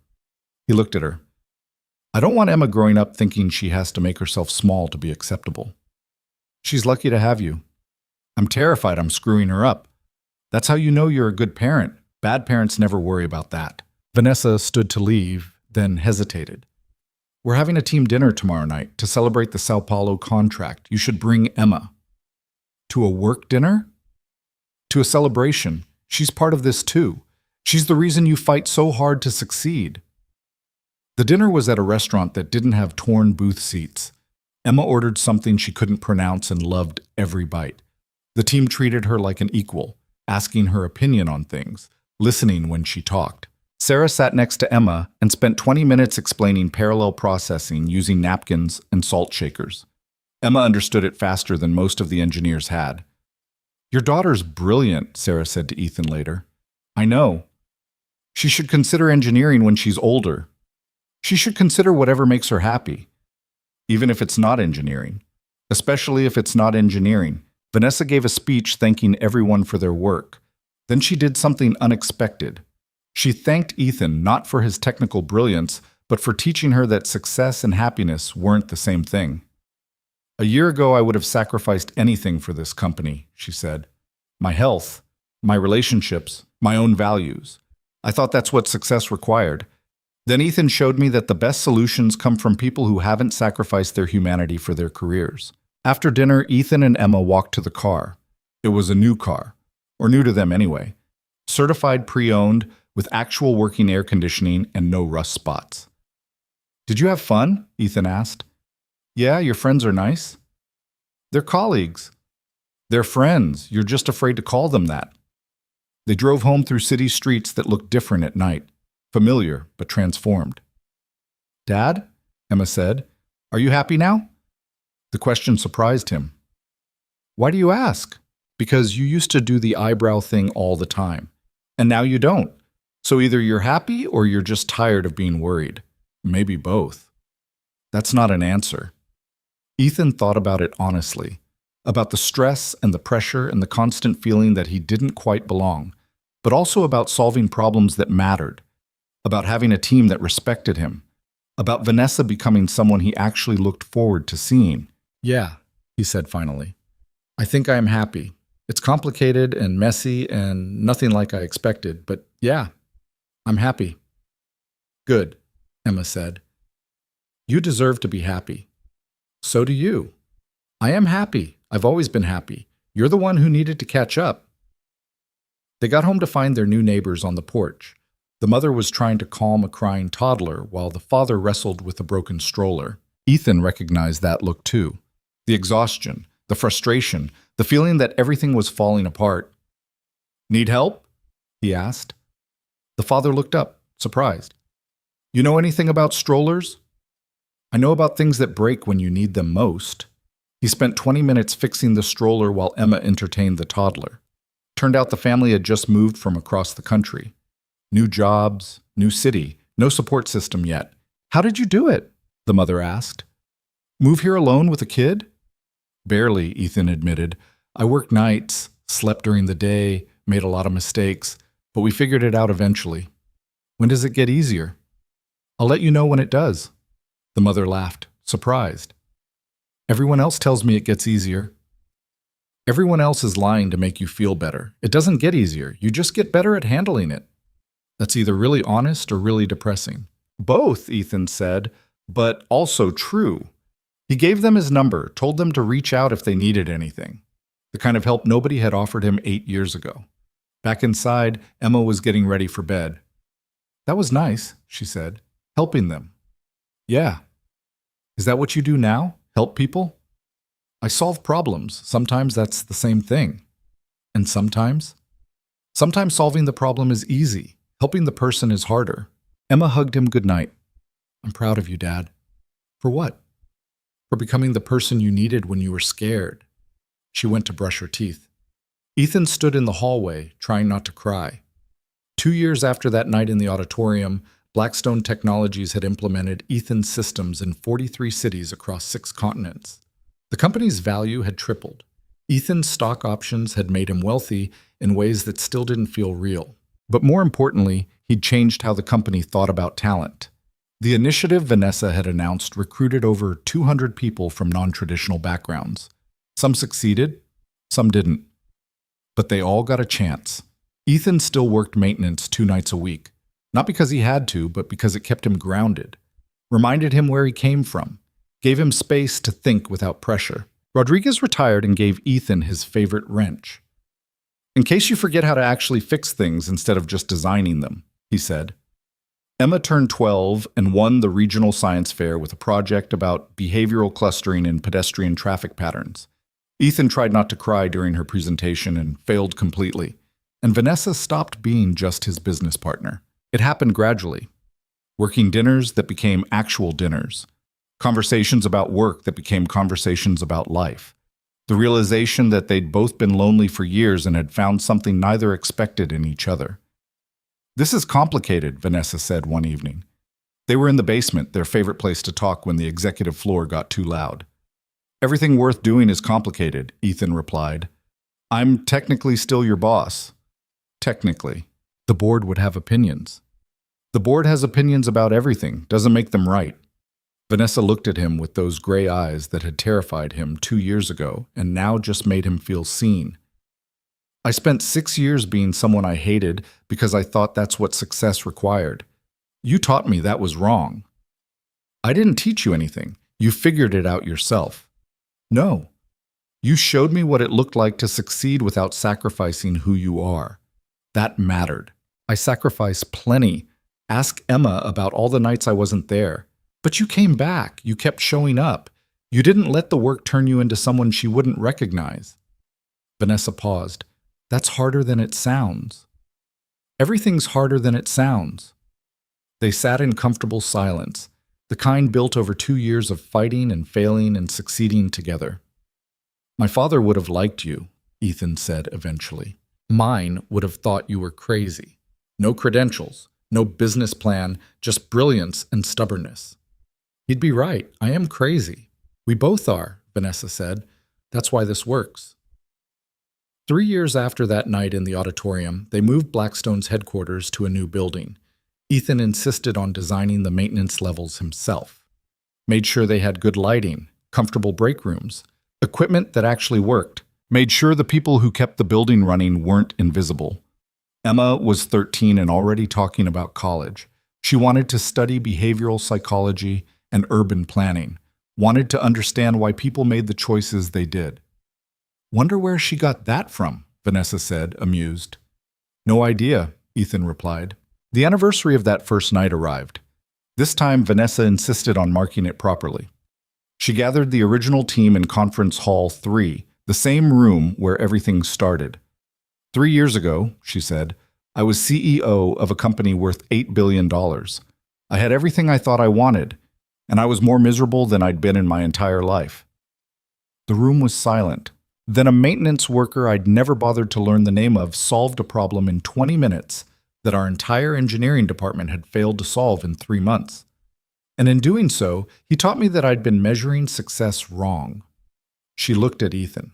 He looked at her. I don't want Emma growing up thinking she has to make herself small to be acceptable. She's lucky to have you. I'm terrified I'm screwing her up. That's how you know you're a good parent. Bad parents never worry about that. Vanessa stood to leave, then hesitated. We're having a team dinner tomorrow night to celebrate the Sao Paulo contract. You should bring Emma. To a work dinner? To a celebration. She's part of this too. She's the reason you fight so hard to succeed. The dinner was at a restaurant that didn't have torn booth seats. Emma ordered something she couldn't pronounce and loved every bite. The team treated her like an equal, asking her opinion on things, listening when she talked. Sarah sat next to Emma and spent 20 minutes explaining parallel processing using napkins and salt shakers. Emma understood it faster than most of the engineers had. Your daughter's brilliant, Sarah said to Ethan later. I know. She should consider engineering when she's older. She should consider whatever makes her happy, even if it's not engineering. Especially if it's not engineering. Vanessa gave a speech thanking everyone for their work. Then she did something unexpected. She thanked Ethan not for his technical brilliance, but for teaching her that success and happiness weren't the same thing. A year ago, I would have sacrificed anything for this company, she said. My health, my relationships, my own values. I thought that's what success required. Then Ethan showed me that the best solutions come from people who haven't sacrificed their humanity for their careers. After dinner, Ethan and Emma walked to the car. It was a new car, or new to them anyway. Certified pre-owned, with actual working air conditioning and no rust spots. Did you have fun? Ethan asked. Yeah, your friends are nice. They're colleagues. They're friends. You're just afraid to call them that. They drove home through city streets that looked different at night. Familiar, but transformed. Dad? Emma said. Are you happy now? The question surprised him. Why do you ask? Because you used to do the eyebrow thing all the time. And now you don't. So either you're happy or you're just tired of being worried. Maybe both. That's not an answer. Ethan thought about it honestly. About the stress and the pressure and the constant feeling that he didn't quite belong. But also about solving problems that mattered. About having a team that respected him. About Vanessa becoming someone he actually looked forward to seeing. Yeah, he said finally. I think I am happy. It's complicated and messy and nothing like I expected, but yeah, I'm happy. Good, Emma said. You deserve to be happy. So do you. I am happy. I've always been happy. You're the one who needed to catch up. They got home to find their new neighbors on the porch. The mother was trying to calm a crying toddler while the father wrestled with a broken stroller. Ethan recognized that look too. The exhaustion, the frustration, the feeling that everything was falling apart. Need help? He asked. The father looked up, surprised. You know anything about strollers? I know about things that break when you need them most. He spent 20 minutes fixing the stroller while Emma entertained the toddler. Turned out the family had just moved from across the country. New jobs, new city, no support system yet. How did you do it? The mother asked. Move here alone with a kid? Barely, Ethan admitted. I worked nights, slept during the day, made a lot of mistakes, but we figured it out eventually. When does it get easier? I'll let you know when it does. The mother laughed, surprised. Everyone else tells me it gets easier. Everyone else is lying to make you feel better. It doesn't get easier. You just get better at handling it. That's either really honest or really depressing. Both, Ethan said, but also true. He gave them his number, told them to reach out if they needed anything. The kind of help nobody had offered him 8 years ago. Back inside, Emma was getting ready for bed. That was nice, she said. Helping them. Yeah. Is that what you do now? Help people? I solve problems. Sometimes that's the same thing. And sometimes? Sometimes solving the problem is easy. Helping the person is harder. Emma hugged him goodnight. I'm proud of you, Dad. For what? For becoming the person you needed when you were scared. She went to brush her teeth. Ethan stood in the hallway, trying not to cry. 2 years after that night in the auditorium, Blackstone Technologies had implemented Ethan's systems in 43 cities across 6 continents. The company's value had tripled. Ethan's stock options had made him wealthy in ways that still didn't feel real. But more importantly, he'd changed how the company thought about talent. The initiative Vanessa had announced recruited over 200 people from non-traditional backgrounds. Some succeeded, some didn't. But they all got a chance. Ethan still worked maintenance 2 nights a week. Not because he had to, but because it kept him grounded. Reminded him where he came from. Gave him space to think without pressure. Rodriguez retired and gave Ethan his favorite wrench. In case you forget how to actually fix things instead of just designing them, he said. Emma turned 12 and won the regional science fair with a project about behavioral clustering in pedestrian traffic patterns. Ethan tried not to cry during her presentation and failed completely. And Vanessa stopped being just his business partner. It happened gradually. Working dinners that became actual dinners. Conversations about work that became conversations about life. The realization that they'd both been lonely for years and had found something neither expected in each other. This is complicated, Vanessa said one evening. They were in the basement, their favorite place to talk when the executive floor got too loud. Everything worth doing is complicated, Ethan replied. I'm technically still your boss. Technically. The board would have opinions. The board has opinions about everything, doesn't make them right. Vanessa looked at him with those gray eyes that had terrified him 2 years ago and now just made him feel seen. I spent 6 years being someone I hated because I thought that's what success required. You taught me that was wrong. I didn't teach you anything. You figured it out yourself. No. You showed me what it looked like to succeed without sacrificing who you are. That mattered. I sacrificed plenty. Ask Emma about all the nights I wasn't there. But you came back. You kept showing up. You didn't let the work turn you into someone she wouldn't recognize. Vanessa paused. That's harder than it sounds. Everything's harder than it sounds. They sat in comfortable silence, the kind built over 2 years of fighting and failing and succeeding together. My father would have liked you, Ethan said eventually. Mine would have thought you were crazy. No credentials, no business plan, just brilliance and stubbornness. He'd be right. I am crazy. We both are, Vanessa said. That's why this works. 3 years after that night in the auditorium, they moved Blackstone's headquarters to a new building. Ethan insisted on designing the maintenance levels himself. Made sure they had good lighting, comfortable break rooms, equipment that actually worked. Made sure the people who kept the building running weren't invisible. Emma was 13 and already talking about college. She wanted to study behavioral psychology and urban planning, wanted to understand why people made the choices they did. Wonder where she got that from, Vanessa said, amused. No idea, Ethan replied. The anniversary of that first night arrived. This time, Vanessa insisted on marking it properly. She gathered the original team in Conference Hall 3, the same room where everything started. 3 years ago, she said, I was CEO of a company worth $8 billion. I had everything I thought I wanted, and I was more miserable than I'd been in my entire life. The room was silent. Then a maintenance worker I'd never bothered to learn the name of solved a problem in 20 minutes that our entire engineering department had failed to solve in 3 months. And in doing so, he taught me that I'd been measuring success wrong. She looked at Ethan.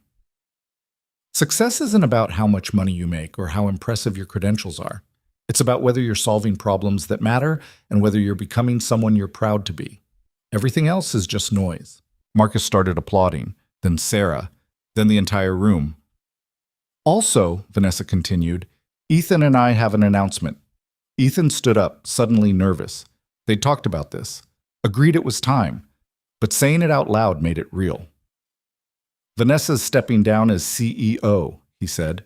Success isn't about how much money you make or how impressive your credentials are. It's about whether you're solving problems that matter and whether you're becoming someone you're proud to be. Everything else is just noise. Marcus started applauding, then Sarah, then the entire room. Also, Vanessa continued, Ethan and I have an announcement. Ethan stood up, suddenly nervous. They'd talked about this, agreed it was time, but saying it out loud made it real. Vanessa's stepping down as CEO, he said.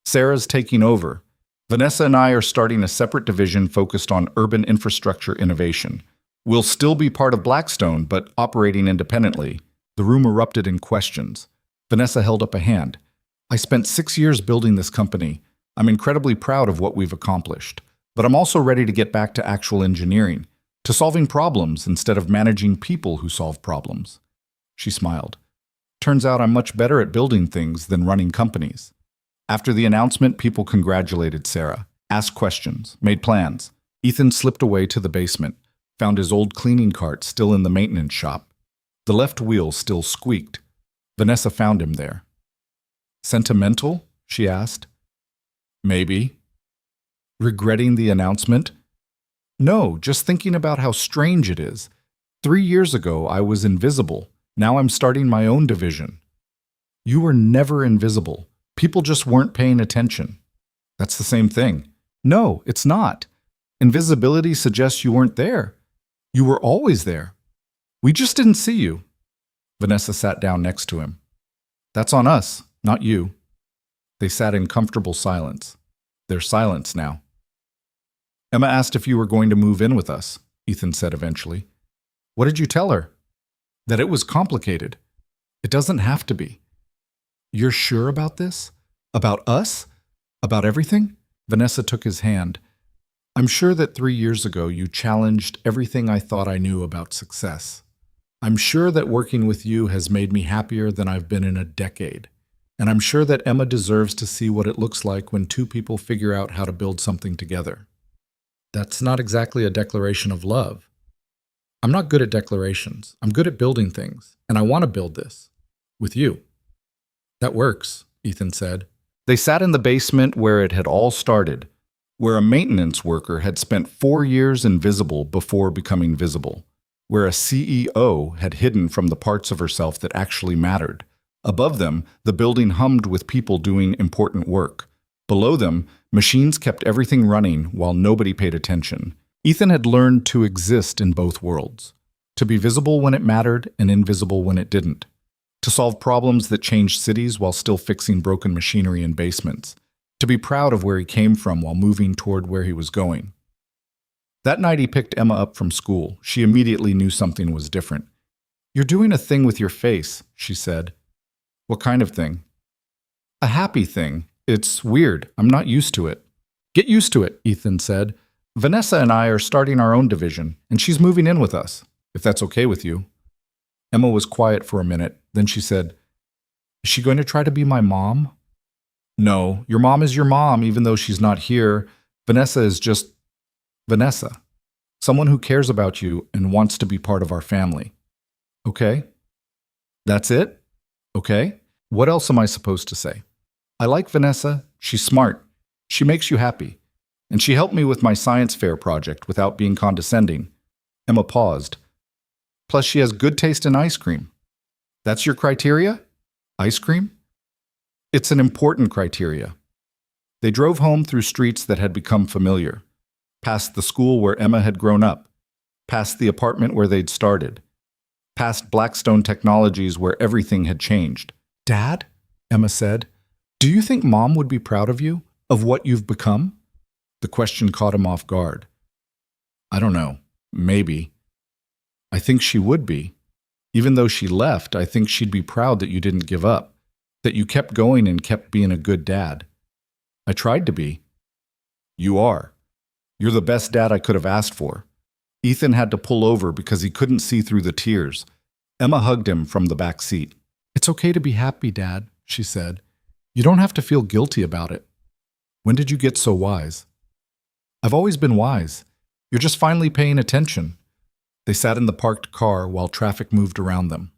Sarah's taking over. Vanessa and I are starting a separate division focused on urban infrastructure innovation. We'll still be part of Blackstone, but operating independently. The room erupted in questions. Vanessa held up a hand. I spent 6 years building this company. I'm incredibly proud of what we've accomplished. But I'm also ready to get back to actual engineering, to solving problems instead of managing people who solve problems. She smiled. Turns out I'm much better at building things than running companies. After the announcement, people congratulated Sarah, asked questions, made plans. Ethan slipped away to the basement, found his old cleaning cart still in the maintenance shop. The left wheel still squeaked. Vanessa found him there. Sentimental? She asked. Maybe. Regretting the announcement? No, just thinking about how strange it is. 3 years ago, I was invisible. Now I'm starting my own division. You were never invisible. People just weren't paying attention. That's the same thing. No, it's not. Invisibility suggests you weren't there. You were always there. We just didn't see you. Vanessa sat down next to him. That's on us, not you. They sat in comfortable silence. There's silence now. Emma asked if you were going to move in with us, Ethan said eventually. What did you tell her? That it was complicated. It doesn't have to be. You're sure about this? About us? About everything? Vanessa took his hand. I'm sure that 3 years ago you challenged everything I thought I knew about success. I'm sure that working with you has made me happier than I've been in a decade. And I'm sure that Emma deserves to see what it looks like when two people figure out how to build something together. That's not exactly a declaration of love. I'm not good at declarations. I'm good at building things, and I want to build this. With you. That works, Ethan said. They sat in the basement where it had all started, where a maintenance worker had spent 4 years invisible before becoming visible, where a CEO had hidden from the parts of herself that actually mattered. Above them, the building hummed with people doing important work. Below them, machines kept everything running while nobody paid attention. Ethan had learned to exist in both worlds, to be visible when it mattered and invisible when it didn't, to solve problems that changed cities while still fixing broken machinery in basements, to be proud of where he came from while moving toward where he was going. That night he picked Emma up from school. She immediately knew something was different. You're doing a thing with your face, she said. What kind of thing? A happy thing. It's weird. I'm not used to it. Get used to it, Ethan said. Vanessa and I are starting our own division, and she's moving in with us, if that's okay with you. Emma was quiet for a minute. Then she said, Is she going to try to be my mom? No, your mom is your mom, even though she's not here. Vanessa is just Vanessa, someone who cares about you and wants to be part of our family. Okay? That's it? Okay? What else am I supposed to say? I like Vanessa. She's smart. She makes you happy. And she helped me with my science fair project without being condescending. Emma paused. Plus, she has good taste in ice cream. That's your criteria? Ice cream? It's an important criteria. They drove home through streets that had become familiar, past the school where Emma had grown up, past the apartment where they'd started, past Blackstone Technologies where everything had changed. Dad, Emma said, do you think Mom would be proud of you, of what you've become? The question caught him off guard. I don't know. Maybe. I think she would be. Even though she left, I think she'd be proud that you didn't give up, that you kept going and kept being a good dad. I tried to be. You are. You're the best dad I could have asked for. Ethan had to pull over because he couldn't see through the tears. Emma hugged him from the back seat. It's okay to be happy, Dad, she said. You don't have to feel guilty about it. When did you get so wise? I've always been wise. You're just finally paying attention. They sat in the parked car while traffic moved around them.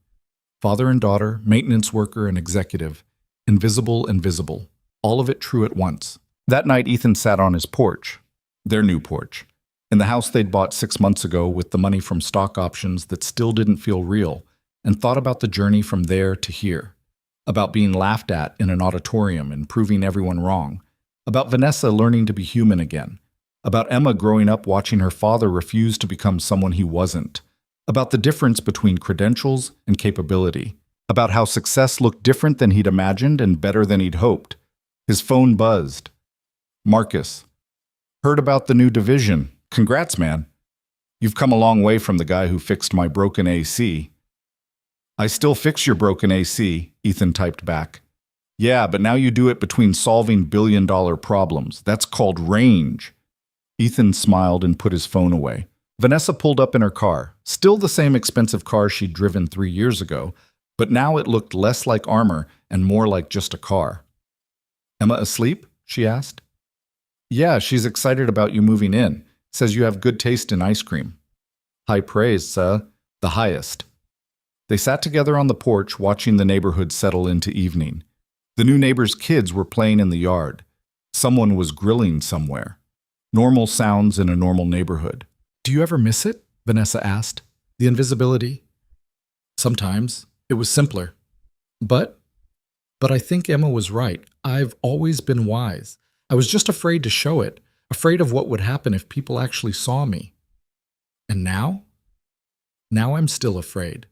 Father and daughter, maintenance worker and executive, invisible and visible, all of it true at once. That night, Ethan sat on his porch, their new porch, in the house they'd bought 6 months ago with the money from stock options that still didn't feel real, and thought about the journey from there to here, about being laughed at in an auditorium and proving everyone wrong, about Vanessa learning to be human again, about Emma growing up watching her father refuse to become someone he wasn't, about the difference between credentials and capability, about how success looked different than he'd imagined and better than he'd hoped. His phone buzzed. Marcus. Heard about the new division. Congrats, man. You've come a long way from the guy who fixed my broken AC. I still fix your broken AC, Ethan typed back. Yeah, but now you do it between solving billion-dollar problems. That's called range. Ethan smiled and put his phone away. Vanessa pulled up in her car, still the same expensive car she'd driven 3 years ago, but now it looked less like armor and more like just a car. Emma asleep? She asked. Yeah, she's excited about you moving in. Says you have good taste in ice cream. High praise, sir. The highest. They sat together on the porch watching the neighborhood settle into evening. The new neighbor's kids were playing in the yard. Someone was grilling somewhere. Normal sounds in a normal neighborhood. Do you ever miss it? Vanessa asked. The invisibility? Sometimes. It was simpler. But I think Emma was right. I've always been wise. I was just afraid to show it, afraid of what would happen if people actually saw me. And now? Now I'm still afraid.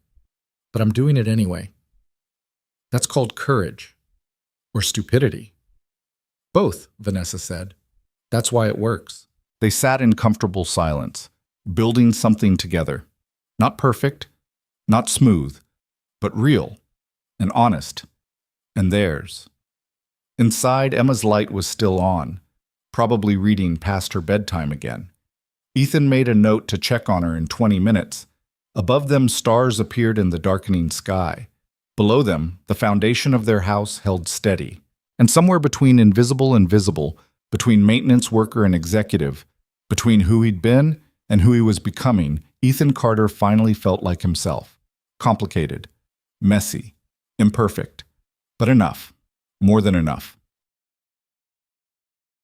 But I'm doing it anyway. That's called courage. Or stupidity. Both, Vanessa said. That's why it works. They sat in comfortable silence, building something together. Not perfect, not smooth, but real and honest, and theirs. Inside, Emma's light was still on, probably reading past her bedtime again. Ethan made a note to check on her in 20 minutes. Above them, stars appeared in the darkening sky. Below them, the foundation of their house held steady. And somewhere between invisible and visible, between maintenance worker and executive, between who he'd been and who he was becoming, Ethan Carter finally felt like himself. Complicated, messy, imperfect, but enough, more than enough.